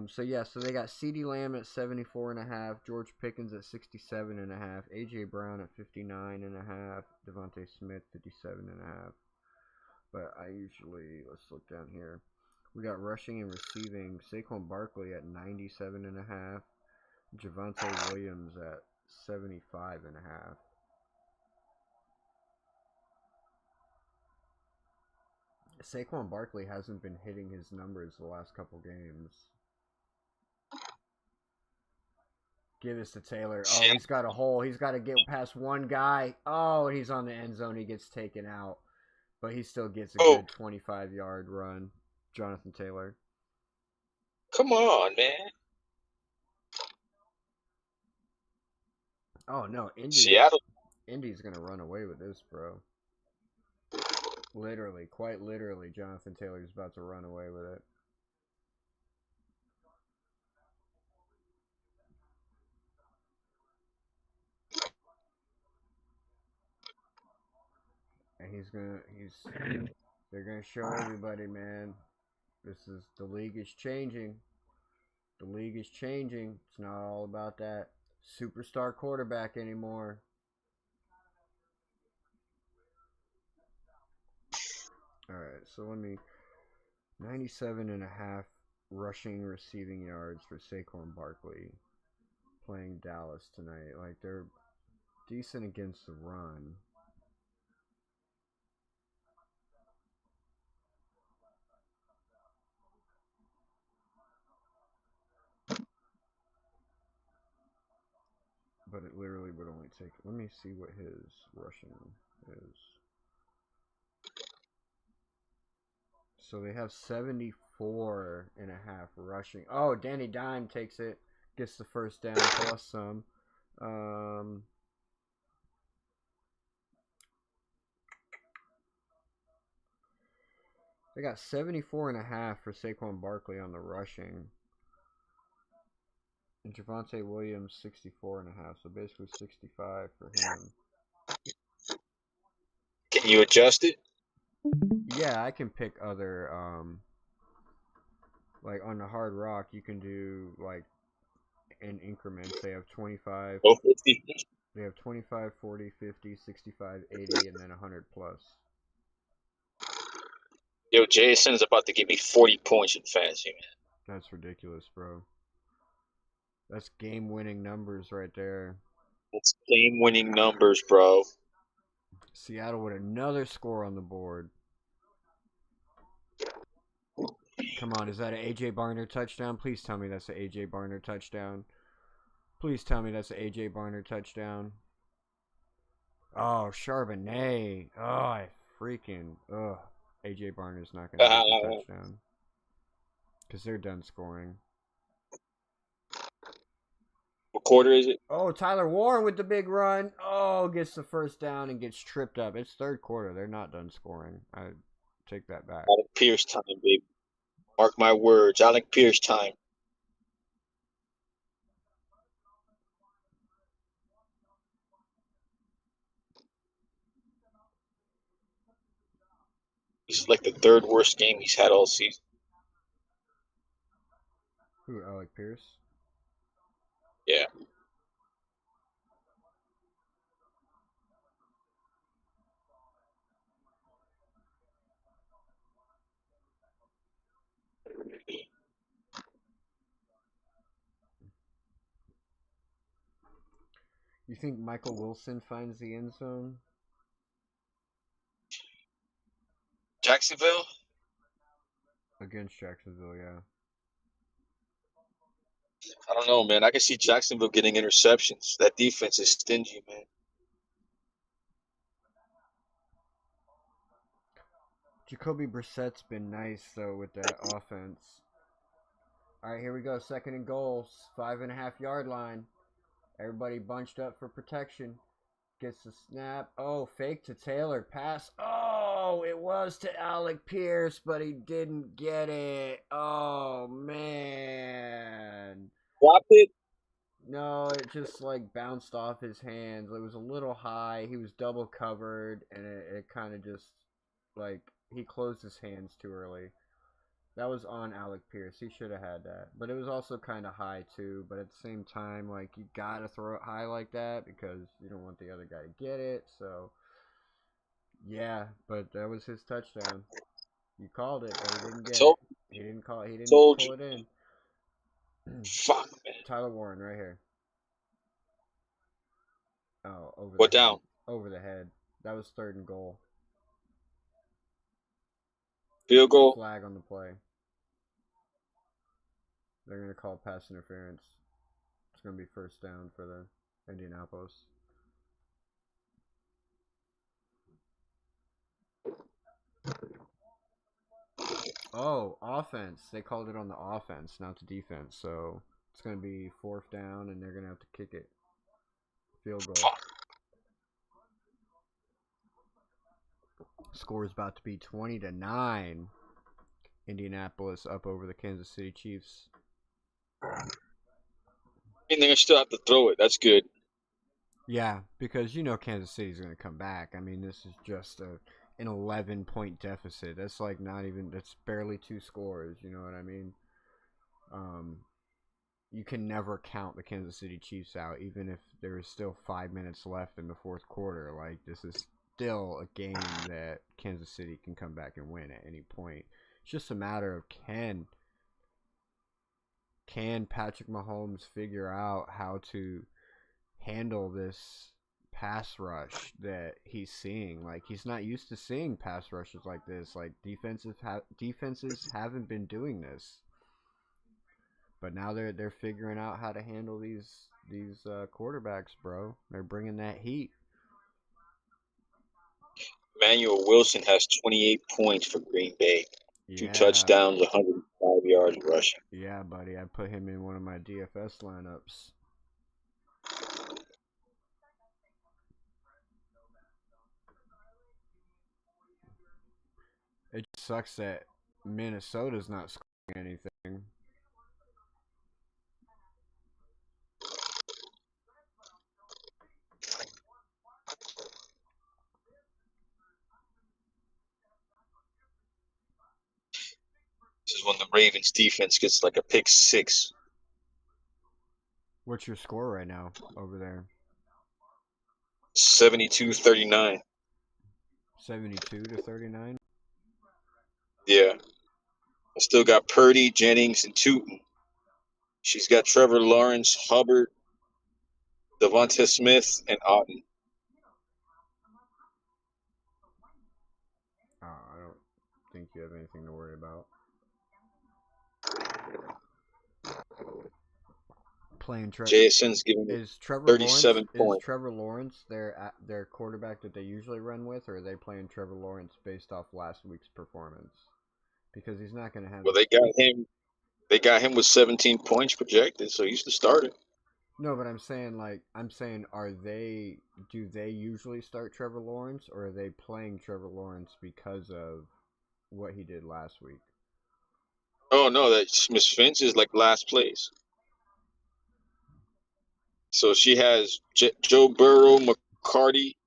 [SPEAKER 1] So they got CeeDee Lamb at 74.5, George Pickens at 67.5, AJ Brown at 59.5, Devontae Smith 57.5. But let's look down here. We got rushing and receiving. Saquon Barkley at 97.5, Javonte Williams at 75.5. Saquon Barkley hasn't been hitting his numbers the last couple games. Give this to Taylor. Oh, he's got a hole. He's got to get past one guy. Oh, and he's on the end zone. He gets taken out. But he still gets a good 25-yard run. Jonathan Taylor.
[SPEAKER 3] Come on, man.
[SPEAKER 1] Oh, no.
[SPEAKER 3] Seattle.
[SPEAKER 1] Indy's going to run away with this, bro. Literally, quite literally, Jonathan Taylor's about to run away with it. And they're gonna show everybody, man. The league is changing. The league is changing. It's not all about that superstar quarterback anymore. Alright, so 97.5 rushing receiving yards for Saquon Barkley playing Dallas tonight. Like, they're decent against the run. But it literally would only take... Let me see what his rushing is. So they have 74.5 rushing. Oh, Danny Dime takes it. Gets the first down plus some. They got 74.5 for Saquon Barkley on the rushing. And Javonte Williams 64.5, so basically 65 for him.
[SPEAKER 3] Can you adjust it?
[SPEAKER 1] Yeah, I can pick other like on the Hard Rock you can do like in increments. They have 25.
[SPEAKER 3] Oh, 50.
[SPEAKER 1] They have 25, 40, 50, 65, 80, and then 100 plus.
[SPEAKER 3] Yo, Jason's about to give me 40 points in fantasy, man.
[SPEAKER 1] That's ridiculous, bro. That's game-winning numbers right there.
[SPEAKER 3] It's game-winning numbers, bro.
[SPEAKER 1] Seattle with another score on the board. Come on, is that an A.J. Barner touchdown? Please tell me that's an A.J. Barner touchdown. Please tell me that's an A.J. Barner touchdown. Oh, Charbonnet. Oh, I freaking... Ugh. A.J. Barner's not going to get the touchdown. Because they're done scoring.
[SPEAKER 3] What quarter is it?
[SPEAKER 1] Oh, Tyler Warren with the big run. Oh, gets the first down and gets tripped up. It's third quarter. They're not done scoring. I take that back.
[SPEAKER 3] Alec Pierce time, baby. Mark my words. Alec Pierce time. It's like the third worst game he's had all season.
[SPEAKER 1] Who, Alec Pierce?
[SPEAKER 3] Yeah.
[SPEAKER 1] You think Michael Wilson finds the end zone?
[SPEAKER 3] Jacksonville?
[SPEAKER 1] Against Jacksonville, yeah.
[SPEAKER 3] I don't know, man. I can see Jacksonville getting interceptions. That defense is stingy, man.
[SPEAKER 1] Jacoby Brissett's been nice, though, with that offense. All right, here we go. 2nd and goal. 5.5 yard line. Everybody bunched up for protection. Gets the snap. Oh, fake to Taylor. Pass. Oh, it was to Alec Pierce, but he didn't get it. Oh, man.
[SPEAKER 3] Drop it?
[SPEAKER 1] No, it just, like, bounced off his hands. It was a little high. He was double covered, and it kind of just, like, he closed his hands too early. That was on Alec Pierce. He should have had that. But it was also kind of high, too. But at the same time, like, you got to throw it high like that because you don't want the other guy to get it. So, yeah. But that was his touchdown. You called it, but he didn't get it. He didn't call it. He didn't pull it in.
[SPEAKER 3] Fuck, man.
[SPEAKER 1] Tyler Warren right here. Oh, over
[SPEAKER 3] What
[SPEAKER 1] the head.
[SPEAKER 3] down?
[SPEAKER 1] Over the head. That was 3rd and goal.
[SPEAKER 3] Field goal?
[SPEAKER 1] Flag on the play. They're going to call pass interference. It's going to be 1st down for the Indianapolis. Oh, offense. They called it on the offense, not the defense. So it's going to be 4th down, and they're going to have to kick it. Field goal. Score is about to be 20-9. Indianapolis up over the Kansas City Chiefs.
[SPEAKER 3] I mean, they're going to still have to throw it. That's good.
[SPEAKER 1] Yeah, because you know Kansas City's going to come back. I mean, this is just an 11-point deficit. That's like not even, that's barely 2 scores. You know what I mean? You can never count the Kansas City Chiefs out, even if there is still 5 minutes left in the 4th quarter. Like, this is still a game that Kansas City can come back and win at any point. It's just a matter of can Patrick Mahomes figure out how to handle this pass rush that he's seeing. Like, he's not used to seeing pass rushes like this. Like, defenses haven't been doing this. But now they're figuring out how to handle these quarterbacks, bro. They're bringing that heat.
[SPEAKER 3] Emmanuel Wilson has 28 points for Green Bay.
[SPEAKER 1] Yeah.
[SPEAKER 3] 2 touchdowns, 105 yards rushing.
[SPEAKER 1] Yeah, buddy. I put him in one of my DFS lineups. It sucks that Minnesota's not scoring anything.
[SPEAKER 3] This is when the Ravens defense gets like a pick 6.
[SPEAKER 1] What's your score right now over there?
[SPEAKER 3] 72-39.
[SPEAKER 1] 72-39?
[SPEAKER 3] Yeah. I still got Purdy, Jennings, and Tootin. She's got Trevor Lawrence, Hubbard, Devonta Smith, and Otten.
[SPEAKER 1] think you have anything to worry about. Playing
[SPEAKER 3] JSN's giving me
[SPEAKER 1] is Trevor
[SPEAKER 3] 37
[SPEAKER 1] Lawrence,
[SPEAKER 3] points.
[SPEAKER 1] Is Trevor Lawrence their quarterback that they usually run with, or are they playing Trevor Lawrence based off last week's performance? Because he's not going to have.
[SPEAKER 3] Well, they got him. They got him with 17 points projected, so he's the starter.
[SPEAKER 1] No, but I'm saying do they usually start Trevor Lawrence, or are they playing Trevor Lawrence because of what he did last week?
[SPEAKER 3] Oh no, that Miss Finch is like last place. So she has Joe Burrow, McCarthy,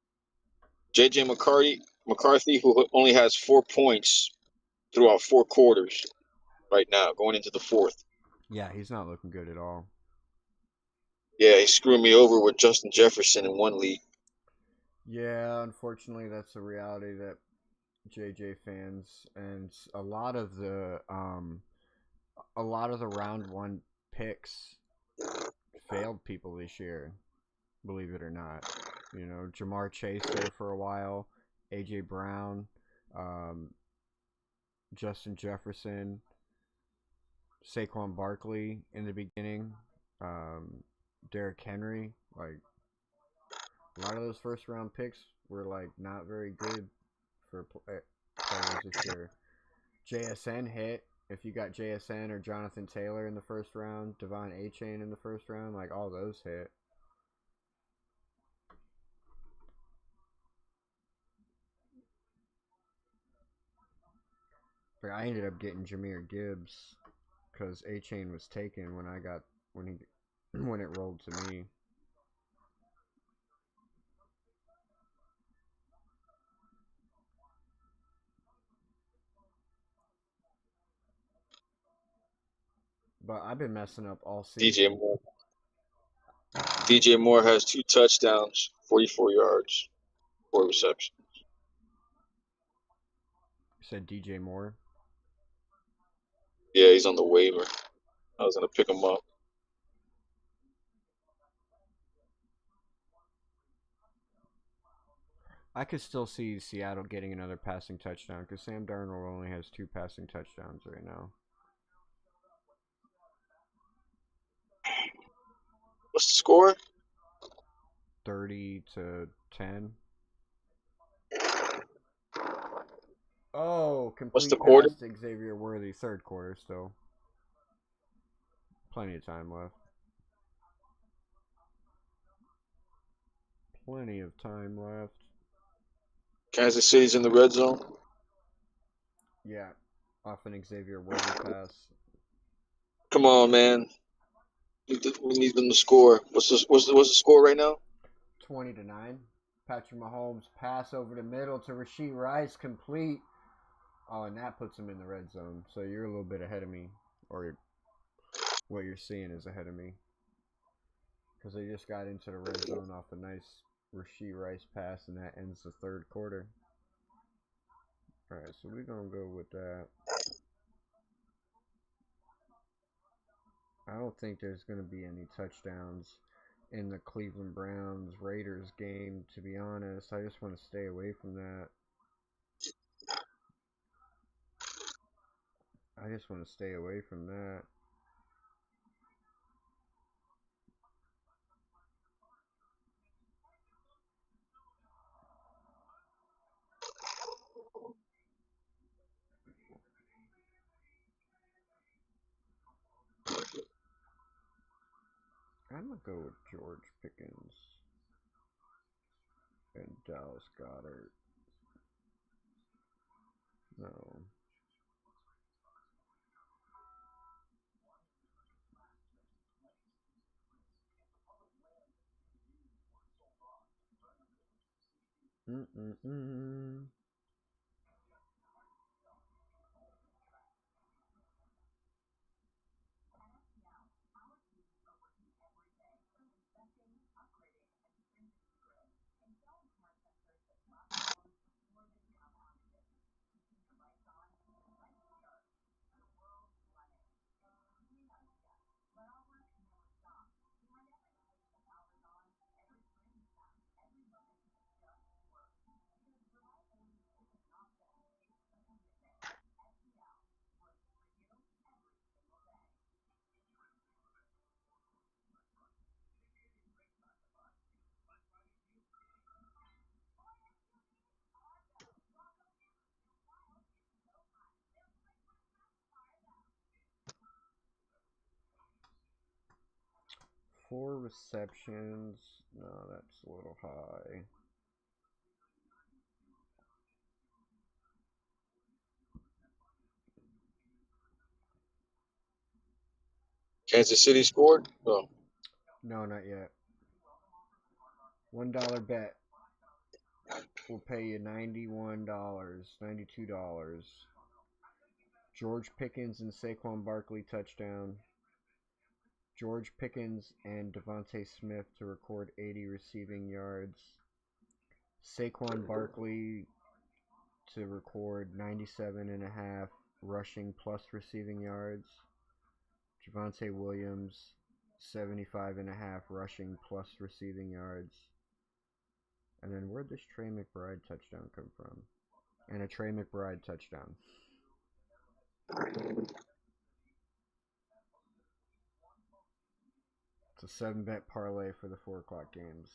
[SPEAKER 3] JJ McCarthy, who only has 4 points throughout 4 quarters right now, going into the 4th.
[SPEAKER 1] Yeah, he's not looking good at all.
[SPEAKER 3] Yeah, he screwed me over with Justin Jefferson in one league.
[SPEAKER 1] Yeah, unfortunately, that's a reality that JJ fans and a lot of the round one picks failed people this year. Believe it or not, you know, Jamar Chase there for a while, AJ Brown, Justin Jefferson, Saquon Barkley in the beginning, Derrick Henry. Like, a lot of those first round picks were like not very good for players this year. JSN hit. If you got JSN or Jonathan Taylor in the first round, Devon Achane in the first round, like all those hit. But I ended up getting Jahmyr Gibbs because Achane was taken when it rolled to me. But I've been messing up all season.
[SPEAKER 3] DJ Moore has 2 touchdowns, 44 yards, 4 receptions.
[SPEAKER 1] You said DJ Moore?
[SPEAKER 3] Yeah, he's on the waiver. I was going to pick him up.
[SPEAKER 1] I could still see Seattle getting another passing touchdown because Sam Darnold only has 2 passing touchdowns right now.
[SPEAKER 3] What's the score?
[SPEAKER 1] 30-10. Oh,
[SPEAKER 3] What's the
[SPEAKER 1] complete
[SPEAKER 3] quarter?
[SPEAKER 1] pass to Xavier Worthy. 3rd quarter still. Plenty of time left. Plenty of time left.
[SPEAKER 3] Kansas City's in the red zone.
[SPEAKER 1] Yeah, off an Xavier Worthy pass.
[SPEAKER 3] Come on, man. We need them to score. What's the score right now?
[SPEAKER 1] 20-9. Patrick Mahomes pass over the middle to Rashee Rice, complete. Oh, and that puts him in the red zone. So you're a little bit ahead of me, or what you're seeing is ahead of me, because they just got into the red zone off a nice Rashee Rice pass, and that ends the 3rd quarter. All right, so we're gonna go with that. I don't think there's going to be any touchdowns in the Cleveland Browns-Raiders game, to be honest. I just want to stay away from that. I just want to stay away from that. I'm going to go with George Pickens and Dallas Goedert. No. Mm-mm-mm. 4 receptions. No, that's a little high.
[SPEAKER 3] Kansas City scored? Oh.
[SPEAKER 1] No, not yet. $1 bet will pay you $91, $92. George Pickens and Saquon Barkley touchdown. George Pickens and Devontae Smith to record 80 receiving yards. Saquon Barkley to record 97.5 rushing plus receiving yards. Javonte Williams 75.5 rushing plus receiving yards. And then where'd this Trey McBride touchdown come from? And a Trey McBride touchdown. It's a 7-bet parlay for the 4 o'clock games.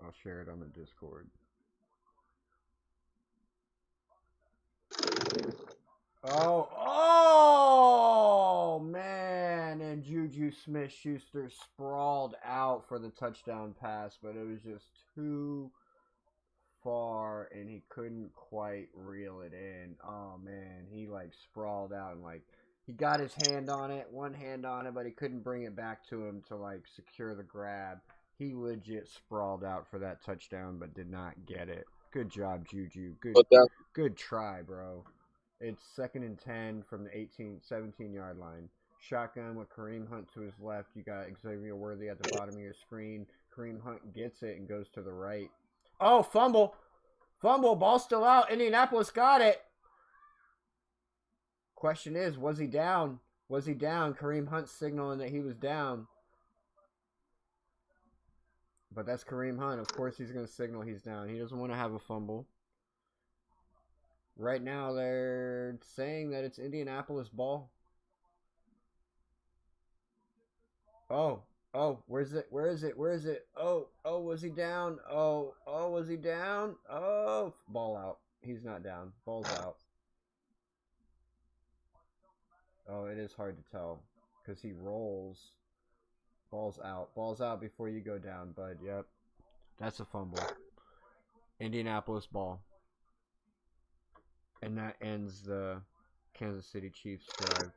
[SPEAKER 1] I'll share it on the Discord. Oh, man. And Juju Smith-Schuster sprawled out for the touchdown pass, but it was just too far, and he couldn't quite reel it in. Oh, man. He, sprawled out, and, he got his hand on it, one hand on it, but he couldn't bring it back to him to, secure the grab. He legit sprawled out for that touchdown, but did not get it. Good job, Juju. Good try, bro. It's 2nd and 10 from the 17-yard line. Shotgun with Kareem Hunt to his left. You got Xavier Worthy at the bottom of your screen. Kareem Hunt gets it and goes to the right. Oh, fumble. Fumble. Ball still out. Indianapolis got it. Question is, was he down? Was he down? Kareem Hunt signaling that he was down. But that's Kareem Hunt. Of course he's going to signal he's down. He doesn't want to have a fumble. Right now they're saying that it's Indianapolis ball. Oh, where's it? Where is it? Where is it? Oh, was he down? Oh, was he down? Oh, ball out. He's not down. Ball's out. Oh, it is hard to tell because he rolls. Ball's out. Ball's out before you go down, bud. Yep. That's a fumble. Indianapolis ball. And that ends the Kansas City Chiefs drive.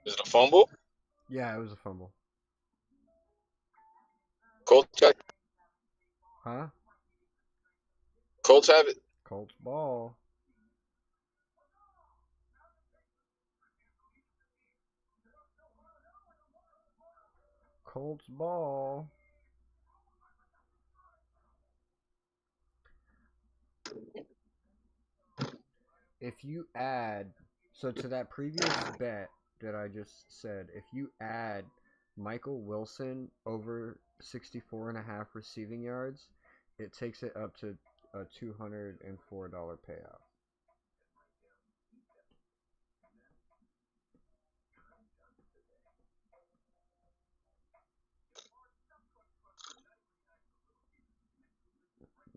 [SPEAKER 3] Is it a fumble?
[SPEAKER 1] Yeah, it was a fumble.
[SPEAKER 3] Colts have it.
[SPEAKER 1] Huh?
[SPEAKER 3] Colts have it.
[SPEAKER 1] Colts ball. Colts ball. If you add, so to that previous bet that I just said, if you add Michael Wilson over 64.5 receiving yards, it takes it up to a $204 payout.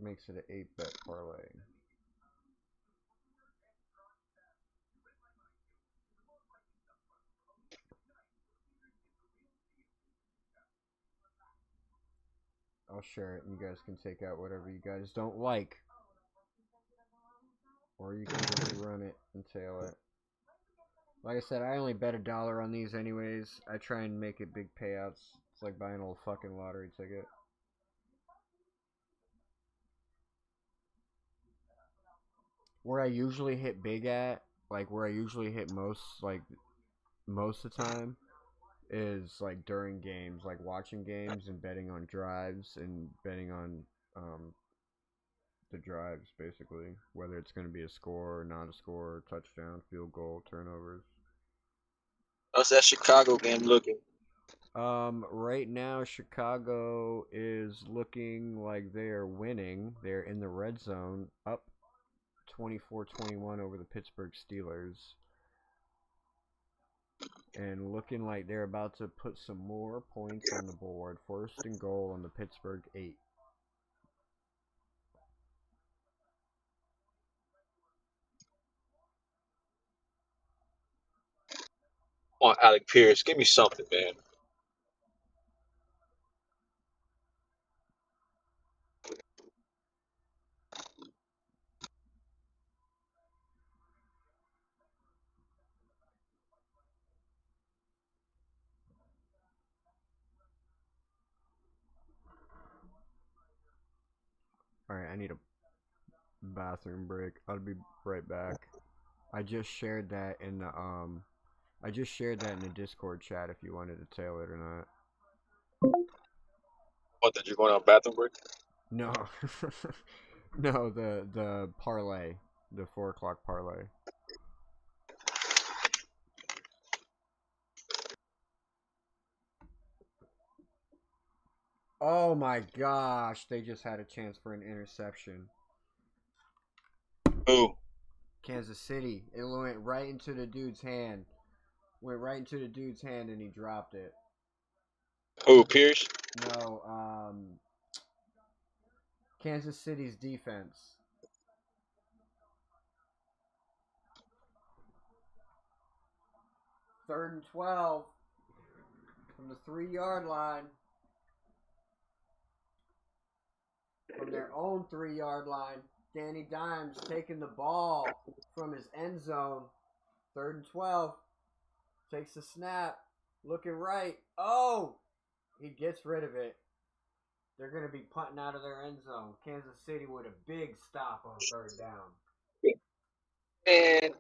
[SPEAKER 1] Makes it an 8-bet parlay. I'll share it and you guys can take out whatever you guys don't like. Or you can just run it and tail it. Like I said, I only bet $1 on these anyways. I try and make it big payouts. It's like buying a little fucking lottery ticket. where I usually hit big at, like where I usually hit most of the time, is like during games, like watching games and betting on drives and betting on the drives, basically, whether it's going to be a score or not a score, touchdown, field goal, turnovers.
[SPEAKER 3] How's that Chicago game looking?
[SPEAKER 1] Right now Chicago is looking like they are winning. They're in the red zone, up 24-21 over the Pittsburgh Steelers. And looking like they're about to put some more points on the board. First and goal on the Pittsburgh 8.
[SPEAKER 3] Come on, Alec Pierce, give me something, man.
[SPEAKER 1] Alright, I need a bathroom break. I'll be right back. I just shared that in the Discord chat if you wanted to tail it or not.
[SPEAKER 3] What, did you go on a bathroom break?
[SPEAKER 1] No. No, the parlay. The 4 o'clock parlay. Oh my gosh, they just had a chance for an interception.
[SPEAKER 3] Who?
[SPEAKER 1] Kansas City. It went right into the dude's hand. Went right into the dude's hand and he dropped it.
[SPEAKER 3] Who, Pierce?
[SPEAKER 1] No, Kansas City's defense. Third and 12 from the 3-yard line. From their own 3-yard line. Danny Dimes taking the ball from his end zone. Third and 12. Takes the snap. Looking right. Oh! He gets rid of it. They're going to be punting out of their end zone. Kansas City with a big stop on third down.
[SPEAKER 3] And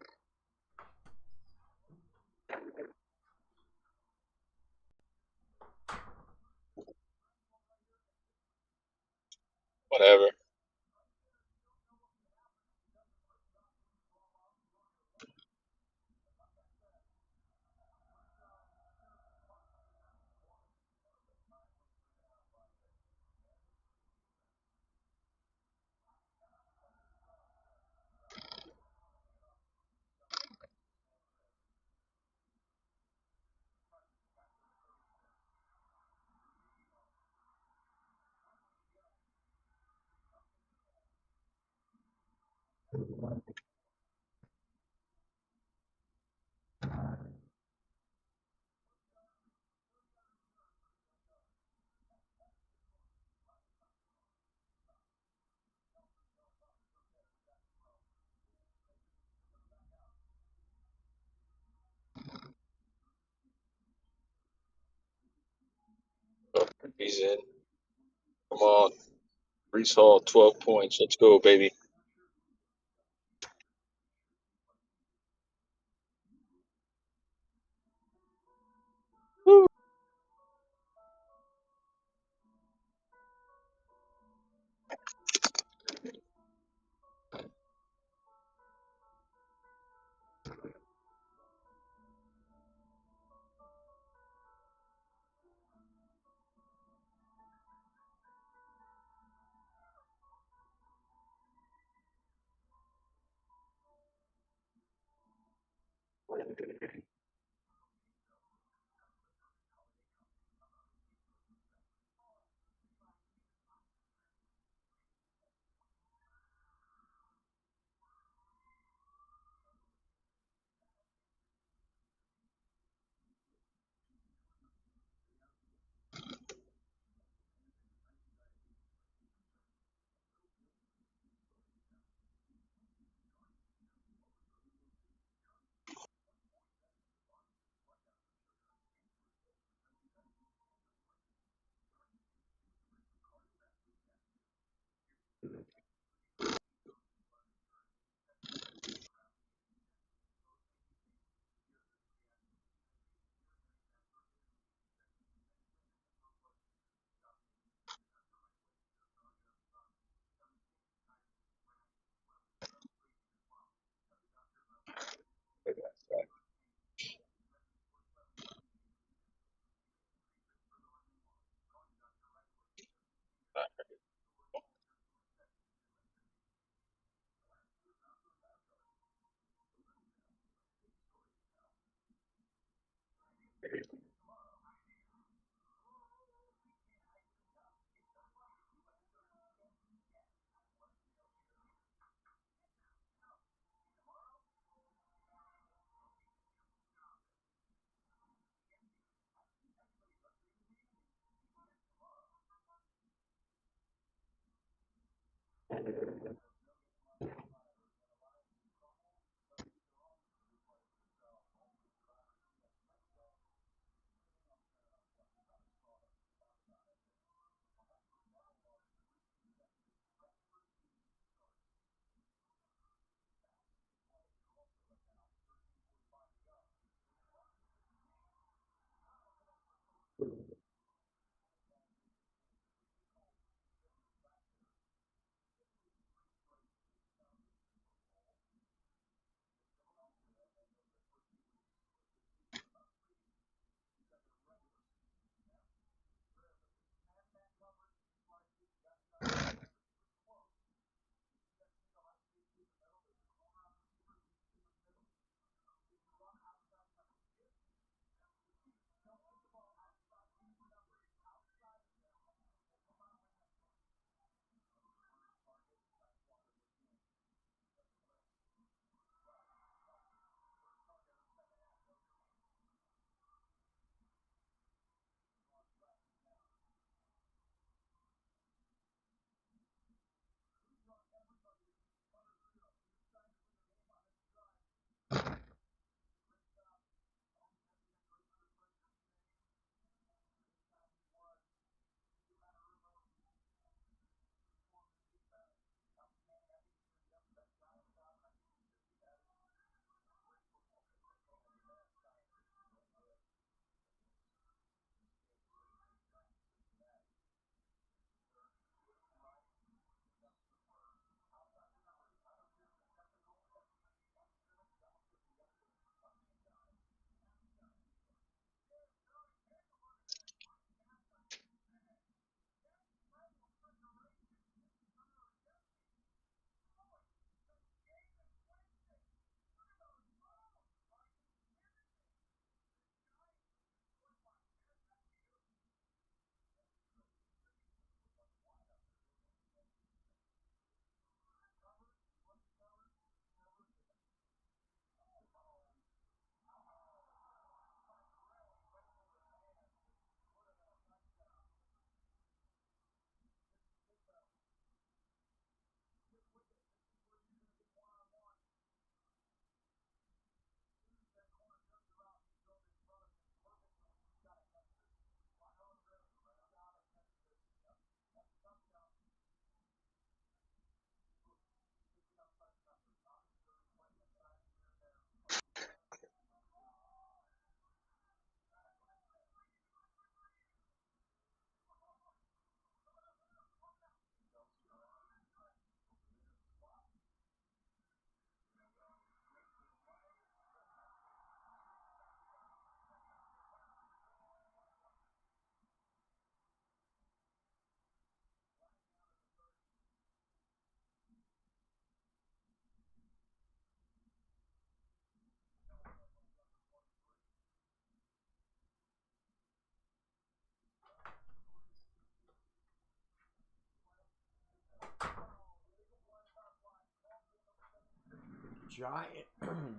[SPEAKER 3] whatever. Oh, he's in. Come on. Brees Hall, 12 points. Let's go, baby. Woo.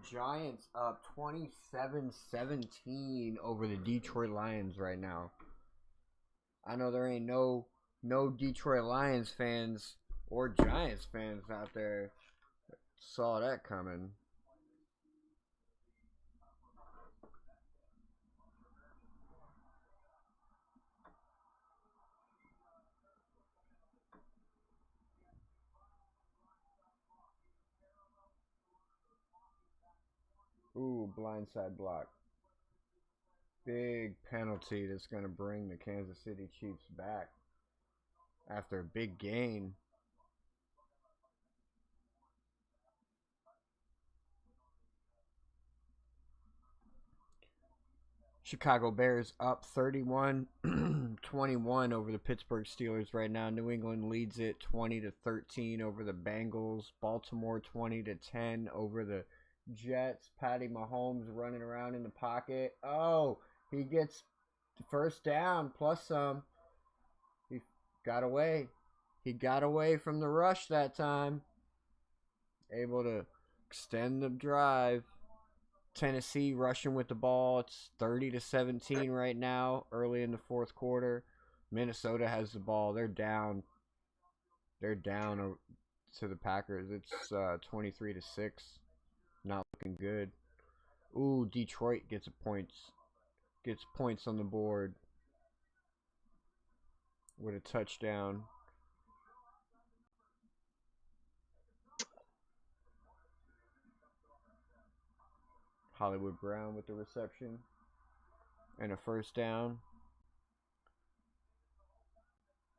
[SPEAKER 1] Giants up 27-17 over the Detroit Lions right now. I know there ain't no Detroit Lions fans or Giants fans out there that saw that coming. Ooh, blindside block. Big penalty that's going to bring the Kansas City Chiefs back after a big gain. Chicago Bears up 31-21 over the Pittsburgh Steelers right now. New England leads it 20-13 over the Bengals. Baltimore 20-10 over the Jets. Patty Mahomes running around in the pocket. Oh, he gets the first down plus some. He got away. He got away from the rush that time. Able to extend the drive. Tennessee rushing with the ball. It's 30-17 right now, early in the fourth quarter. Minnesota has the ball. They're down. They're down to the Packers. It's 23-6. Not looking good. Ooh, Detroit gets points. Gets points on the board with a touchdown. Hollywood Brown with the reception and a first down.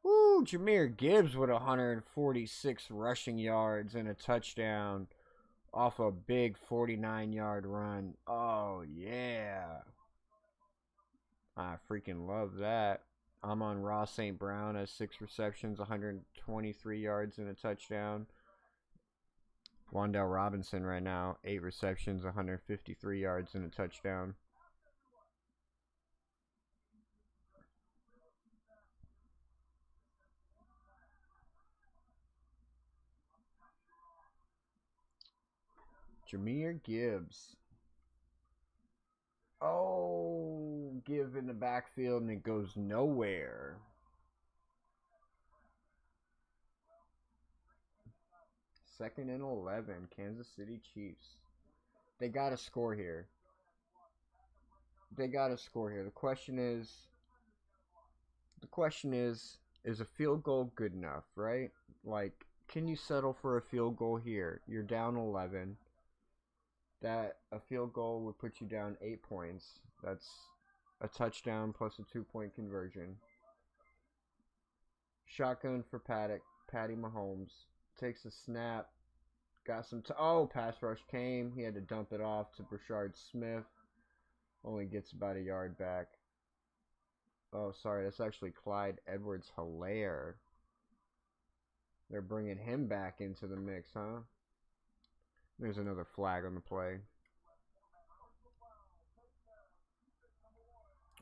[SPEAKER 1] Woo, Jahmyr Gibbs with 146 rushing yards and a touchdown off a big 49-yard run. Oh, yeah. I freaking love that. Amon-Ra St. Brown has 6 receptions, 123 yards and a touchdown. Wan'Dale Robinson right now, 8 receptions, 153 yards and a touchdown. Jahmyr Gibbs. Oh, give in the backfield and it goes nowhere. Second and 11, Kansas City Chiefs. They got to score here. They got to score here. The question is a field goal good enough, right? Like, can you settle for a field goal here? You're down 11. That a field goal would put you down 8 points. That's a touchdown plus a 2-point conversion. Shotgun for Patty Mahomes. Takes a snap. Got some pass rush came. He had to dump it off to Brashard Smith. Only gets about a yard back. Oh, sorry. That's actually Clyde Edwards-Helaire. They're bringing him back into the mix, huh? There's another flag on the play.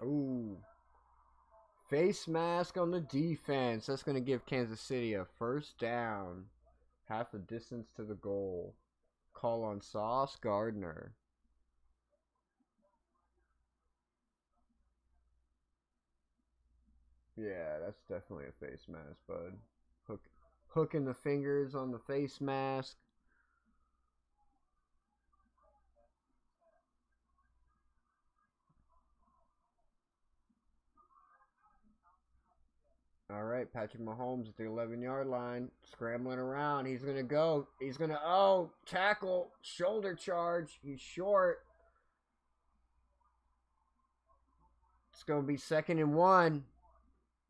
[SPEAKER 1] Ooh. Face mask on the defense. That's going to give Kansas City a first down. Half the distance to the goal. Call on Sauce Gardner. Yeah, that's definitely a face mask, bud. Hooking the fingers on the face mask. All right, Patrick Mahomes at the 11-yard line, scrambling around. He's going to go. He's going to, tackle, shoulder charge. He's short. It's going to be 2nd and 1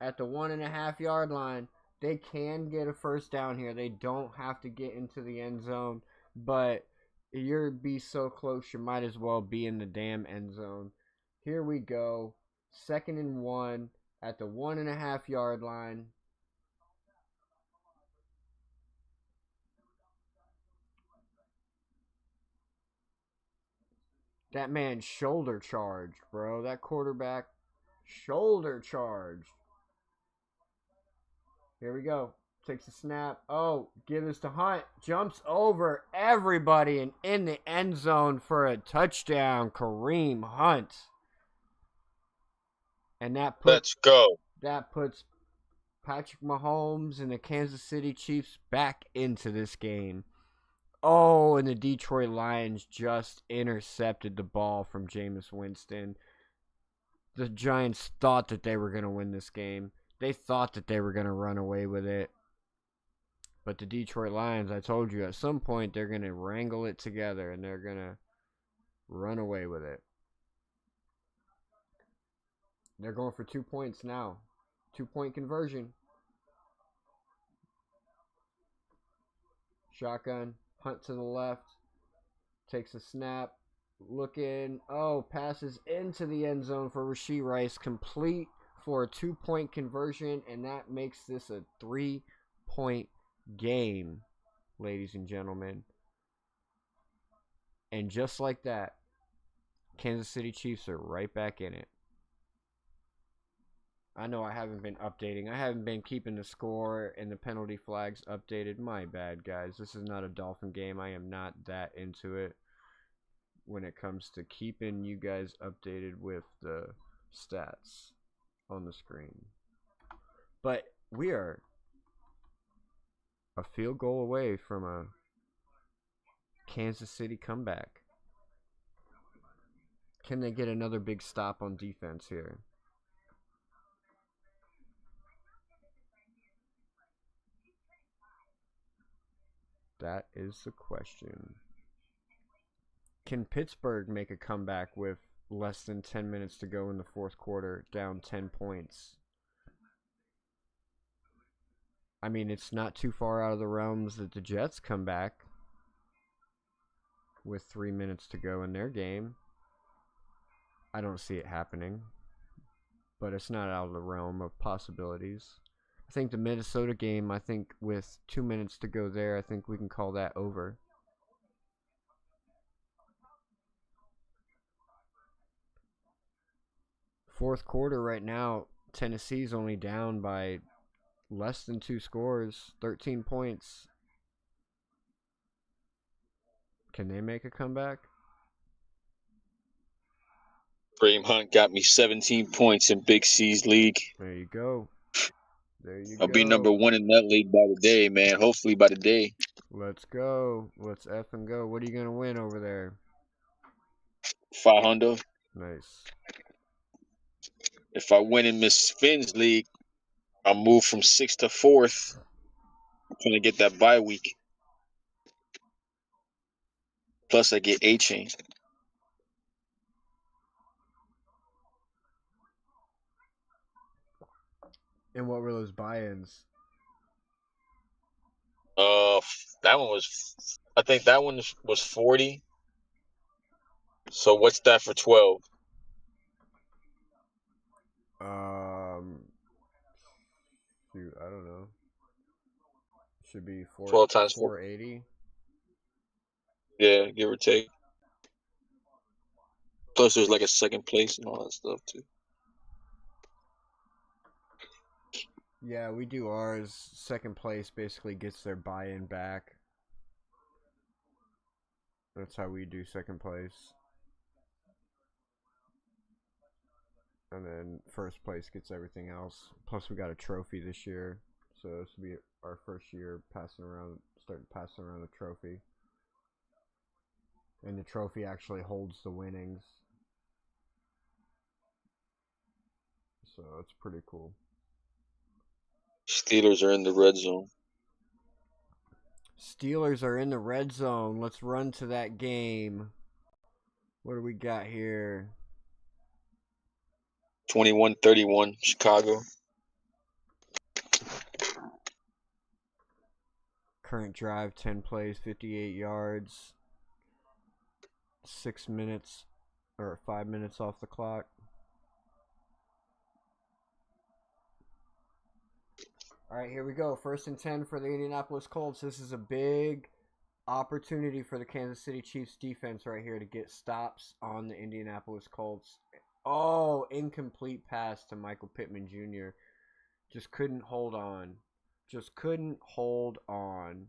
[SPEAKER 1] at the 1.5-yard line. They can get a first down here. They don't have to get into the end zone, but you'll be so close, you might as well be in the damn end zone. Here we go. 2nd and 1 at the 1.5-yard line. That man shoulder charged, bro. That quarterback shoulder charged. Here we go. Takes a snap. Oh, give this to Hunt. Jumps over everybody and in the end zone for a touchdown. Kareem Hunt. And
[SPEAKER 3] Let's go.
[SPEAKER 1] That puts Patrick Mahomes and the Kansas City Chiefs back into this game. Oh, and the Detroit Lions just intercepted the ball from Jameis Winston. The Giants thought that they were going to win this game. They thought that they were going to run away with it. But the Detroit Lions, I told you, at some point they're going to wrangle it together and they're going to run away with it. They're going for 2 points now. 2-point conversion. Shotgun. Hunt to the left. Takes a snap. Looking. Oh, passes into the end zone for Rashee Rice. Complete for a 2-point conversion. And that makes this a 3-point game, ladies and gentlemen. And just like that, Kansas City Chiefs are right back in it. I know I haven't been updating. I haven't been keeping the score and the penalty flags updated. My bad, guys. This is not a Dolphin game. I am not that into it when it comes to keeping you guys updated with the stats on the screen. But we are a field goal away from a Kansas City comeback. Can they get another big stop on defense here? That is the question. Can Pittsburgh make a comeback with less than 10 minutes to go in the fourth quarter, down 10 points? I mean, it's not too far out of the realms that the Jets come back with 3 minutes to go in their game. I don't see it happening, but it's not out of the realm of possibilities. I think the Minnesota game, with 2 minutes to go there, I think we can call that over. Fourth quarter right now, Tennessee's only down by less than 2 scores, 13 points. Can they make a comeback?
[SPEAKER 3] Kareem Hunt got me 17 points in Big C's league.
[SPEAKER 1] There you go.
[SPEAKER 3] I'll be number 1 in that league by the day, man. Hopefully by the day.
[SPEAKER 1] Let's go. Let's effing go. What are you going to win over there?
[SPEAKER 3] 500.
[SPEAKER 1] Nice.
[SPEAKER 3] If I win in Miss Finn's league, I'll move from 6th to 4th. I'm trying to get that bye week. Plus I get A-Chain.
[SPEAKER 1] And what were those buy-ins?
[SPEAKER 3] That one was, I think that one was 40. So what's that for 12?
[SPEAKER 1] Shoot, I don't know. Should be
[SPEAKER 3] 12 times
[SPEAKER 1] 480.
[SPEAKER 3] Yeah, give or take. Plus there's like a second place and all that stuff too.
[SPEAKER 1] Yeah, we do ours. Second place basically gets their buy-in back. That's how we do second place. And then first place gets everything else. Plus we got a trophy this year. So this will be our first year starting passing around a trophy. And the trophy actually holds the winnings. So it's pretty cool.
[SPEAKER 3] Steelers are in the red zone.
[SPEAKER 1] Steelers are in the red zone. Let's run to that game. What do we got here?
[SPEAKER 3] 21-31, Chicago.
[SPEAKER 1] Current drive, 10 plays, 58 yards. 6 minutes or 5 minutes off the clock. All right, here we go. 1st and 10 for the Indianapolis Colts. This is a big opportunity for the Kansas City Chiefs defense right here to get stops on the Indianapolis Colts. Oh, incomplete pass to Michael Pittman Jr. Just couldn't hold on. Just couldn't hold on.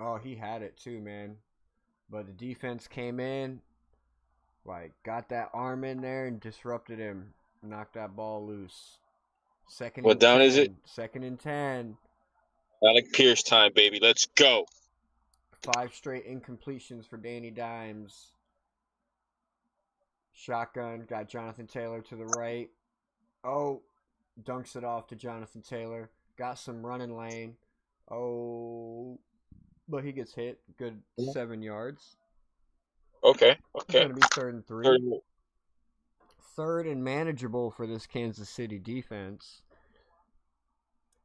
[SPEAKER 1] Oh, he had it too, man. But the defense came in, got that arm in there and disrupted him. Knocked that ball loose.
[SPEAKER 3] What down is it?
[SPEAKER 1] 2nd and 10.
[SPEAKER 3] Alec Pierce time, baby. Let's go.
[SPEAKER 1] 5 straight incompletions for Danny Dimes. Shotgun. Got Jonathan Taylor to the right. Oh, dunks it off to Jonathan Taylor. Got some running lane. Oh, but he gets hit. Good 7 yards.
[SPEAKER 3] Okay.
[SPEAKER 1] It's going to be 3rd and 3. 3rd and manageable for this Kansas City defense.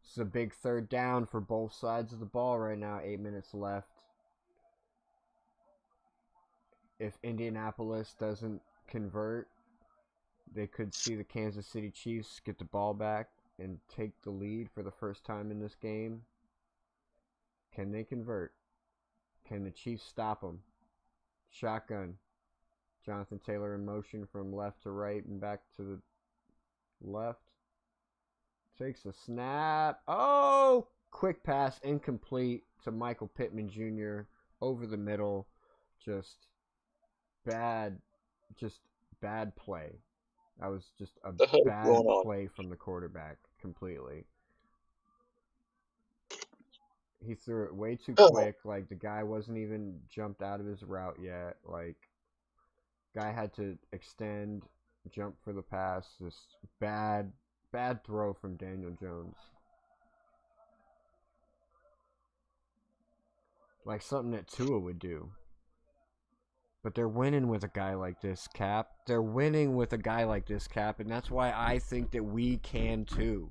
[SPEAKER 1] This is a big 3rd down for both sides of the ball right now. 8 minutes left. If Indianapolis doesn't convert, they could see the Kansas City Chiefs get the ball back and take the lead for the first time in this game. Can they convert? Can the Chiefs stop them? Shotgun. Jonathan Taylor in motion from left to right and back to the left. Takes a snap. Oh! Quick pass, incomplete to Michael Pittman Jr. over the middle. Just bad play. That was just a bad play from the quarterback completely. He threw it way too quick. The guy wasn't even jumped out of his route yet. Guy had to extend, jump for the pass. Just bad throw from Daniel Jones. Like something that Tua would do. But they're winning with a guy like this, Cap. They're winning with a guy like this, Cap. And that's why I think that we can too.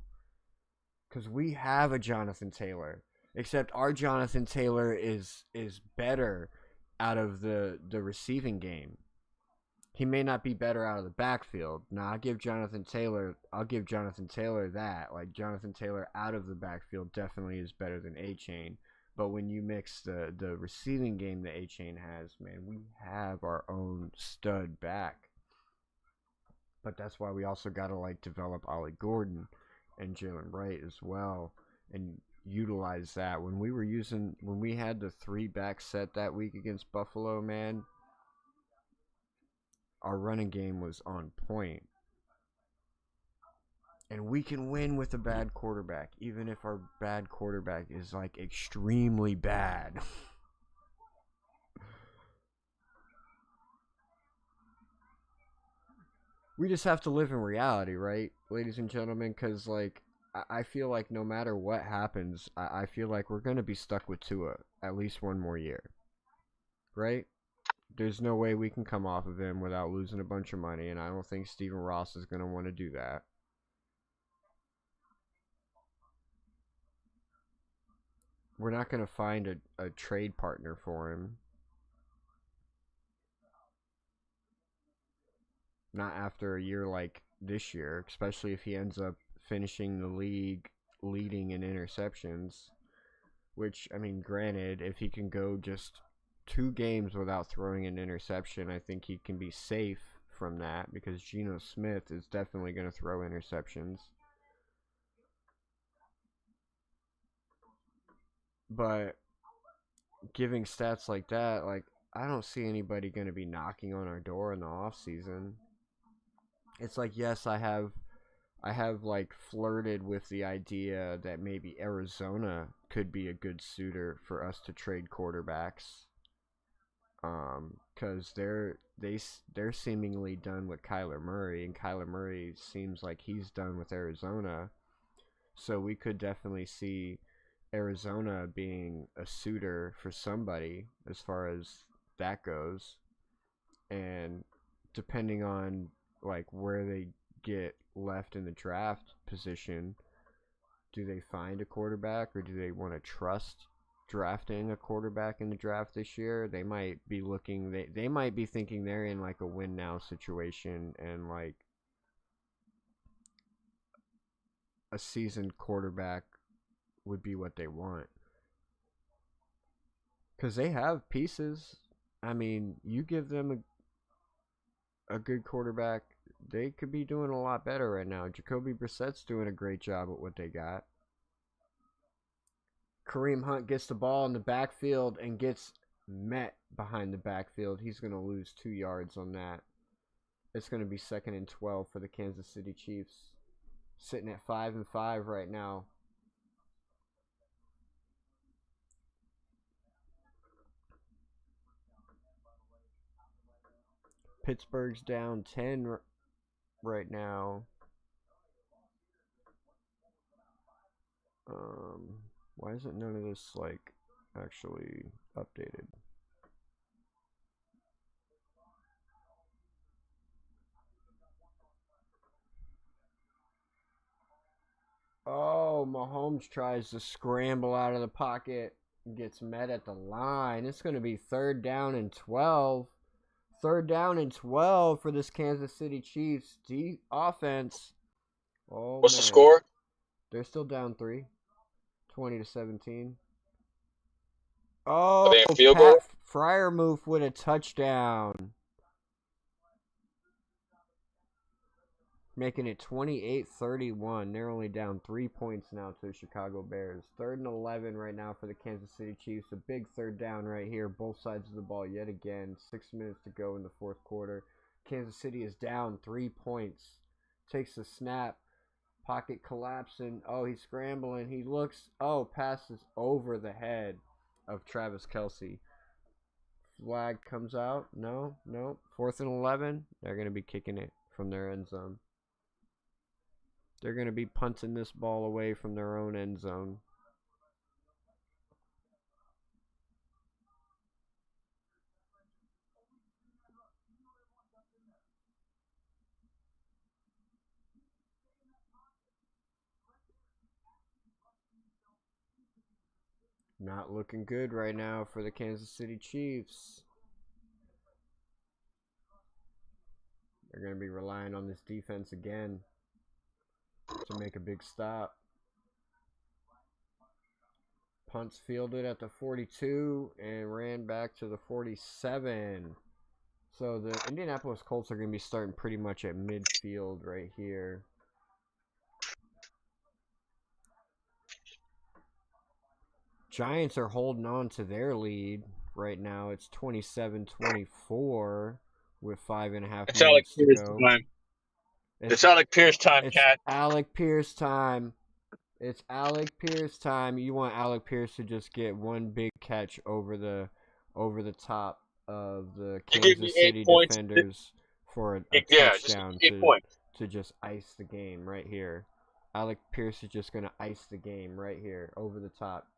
[SPEAKER 1] Because we have a Jonathan Taylor. Except our Jonathan Taylor is better out of the receiving game. He may not be better out of the backfield. Now, I'll give Jonathan Taylor that. Jonathan Taylor out of the backfield definitely is better than A-Chain. But when you mix the receiving game that A-Chain has, man, we have our own stud back. But that's why we also got to, develop Ollie Gordon and Jalen Wright as well. And utilize that. When we had the 3-back set that week against Buffalo, man, our running game was on point. And we can win with a bad quarterback, even if our bad quarterback is extremely bad. We just have to live in reality, right, ladies and gentlemen? Because, I feel like no matter what happens, I feel like we're going to be stuck with Tua at least one more year. Right? There's no way we can come off of him without losing a bunch of money, and I don't think Stephen Ross is going to want to do that. We're not going to find a trade partner for him. Not after a year like this year, especially if he ends up finishing the league leading in interceptions. Which, granted, if he can go just 2 games without throwing an interception, I think he can be safe from that, because Geno Smith is definitely going to throw interceptions. But giving stats like that, I don't see anybody going to be knocking on our door in the offseason. It's yes, I have flirted with the idea that maybe Arizona could be a good suitor for us to trade quarterbacks. Because they're seemingly done with Kyler Murray, and Kyler Murray seems like he's done with Arizona. So we could definitely see Arizona being a suitor for somebody as far as that goes. And depending on like where they get left in the draft position, do they find a quarterback or do they want to trust drafting a quarterback in the draft this year? They might be looking, they might be thinking they're in like a win now situation, and like a seasoned quarterback would be what they want, because they have pieces. I mean, you give them a good quarterback, they could be doing a lot better right now. Jacoby Brissett's doing a great job with what they got. Kareem Hunt gets the ball in the backfield and gets met behind the backfield. He's going to lose 2 yards on that. It's going to be 2nd and 12 for the Kansas City Chiefs. Sitting at 5-5 right now. Pittsburgh's down 10 right now. Why isn't none of this like actually updated? Oh, Mahomes tries to scramble out of the pocket and gets met at the line. It's going to be 3rd down and 12. 3rd down and 12 for this Kansas City Chiefs offense. Oh,
[SPEAKER 3] What's
[SPEAKER 1] man.
[SPEAKER 3] the score?
[SPEAKER 1] They're still down 3. 20-17. Oh,
[SPEAKER 3] Are they in field
[SPEAKER 1] Pat
[SPEAKER 3] goal?
[SPEAKER 1] Freiermuth with a touchdown. Making it 28-31. They're only down 3 points now to the Chicago Bears. 3rd and 11 right now for the Kansas City Chiefs. A big 3rd down right here. Both sides of the ball yet again. 6 minutes to go in the 4th quarter. Kansas City is down 3 points. Takes the snap. Pocket collapsing. Oh, he's scrambling. He looks. Oh, passes over the head of Travis Kelce. Flag comes out. No. 4th and 11. They're going to be kicking it from their end zone. They're going to be punting this ball away from their own end zone. Not looking good right now for the Kansas City Chiefs. They're going to be relying on this defense again to make a big stop. Punts fielded at the 42 and ran back to the 47. So the Indianapolis Colts are going to be starting pretty much at midfield right here. Giants are holding on to their lead right now. It's 27-24 with 5.5 minutes to go.
[SPEAKER 3] It's Alec Pierce time, Cat.
[SPEAKER 1] Alec Pierce time. It's Alec Pierce time. You want Alec Pierce to just get one big catch over the top of the Kansas City defenders for a touchdown to just ice the game right here. Alec Pierce is just going to ice the game right here over the top.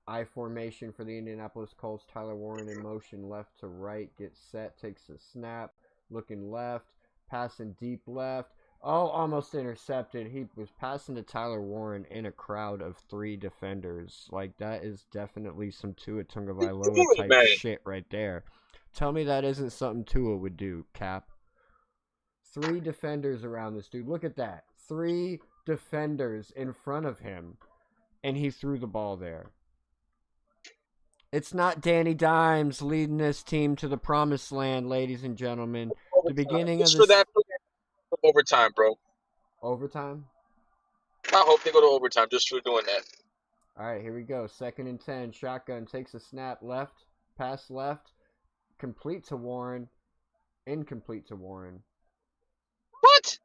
[SPEAKER 1] I formation for the Indianapolis Colts. Tyler Warren in motion left to right. Gets set. Takes a snap. Looking left. Passing deep left. Oh, almost intercepted. He was passing to Tyler Warren in a crowd of 3 defenders. Like, that is definitely some Tua Tagovailoa type shit right there. Tell me that isn't something Tua would do, Cap. 3 defenders around this dude. Look at that. 3 defenders in front of him. And he threw the ball there. It's not Danny Dimes leading this team to the promised land, ladies and gentlemen. The beginning of this...
[SPEAKER 3] Overtime, bro.
[SPEAKER 1] Overtime?
[SPEAKER 3] I hope they go to overtime just for doing that.
[SPEAKER 1] All right, here we go. 2nd and 10. Shotgun takes a snap left. Pass left. Complete to Warren. Incomplete to Warren.
[SPEAKER 3] What?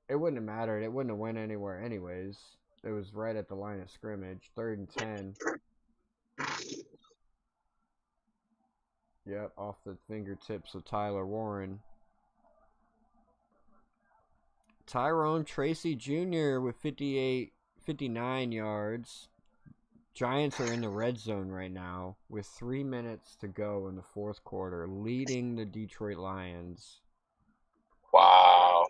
[SPEAKER 1] It wouldn't have mattered. It wouldn't have went anywhere anyways. It was right at the line of scrimmage. 3rd and 10. Yep, off the fingertips of Tyler Warren. Tyrone Tracy Jr. with 59 yards. Giants are in the red zone right now with 3 minutes to go in the fourth quarter, leading the Detroit Lions.
[SPEAKER 3] Wow.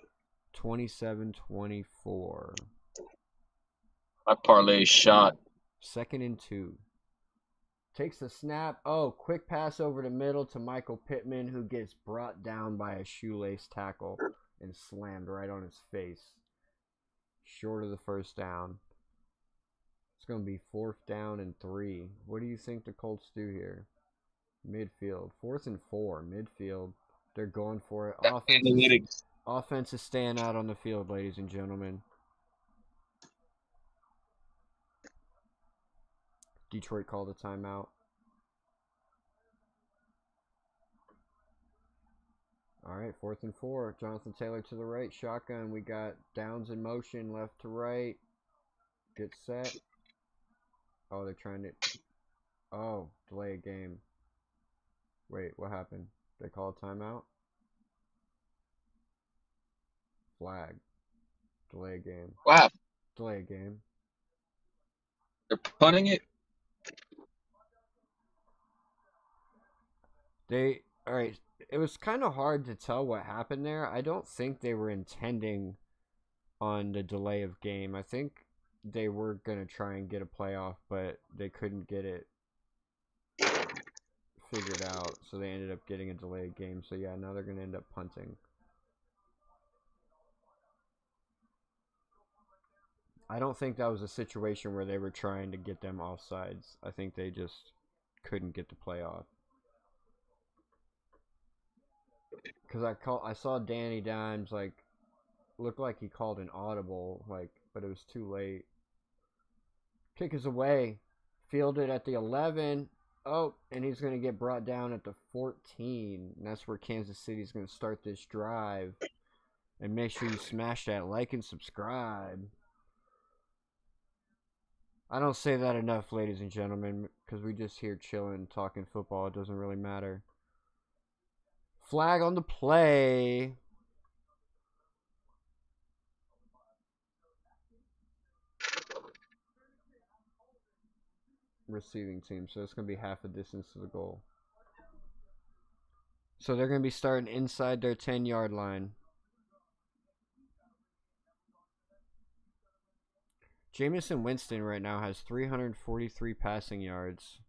[SPEAKER 1] 27-24.
[SPEAKER 3] My parlay shot.
[SPEAKER 1] 2nd and 2. Takes the snap. Oh, quick pass over the middle to Michael Pittman, who gets brought down by a shoelace tackle and slammed right on his face. Short of the first down. It's going to be 4th down and 3. What do you think the Colts do here? Midfield. 4th and 4. Midfield. They're going for it. Offense is staying out on the field, ladies and gentlemen. Detroit called a timeout. All right, 4th and 4. Jonathan Taylor to the right. Shotgun. We got downs in motion, left to right. Get set. Oh, they're trying to... Oh, delay a game. Wait, what happened? They call a timeout? Flag. Delay a game.
[SPEAKER 3] Wow.
[SPEAKER 1] Delay a game.
[SPEAKER 3] They're punting it?
[SPEAKER 1] Alright, it was kind of hard to tell what happened there. I don't think they were intending on the delay of game. I think they were going to try and get a playoff, but they couldn't get it figured out, so they ended up getting a delayed game. So yeah, now they're going to end up punting. I don't think that was a situation where they were trying to get them offsides. I think they just couldn't get the playoff. Because I saw Danny Dimes looked like he called an audible, but it was too late. Kick is away. Fielded at the 11. Oh, and he's going to get brought down at the 14. And that's where Kansas City's going to start this drive. And make sure you smash that like and subscribe. I don't say that enough, ladies and gentlemen, because we just here chilling, talking football. It doesn't really matter. Flag on the play. Receiving team, so it's going to be half the distance to the goal. So they're going to be starting inside their 10-yard line. Jameson Winston right now has 343 passing yards.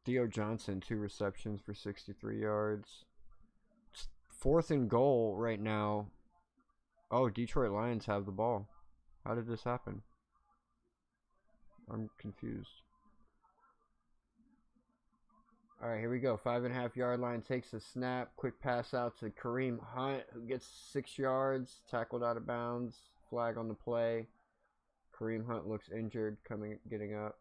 [SPEAKER 1] Theo Johnson, 2 receptions for 63 yards. 4th and goal right now. Oh, Detroit Lions have the ball. How did this happen? I'm confused. All right, here we go. 5.5 yard line, takes a snap. Quick pass out to Kareem Hunt, who gets 6 yards. Tackled out of bounds. Flag on the play. Kareem Hunt looks injured, getting up.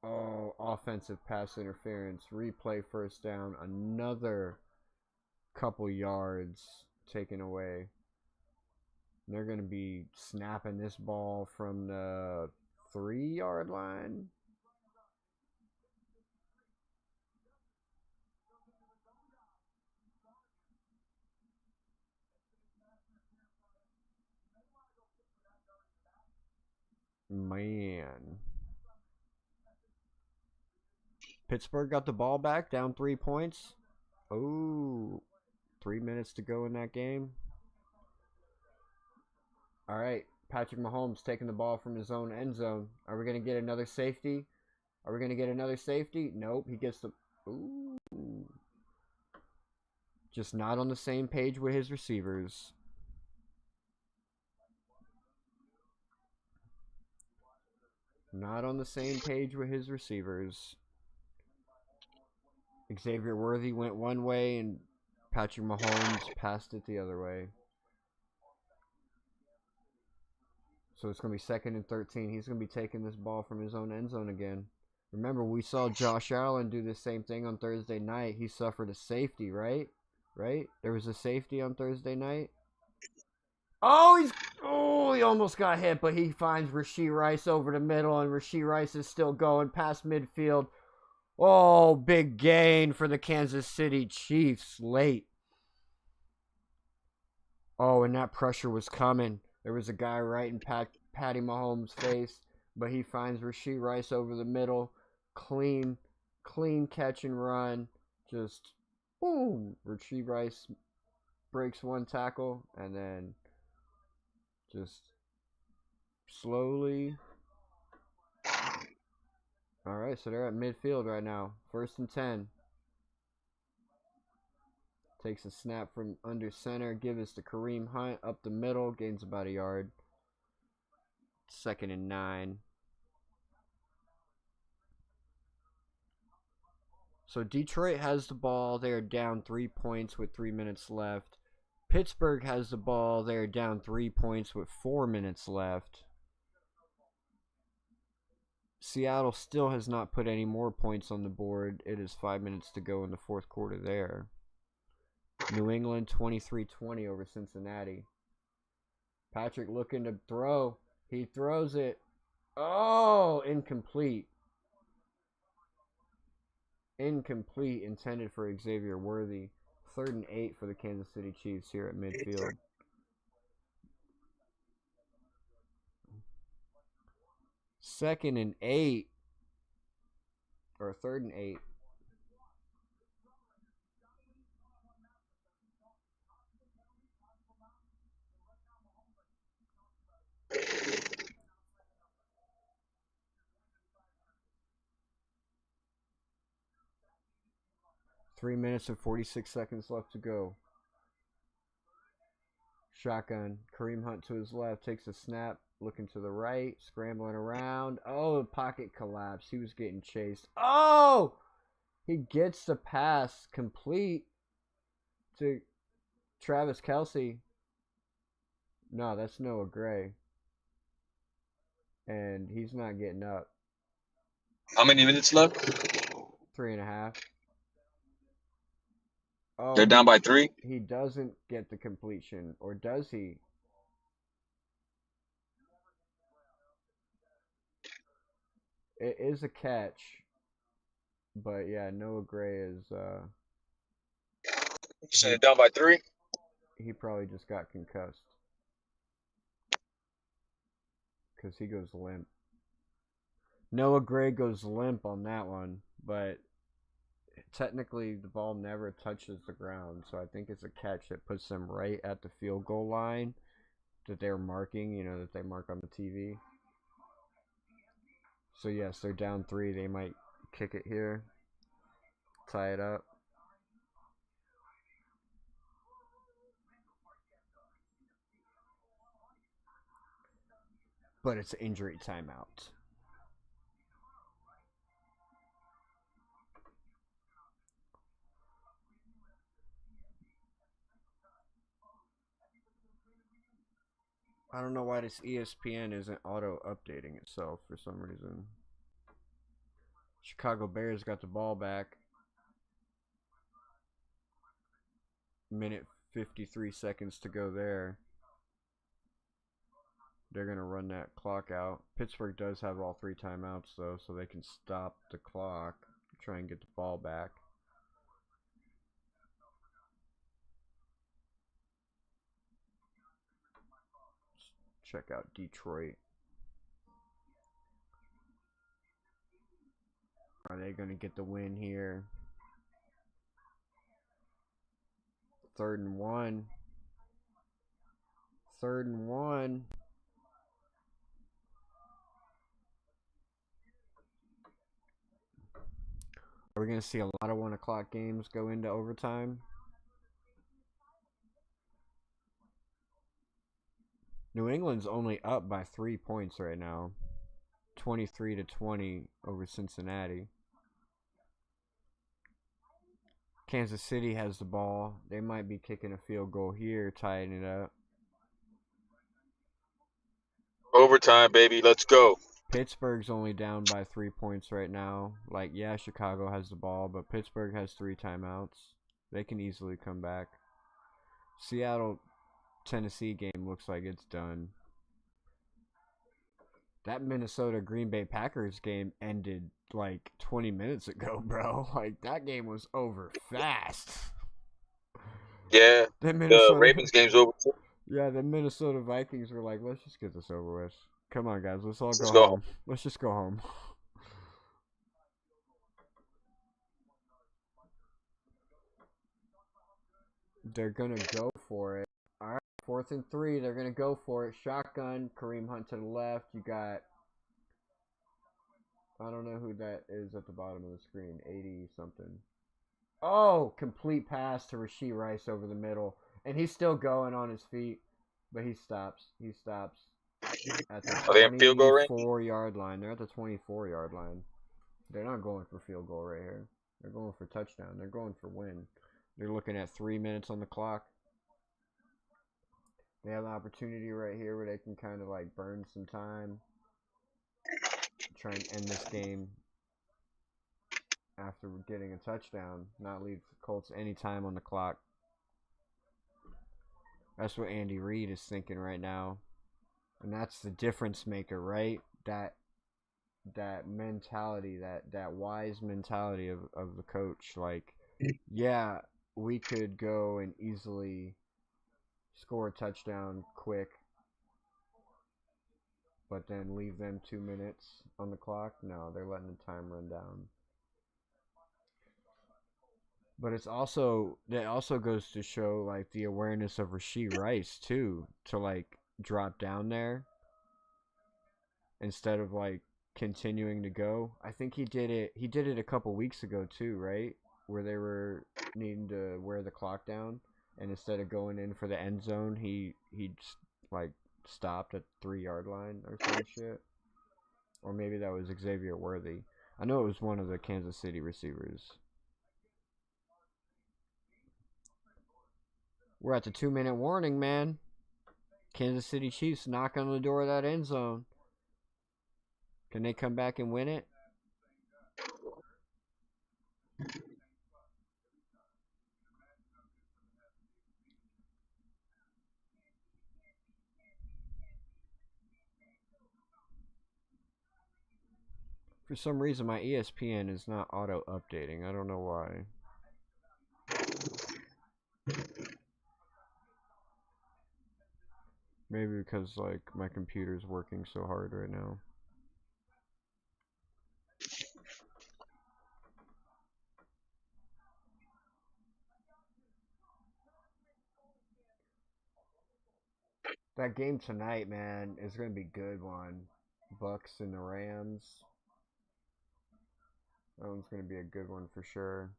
[SPEAKER 1] Oh, offensive pass interference. Replay, first down. Another couple yards taken away. And they're going to be snapping this ball from the 3-yard line. Man. Pittsburgh got the ball back, down 3 points. Oh, 3 minutes to go in that game. All right, Patrick Mahomes taking the ball from his own end zone. Are we going to get another safety? Are we going to get another safety? Nope, he gets the... Ooh. Just not on the same page with his receivers. Not on the same page with his receivers. Xavier Worthy went one way and Patrick Mahomes passed it the other way. So it's going to be 2nd and 13. He's going to be taking this ball from his own end zone again. Remember, we saw Josh Allen do the same thing on Thursday night. He suffered a safety, right? Right? There was a safety on Thursday night. Oh, he almost got hit, but he finds Rashee Rice over the middle, and Rashee Rice is still going past midfield. Oh, big gain for the Kansas City Chiefs late. Oh, and that pressure was coming. There was a guy right in Patty Mahomes' face, but he finds Rashee Rice over the middle. Clean catch and run. Just, boom. Rashee Rice breaks one tackle, and then just slowly. All right, so they're at midfield right now. 1st and 10. Takes a snap from under center, gives to Kareem Hunt up the middle, gains about a yard. 2nd and 9. So Detroit has the ball. They are down 3 points with 3 minutes left. Pittsburgh has the ball. They are down 3 points with 4 minutes left. Seattle still has not put any more points on the board. It is 5 minutes to go in the 4th quarter there. New England 23-20 over Cincinnati. Patrick looking to throw. He throws it. Oh, incomplete. Incomplete, intended for Xavier Worthy. 3rd and 8 for the Kansas City Chiefs here at midfield. Second and 8. Or 3rd and 8. Three minutes and 46 seconds left to go. Shotgun. Kareem Hunt to his left. Takes a snap. Looking to the right. Scrambling around. Oh, pocket collapse. He was getting chased. Oh! He gets the pass complete to Travis Kelce. No, that's Noah Gray. And he's not getting up.
[SPEAKER 3] How many minutes left?
[SPEAKER 1] 3.5. Oh,
[SPEAKER 3] They're down by 3.
[SPEAKER 1] He doesn't get the completion, or does he? It is a catch, but yeah, Noah Gray is.
[SPEAKER 3] You said they're down by 3.
[SPEAKER 1] He probably just got concussed because he goes limp. Noah Gray goes limp on that one, but technically the ball never touches the ground, so I think it's a catch that puts them right at the field goal line that they're marking, you know, that they mark on the TV. So yes, they're down 3. They might kick it here, tie it up. But it's an injury timeout. I don't know why this ESPN isn't auto-updating itself for some reason. Chicago Bears got the ball back. Minute 53 seconds to go there. They're going to run that clock out. Pittsburgh does have all 3 timeouts, though, so they can stop the clock, try and get the ball back. Check out Detroit. Are they going to get the win here? 3rd and 1. 3rd and 1. Are we going to see a lot of 1 o'clock games go into overtime? New England's only up by 3 points right now. 23-20 over Cincinnati. Kansas City has the ball. They might be kicking a field goal here, tying it up.
[SPEAKER 3] Overtime, baby. Let's go.
[SPEAKER 1] Pittsburgh's only down by 3 points right now. Like, yeah, Chicago has the ball, but Pittsburgh has 3 timeouts. They can easily come back. Seattle-Tennessee game looks like it's done. That Minnesota-Green Bay Packers game ended like 20 minutes ago, bro. Like, that game was over fast.
[SPEAKER 3] Yeah, the Ravens game's over.
[SPEAKER 1] Yeah, the Minnesota Vikings were like, let's just get this over with. Come on, guys. Let's all
[SPEAKER 3] Let's
[SPEAKER 1] go
[SPEAKER 3] go.
[SPEAKER 1] home. Let's just go home. They're going to go for it. All right, 4th and 3. They're going to go for it. Shotgun. Kareem Hunt to the left. You got... I don't know who that is at the bottom of the screen. 80-something. Oh, complete pass to Rashee Rice over the middle. And he's still going on his feet. But he stops. He stops at the 24-yard line. They're at the 24-yard line. They're not going for field goal right here. They're going for touchdown. They're going for win. They're looking at 3 minutes on the clock. They have an opportunity right here where they can kind of like burn some time. Try and end this game after getting a touchdown. Not leave the Colts any time on the clock. That's what Andy Reid is thinking right now. And that's the difference maker, right? That mentality, that wise mentality of the coach. Like, yeah, we could go and easily score a touchdown quick, but then leave them 2 minutes on the clock. No, they're letting the time run down. But that also goes to show like the awareness of Rashee Rice too, to like drop down there instead of like continuing to go. I think he did it a couple weeks ago too, right? Where they were needing to wear the clock down, and instead of going in for the end zone, he just, like stopped at 3-yard line or some shit. Or maybe that was Xavier Worthy. I know it was one of the Kansas City receivers. We're at the 2-minute warning, man. Kansas City Chiefs knock on the door of that end zone. Can they come back and win it? For some reason, my ESPN is not auto-updating. I don't know why. Maybe because, like, my computer's working so hard right now. That game tonight, man, is going to be a good one. Bucks and the Rams. That one's going to be a good one for sure.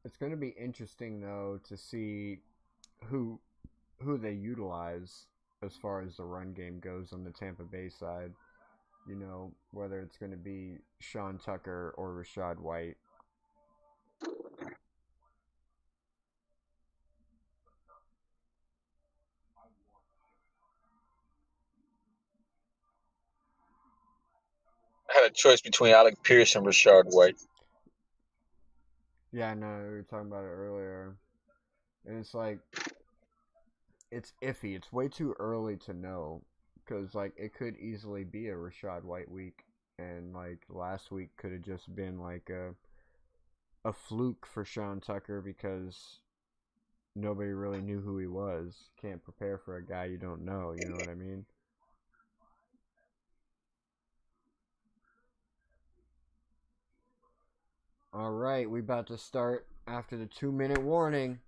[SPEAKER 1] It's going to be interesting, though, to see who they utilize as far as the run game goes on the Tampa Bay side. You know, whether it's going to be Sean Tucker or Rachaad White.
[SPEAKER 3] I had a choice between Alec Pierce and Rachaad White.
[SPEAKER 1] Yeah, I know. We were talking about it earlier. And it's like, it's iffy. It's way too early to know. Because, like, it could easily be a Rachaad White week. And, like, last week could have just been, like, a fluke for Sean Tucker because nobody really knew who he was. Can't prepare for a guy you don't know. You know what I mean? All right, we about to start after the 2-minute warning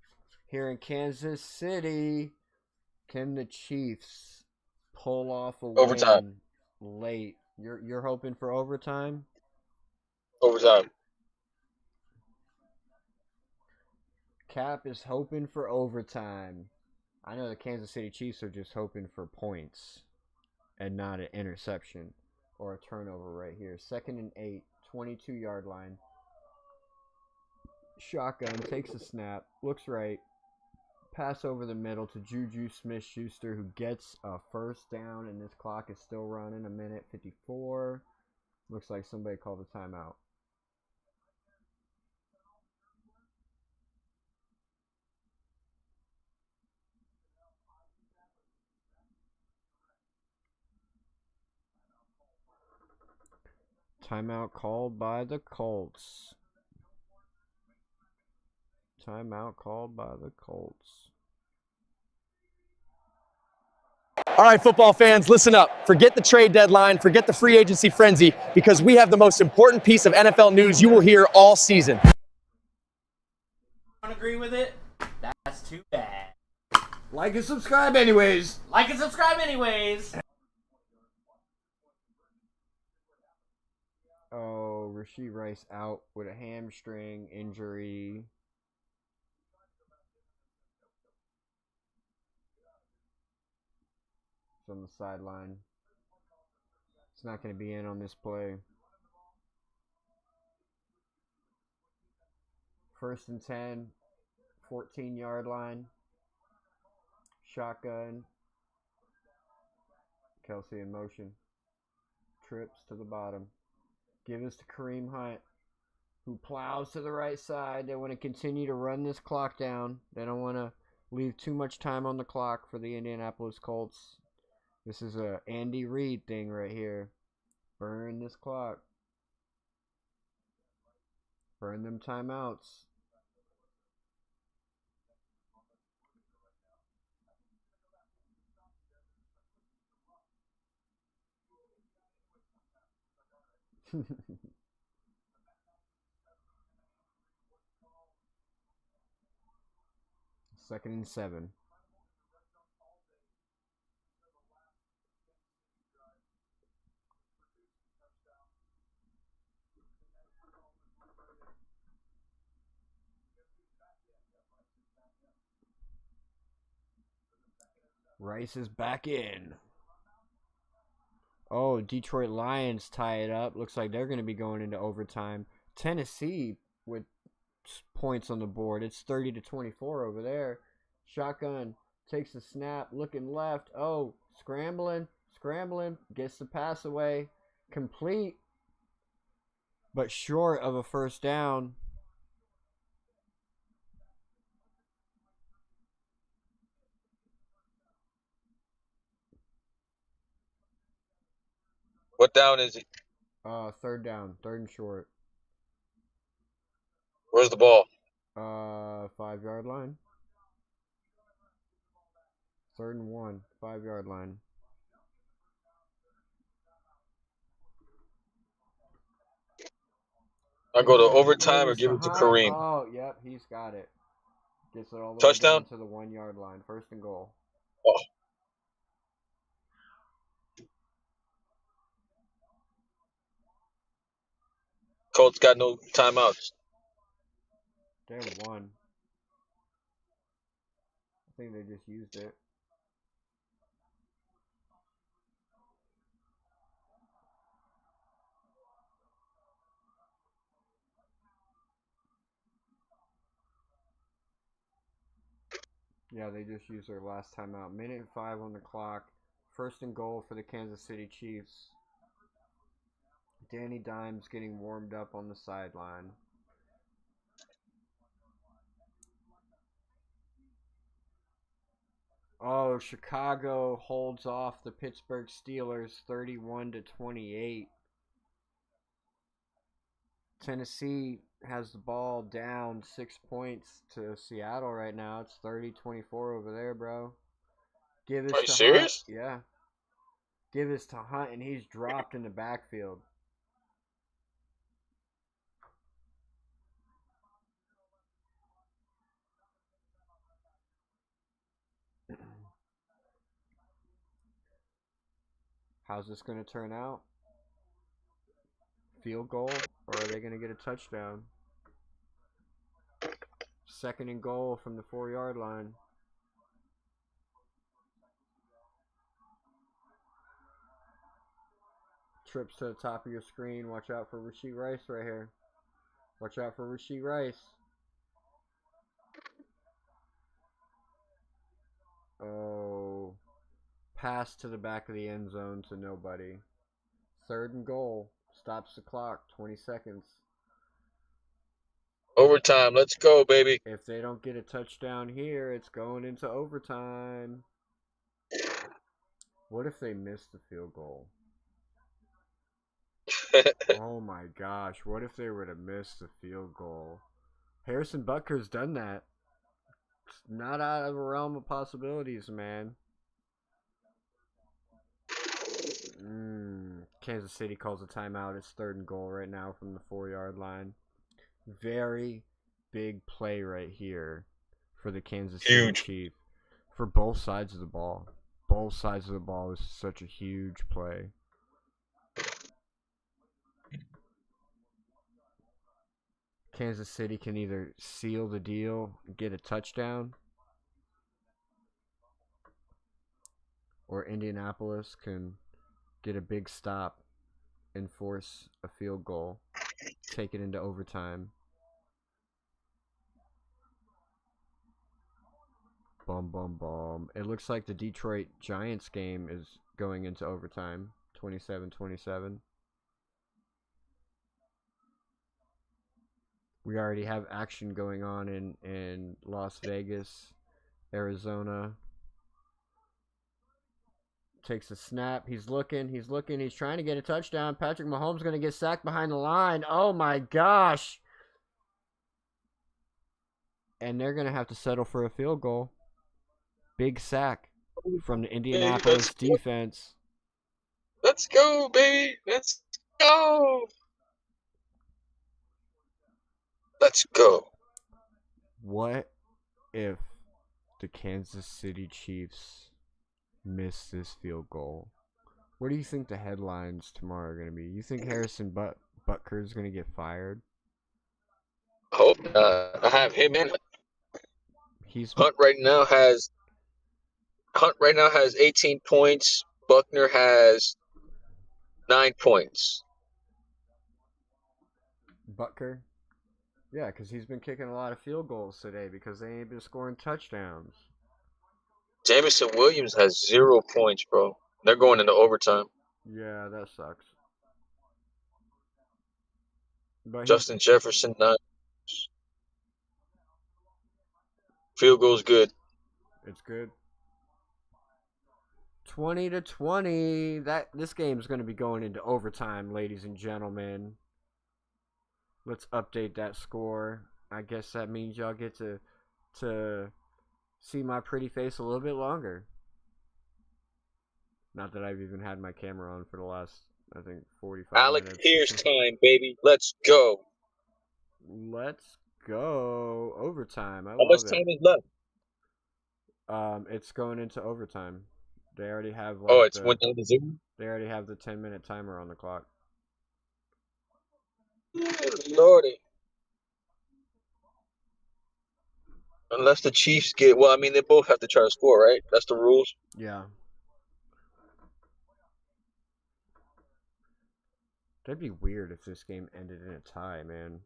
[SPEAKER 1] here in Kansas City. Can the Chiefs pull off a
[SPEAKER 3] Overtime.
[SPEAKER 1] win late? You're hoping for overtime?
[SPEAKER 3] Overtime.
[SPEAKER 1] Cap is hoping for overtime. I know the Kansas City Chiefs are just hoping for points and not an interception or a turnover right here. 2nd and 8, 22-yard line. Shotgun, takes a snap, looks right. Pass over the middle to Juju Smith-Schuster, who gets a first down, and this clock is still running. 1:54. Looks like somebody called a timeout. Timeout called by the Colts. Timeout called by the Colts.
[SPEAKER 5] All right, football fans, listen up. Forget the trade deadline, forget the free agency frenzy, because we have the most important piece of NFL news you will hear all season.
[SPEAKER 6] Don't agree with it? That's too bad.
[SPEAKER 1] Like and subscribe anyways.
[SPEAKER 6] Like and subscribe anyways.
[SPEAKER 1] Oh, Rashee Rice out with a hamstring injury. It's on the sideline. It's not going to be in on this play. 1st and 10, 14-yard line. Shotgun. Kelce in motion. Trips to the bottom. Give us to Kareem Hunt, who plows to the right side. They want to continue to run this clock down. They don't want to leave too much time on the clock for the Indianapolis Colts. This is a Andy Reid thing right here. Burn this clock. Burn them timeouts. Second and 7. Rice is back in. Oh, Detroit Lions tie it up. Looks like they're going to be going into overtime. Tennessee with points on the board. It's 30-24 over there. Shotgun takes a snap, looking left. Oh, scrambling. Gets the pass away. Complete, but short of a first down.
[SPEAKER 3] What down is he?
[SPEAKER 1] Third down. 3rd and short.
[SPEAKER 3] Where's the ball?
[SPEAKER 1] 5-yard line. 3rd and 1. 5-yard line.
[SPEAKER 3] I go to overtime or give it to Kareem.
[SPEAKER 1] Oh, yep, he's got it. Gets it all the
[SPEAKER 3] Touchdown?
[SPEAKER 1] way down to the 1-yard line. 1st and goal.
[SPEAKER 3] Oh. Colts got no timeouts.
[SPEAKER 1] They have 1. I think they just used it. Yeah, they just used their last timeout. 1:05 on the clock. 1st and goal for the Kansas City Chiefs. Danny Dimes getting warmed up on the sideline. Oh, Chicago holds off the Pittsburgh Steelers 31-28. Tennessee has the ball down 6 points to Seattle right now. It's 30-24 over there, bro. Give this
[SPEAKER 3] Are you
[SPEAKER 1] to
[SPEAKER 3] serious?
[SPEAKER 1] Hunt. Yeah. Give this to Hunt, and he's dropped in the backfield. How's this going to turn out? Field goal, or are they going to get a touchdown? 2nd and goal from the 4-yard line. Trips to the top of your screen. Watch out for Rashee Rice right here. Watch out for Rashee Rice. Oh. Pass to the back of the end zone to nobody. 3rd and goal. Stops the clock. 20 seconds.
[SPEAKER 3] Overtime. Let's go, baby.
[SPEAKER 1] If they don't get a touchdown here, it's going into overtime. What if they miss the field goal? Oh my gosh. What if they were to miss the field goal? Harrison Butker's done that. It's not out of the realm of possibilities, man. Kansas City calls a timeout. It's 3rd and goal right now from the 4-yard line. Very big play right here for the Kansas City Chiefs. For both sides of the ball. Both sides of the ball is such a huge play. Kansas City can either seal the deal, get a touchdown, or Indianapolis can get a big stop and force a field goal, take it into overtime. Bum, bum, bum. It looks like the Detroit Giants game is going into overtime, 27-27. We already have action going on in Las Vegas, Arizona. Takes a snap. He's looking. He's trying to get a touchdown. Patrick Mahomes going to get sacked behind the line. Oh, my gosh. And they're going to have to settle for a field goal. Big sack from the Indianapolis defense.
[SPEAKER 3] Let's go, baby. Let's go. Let's go.
[SPEAKER 1] What if the Kansas City Chiefs miss this field goal? What do you think the headlines tomorrow are going to be? You think Harrison Butker is going to get fired?
[SPEAKER 3] Hope not. I have him in. Hunt right now has 18 points. Buckner has 9 points.
[SPEAKER 1] Butker? Yeah, because he's been kicking a lot of field goals today because they ain't been scoring touchdowns.
[SPEAKER 3] Jamison Williams has 0 points, bro. They're going into overtime.
[SPEAKER 1] Yeah, that sucks. But
[SPEAKER 3] Justin Jefferson, 9. Field goal's good.
[SPEAKER 1] It's good. 20-20. This game is going to be going into overtime, ladies and gentlemen. Let's update that score. I guess that means y'all get to see my pretty face a little bit longer. Not that I've even had my camera on for the last, I think, 45
[SPEAKER 3] Alec
[SPEAKER 1] minutes.
[SPEAKER 3] Pierce time, baby. Let's go.
[SPEAKER 1] Let's go. Overtime.
[SPEAKER 3] How much time is left?
[SPEAKER 1] It's going into overtime. They already have
[SPEAKER 3] It's 1 down to 0?
[SPEAKER 1] They already have the 10-minute timer on the clock.
[SPEAKER 3] Lordy. Unless the Chiefs get... Well, I mean, they both have to try to score, right? That's the rules.
[SPEAKER 1] Yeah. That'd be weird if this game ended in a tie, man.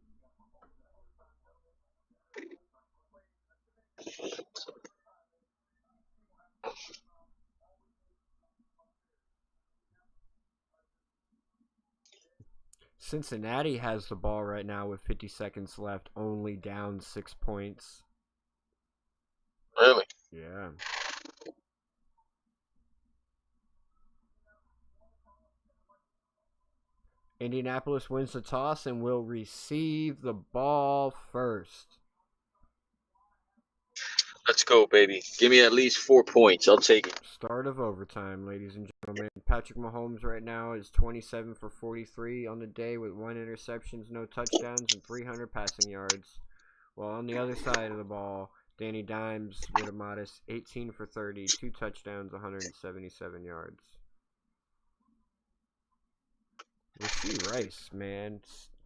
[SPEAKER 1] Cincinnati has the ball right now with 50 seconds left, only down 6 points.
[SPEAKER 3] Really?
[SPEAKER 1] Yeah. Indianapolis wins the toss and will receive the ball first.
[SPEAKER 3] Let's go, baby. Give me at least 4 points. I'll take it.
[SPEAKER 1] Start of overtime, ladies and gentlemen. Patrick Mahomes right now is 27 for 43 on the day with 1 interception, no touchdowns, and 300 passing yards. While on the other side of the ball, Danny Dimes with a modest 18 for 30, 2 touchdowns, 177 yards. Rashee Rice, man,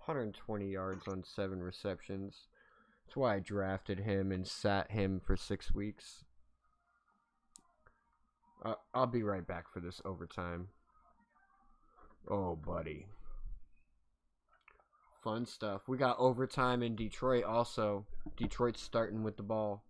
[SPEAKER 1] 120 yards on 7 receptions. That's why I drafted him and sat him for 6 weeks. I'll be right back for this overtime. Oh, buddy. Fun stuff. We got overtime in Detroit also. Detroit's starting with the ball.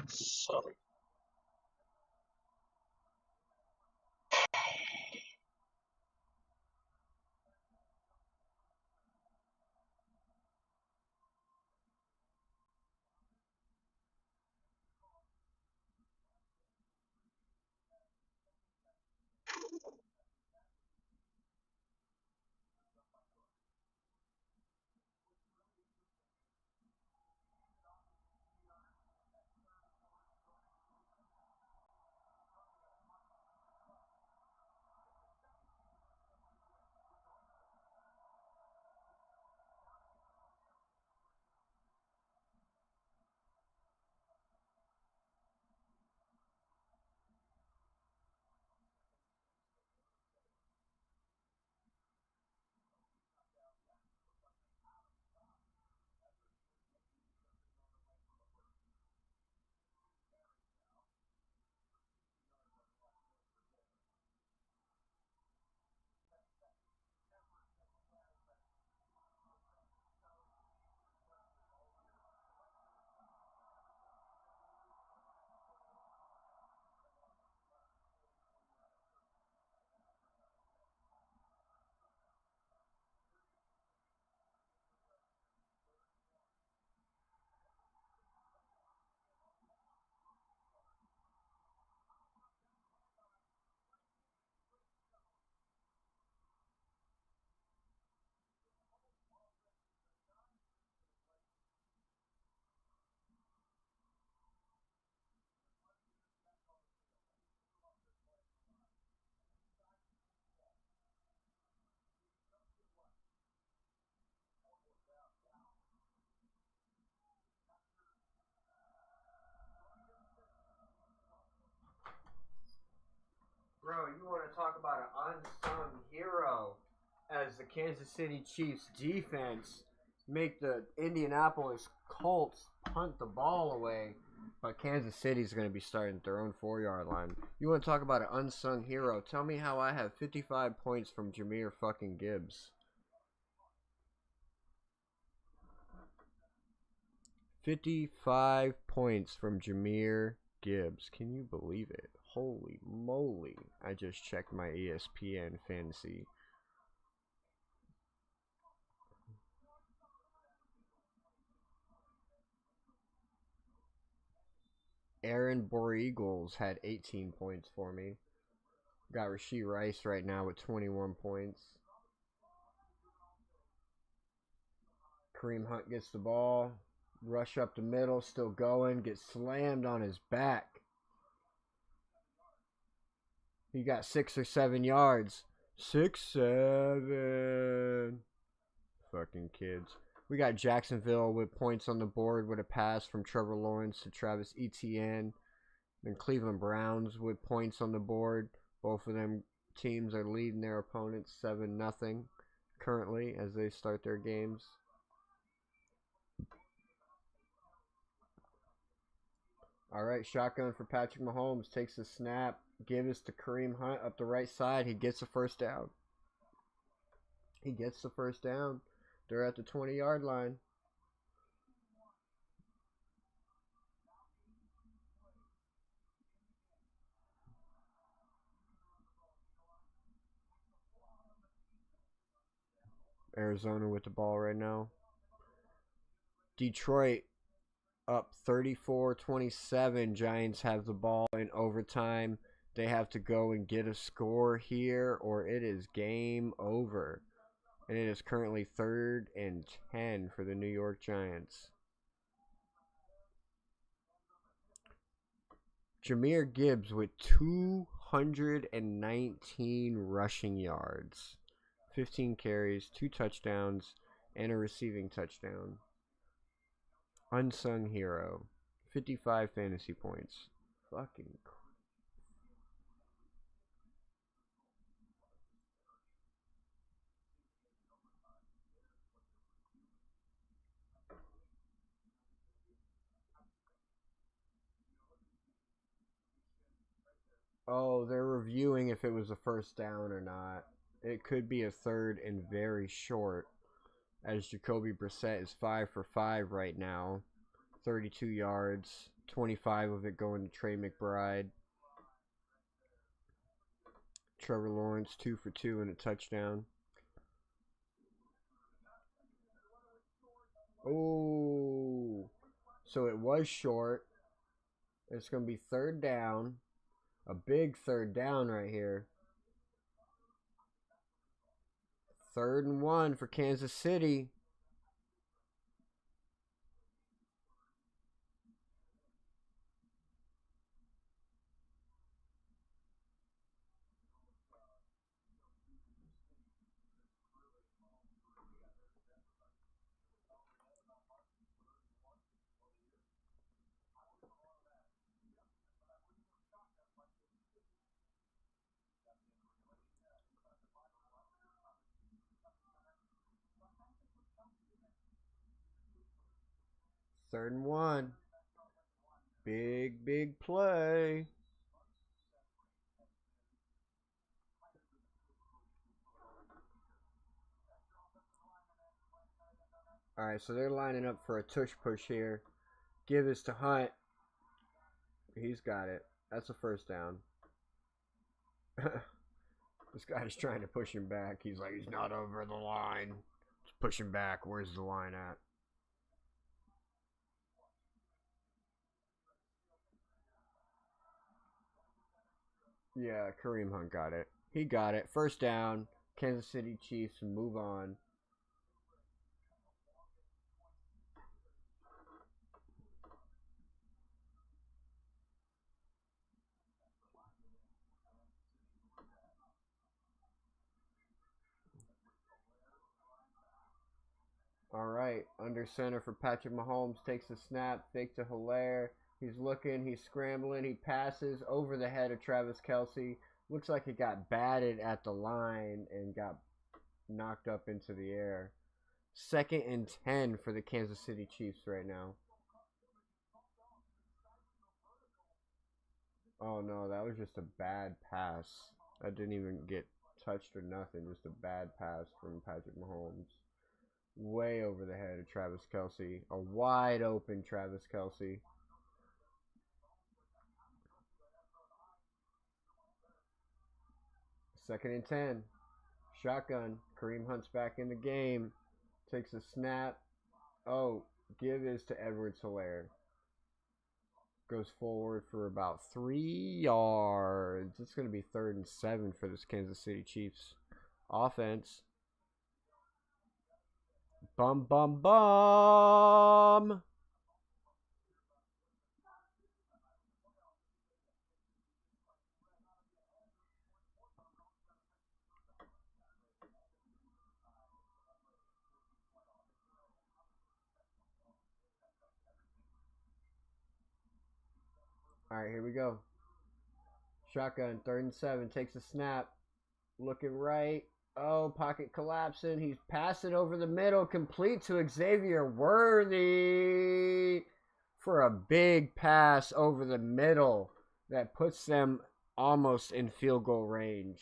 [SPEAKER 3] So
[SPEAKER 1] Bro, you want to talk about an unsung hero as the Kansas City Chiefs defense make the Indianapolis Colts punt the ball away, but Kansas City's going to be starting at their own 4-yard line. You want to talk about an unsung hero? Tell me how I have 55 points from Jahmyr fucking Gibbs. 55 points from Jahmyr Gibbs. Can you believe it? Holy moly. I just checked my ESPN fantasy. Aaron Borregals had 18 points for me. Got Rashee Rice right now with 21 points. Kareem Hunt gets the ball. Rush up the middle, still going. Gets slammed on his back. He got 6 or 7 yards. 6, 7. Fucking kids. We got Jacksonville with points on the board with a pass from Trevor Lawrence to Travis Etienne. Then Cleveland Browns with points on the board. Both of them teams are leading their opponents 7-0 currently as they start their games. All right, shotgun for Patrick Mahomes. Takes the snap. Give us to Kareem Hunt up the right side. He gets the first down. He gets the first down. They're at the 20-yard line. Arizona with the ball right now. Detroit up 34-27. Giants have the ball in overtime. They have to go and get a score here or it is game over. And it is currently 3rd and 10 for the New York Giants. Jahmyr Gibbs with 219 rushing yards. 15 carries, 2 touchdowns, and a receiving touchdown. Unsung hero. 55 fantasy points. Fucking crap. Oh, they're reviewing if it was a first down or not. It could be a 3rd and very short, as Jacoby Brissett is 5 for 5 right now. 32 yards, 25 of it going to Trey McBride. Trevor Lawrence 2 for 2 and a touchdown. Oh, so it was short. It's going to be 3rd down. A big 3rd down right here. 3rd and 1 for Kansas City. Third and 1. Big play. Alright, so they're lining up for a tush push here. Give this to Hunt. He's got it. That's a first down. This guy's trying to push him back. He's like, he's not over the line. Just push him back. Where's the line at? Yeah, Kareem Hunt got it. He got it. First down. Kansas City Chiefs move on. All right, under center for Patrick Mahomes. Takes the snap, fake to Hilaire. He's looking, he's scrambling, he passes over the head of Travis Kelce. Looks like it got batted at the line and got knocked up into the air. 2nd and 10 for the Kansas City Chiefs right now. Oh no, that was just a bad pass. That didn't even get touched or nothing. Just a bad pass from Patrick Mahomes. Way over the head of Travis Kelce. A wide open Travis Kelce. Second and 10. Shotgun. Kareem Hunt's back in the game. Takes a snap. Oh, give is to Edwards-Hilaire. goes forward for about 3 yards. It's going to be 3rd and 7 for this Kansas City Chiefs offense. Bum, bum, bum. All right, here we go. Shotgun, 3rd and 7. Takes a snap. Looking right. Oh, pocket collapsing. He's passing over the middle. Complete to Xavier Worthy for a big pass over the middle that puts them almost in field goal range.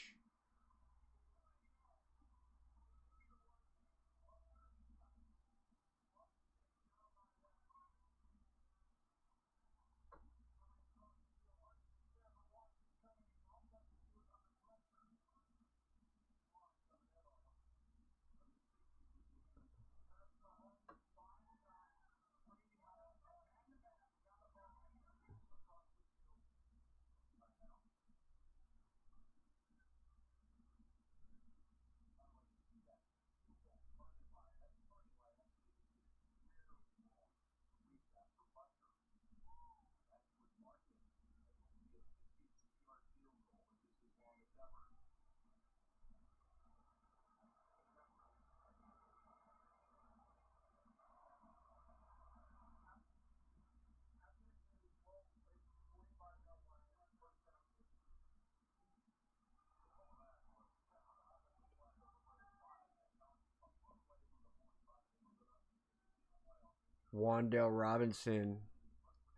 [SPEAKER 1] Wan'Dale Robinson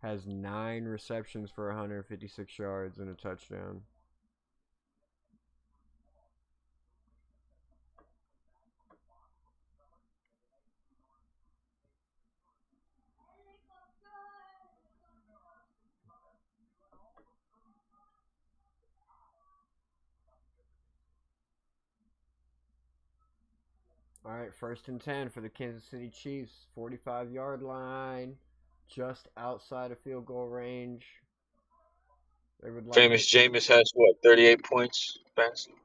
[SPEAKER 1] has 9 receptions for 156 yards and a touchdown. All right, 1st and 10 for the Kansas City Chiefs. 45-yard line, just outside of field goal range. They would like
[SPEAKER 3] Famous Jameis has what, 38 points? Fantasy?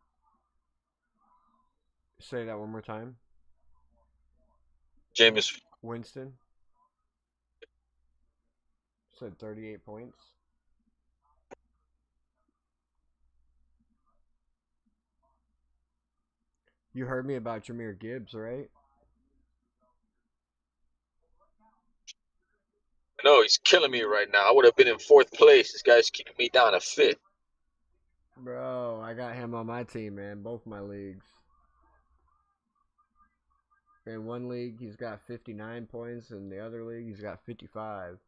[SPEAKER 1] Say that one more time.
[SPEAKER 3] Jameis.
[SPEAKER 1] Winston said 38 points. You heard me about Jahmyr Gibbs, right?
[SPEAKER 3] No, he's killing me right now. I would have been in 4th place. This guy's keeping me down a 5th.
[SPEAKER 1] Bro, I got him on my team, man. Both my leagues. In one league, he's got 59 points. In the other league, he's got 55.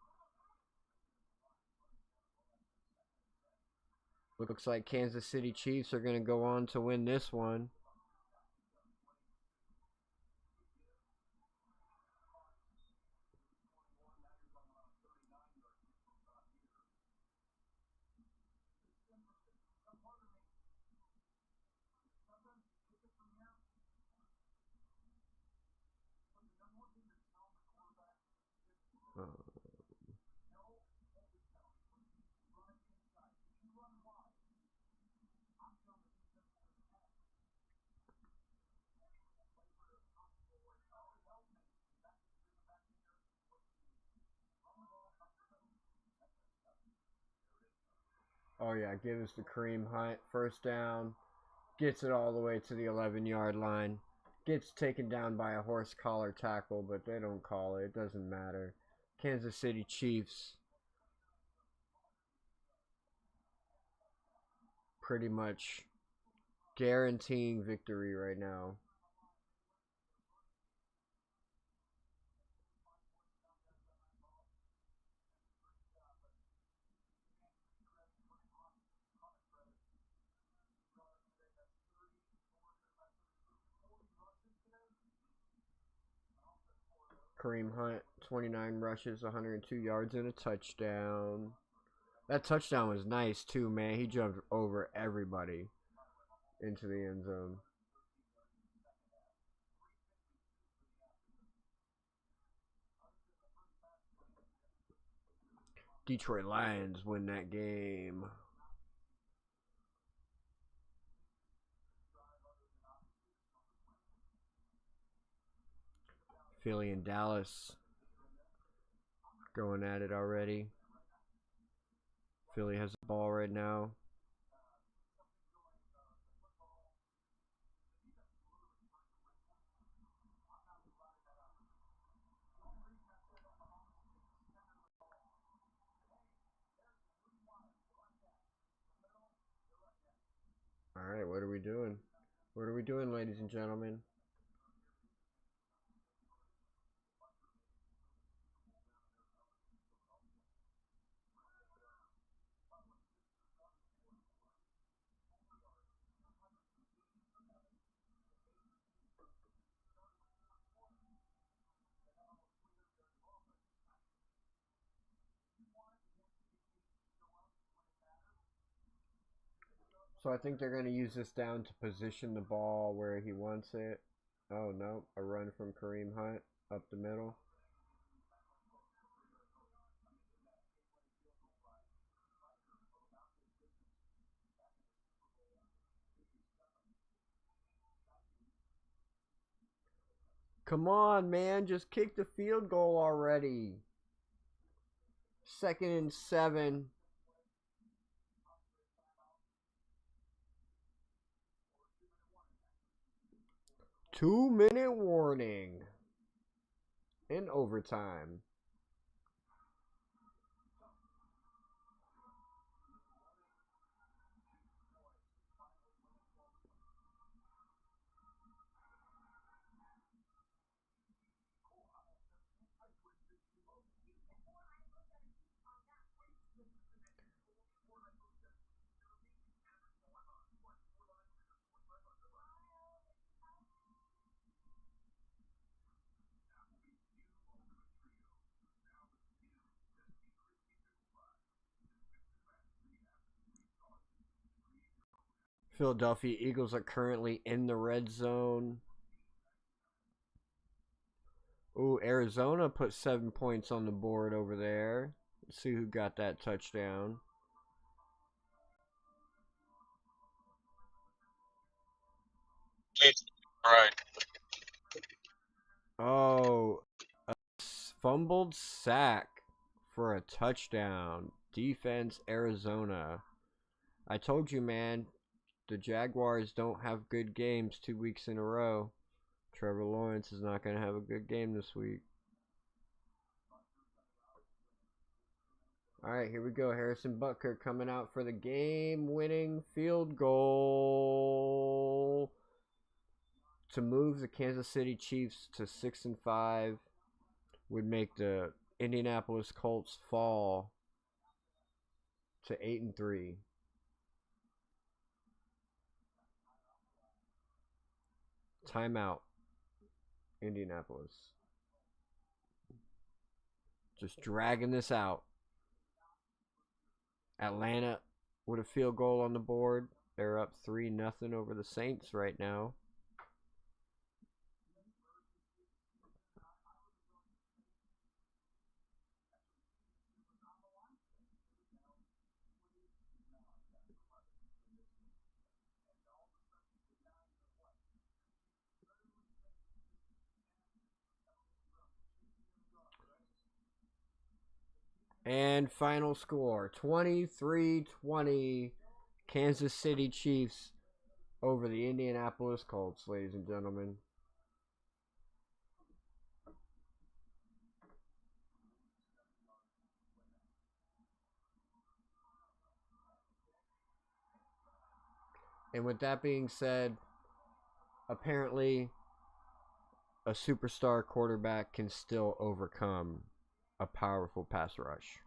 [SPEAKER 1] Looks like Kansas City Chiefs are going to go on to win this one. Oh, yeah, give us the Kareem Hunt. 1st down. Gets it all the way to the 11-yard line. Gets taken down by a horse collar tackle, but they don't call it. It doesn't matter. Kansas City Chiefs pretty much guaranteeing victory right now. Kareem Hunt, 29 rushes, 102 yards, and a touchdown. That touchdown was nice, too, man. He jumped over everybody into the end zone. Detroit Lions win that game. Philly and Dallas going at it already. Philly has the ball right now. All right, what are we doing? What are we doing, ladies and gentlemen? So I think they're going to use this down to position the ball where he wants it. Oh, no. A run from Kareem Hunt up the middle. Come on, man. Just kick the field goal already. 2nd and 7. Two-minute warning. In overtime. Philadelphia Eagles are currently in the red zone. Ooh, Arizona put 7 points on the board over there. Let's see who got that touchdown.
[SPEAKER 3] Right.
[SPEAKER 1] Oh, a fumbled sack for a touchdown. Defense, Arizona. I told you, man, the Jaguars don't have good games 2 weeks in a row. Trevor Lawrence is not going to have a good game this week. All right, here we go. Harrison Butker coming out for the game-winning field goal to move the Kansas City Chiefs to 6-5. Would make the Indianapolis Colts fall to 8-3. Timeout, Indianapolis. Just dragging this out. Atlanta with a field goal on the board. They're up 3-0 over the Saints right now. And final score, 23-20, Kansas City Chiefs over the Indianapolis Colts, ladies and gentlemen. And with that being said, apparently a superstar quarterback can still overcome a powerful pass rush.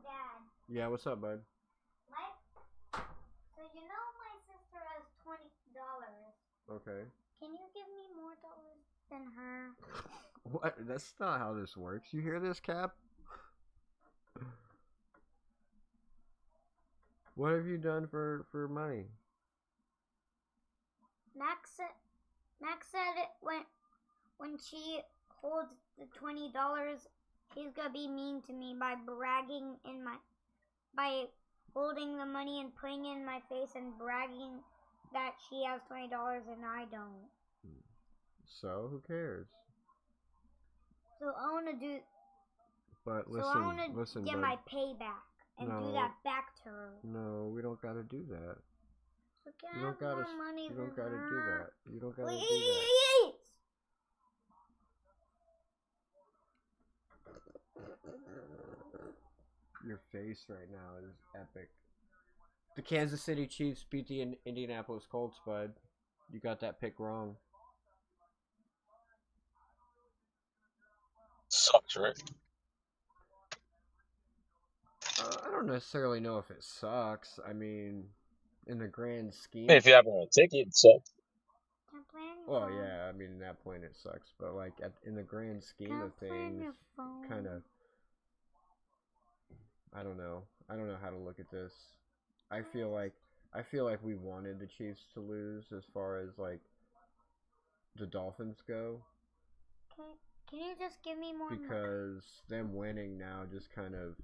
[SPEAKER 9] Dad,
[SPEAKER 1] Yeah, what's up, bud?
[SPEAKER 9] so you know my sister has $20.
[SPEAKER 1] Okay.
[SPEAKER 9] Can you give me more dollars than her?
[SPEAKER 1] What? That's not how this works. You hear this, Cap? What have you done for money?
[SPEAKER 9] Max said it when she holds the $20, she's gonna be mean to me by holding the money and putting it in my face and bragging that she has $20 and I don't.
[SPEAKER 1] So who cares?
[SPEAKER 9] So I wanna do.
[SPEAKER 1] But
[SPEAKER 9] So I wanna
[SPEAKER 1] listen,
[SPEAKER 9] get
[SPEAKER 1] bud.
[SPEAKER 9] my payback and do that back to her.
[SPEAKER 1] No, we don't gotta do that.
[SPEAKER 9] So can
[SPEAKER 1] You
[SPEAKER 9] I
[SPEAKER 1] don't
[SPEAKER 9] have
[SPEAKER 1] gotta.
[SPEAKER 9] more money
[SPEAKER 1] You don't
[SPEAKER 9] than
[SPEAKER 1] gotta do
[SPEAKER 9] her?
[SPEAKER 1] that. You don't gotta do that.
[SPEAKER 9] Please.
[SPEAKER 1] Your face right now is epic. The Kansas City Chiefs beat the Indianapolis Colts, bud. You got that pick wrong.
[SPEAKER 3] Sucks, right?
[SPEAKER 1] I don't necessarily know if it sucks. I mean, in the grand scheme.
[SPEAKER 3] Hey, if you have a ticket, it sucks.
[SPEAKER 1] Well, yeah, I mean, at that point it sucks. But, like, in the grand scheme of things, kind of. I don't know. I don't know how to look at this. I feel like we wanted the Chiefs to lose as far as, like, the Dolphins go.
[SPEAKER 9] Can you just give me more?
[SPEAKER 1] Because them winning now just kind of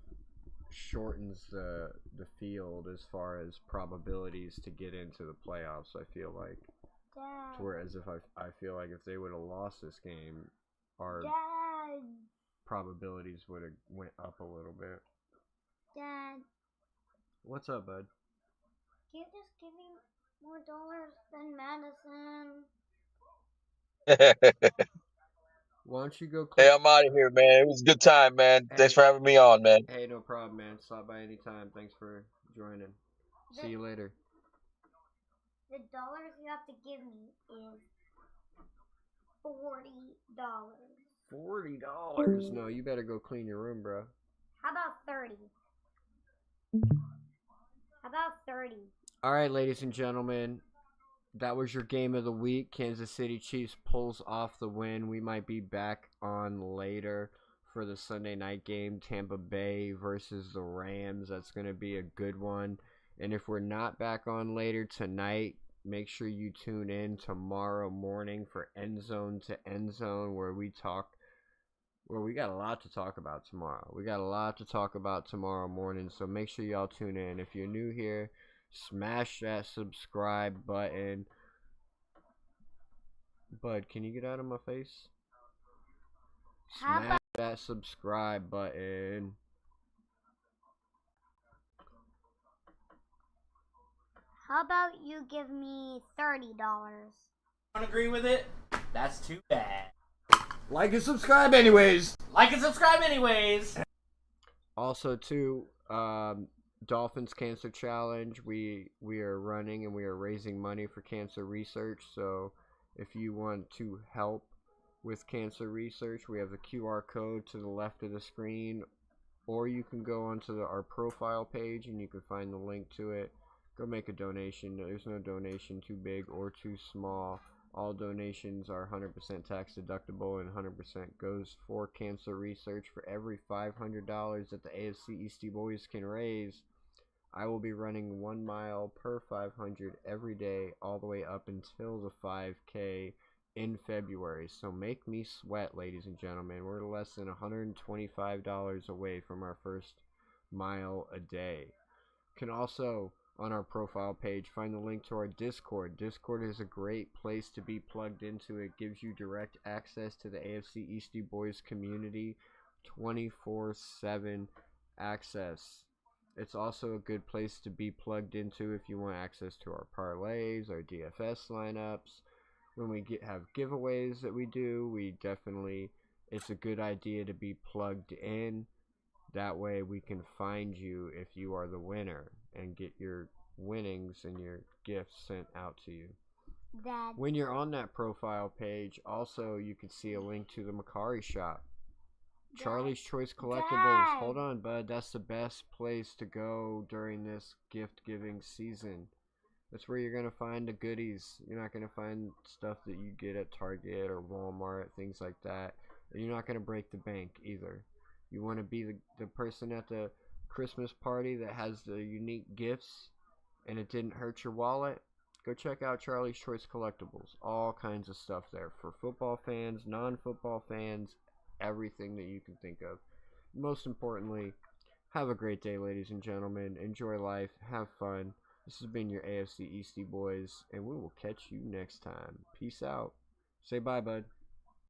[SPEAKER 1] shortens the field as far as probabilities to get into the playoffs. I feel like,
[SPEAKER 9] Dad.
[SPEAKER 1] whereas I feel like if they would have lost this game, our
[SPEAKER 9] Dad.
[SPEAKER 1] probabilities would have went up a little bit.
[SPEAKER 9] Dad.
[SPEAKER 1] What's up, bud?
[SPEAKER 9] Can you just give me more dollars than Madison?
[SPEAKER 1] Why don't you go?
[SPEAKER 3] Hey, I'm out of here, man. It was a good time, man. Thanks for having me on, man.
[SPEAKER 1] Hey, no problem, man. Stop by anytime. Thanks for joining. See you later.
[SPEAKER 9] The dollars you have to give me is $40.
[SPEAKER 1] $40? No, you better go clean your room, bro.
[SPEAKER 9] How about 30? How about 30?
[SPEAKER 1] All right, ladies and gentlemen. That was your game of the week. Kansas City Chiefs pulls off the win. We might be back on later for the Sunday night game, Tampa Bay versus the Rams. That's going to be a good one. And if we're not back on later tonight, make sure you tune in tomorrow morning for End Zone to End Zone, where we got a lot to talk about tomorrow. We got a lot to talk about tomorrow morning, so make sure y'all tune in. If you're new here, smash that subscribe button. Bud, can you get out of my face? Smash that subscribe button.
[SPEAKER 9] How about you give me $30?
[SPEAKER 6] Don't agree with it? That's too bad.
[SPEAKER 1] Like and subscribe anyways.
[SPEAKER 6] Like and subscribe anyways.
[SPEAKER 1] Also, too, Dolphins Cancer Challenge. We are running and we are raising money for cancer research. So if you want to help with cancer research, we have the QR code to the left of the screen, or you can go onto our profile page and you can find the link to it. Go make a donation. There's no donation too big or too small. All donations are 100% tax deductible and 100% goes for cancer research. For every $500 that the AFC EastieBoys can raise, I will be running 1 mile per 500 every day all the way up until the 5K in February. So make me sweat, ladies and gentlemen. We're less than $125 away from our first mile a day. You can also, on our profile page, find the link to our Discord. Discord is a great place to be plugged into. It gives you direct access to the AFC EastieBoys community, 24/7 access. It's also a good place to be plugged into if you want access to our parlays, our DFS lineups. When we have giveaways that we do, it's a good idea to be plugged in. That way we can find you if you are the winner and get your winnings and your gifts sent out to you. When you're on that profile page, also you can see a link to the Macari shop. Charlie's Choice Collectibles. Hold on, bud. That's the best place to go during this gift giving season. That's where you're going to find the goodies. You're not going to find stuff that you get at Target or Walmart, things like that. And you're not going to break the bank either. You want to be the person at the Christmas party that has the unique gifts and it didn't hurt your wallet, go check out Charlie's Choice Collectibles. All kinds of stuff there for football fans, non-football fans, everything that you can think of. Most importantly, have a great day, ladies and gentlemen. Enjoy life. Have fun. This has been your AFC Eastie Boys, and we will catch you next time. Peace out. Say bye, bud.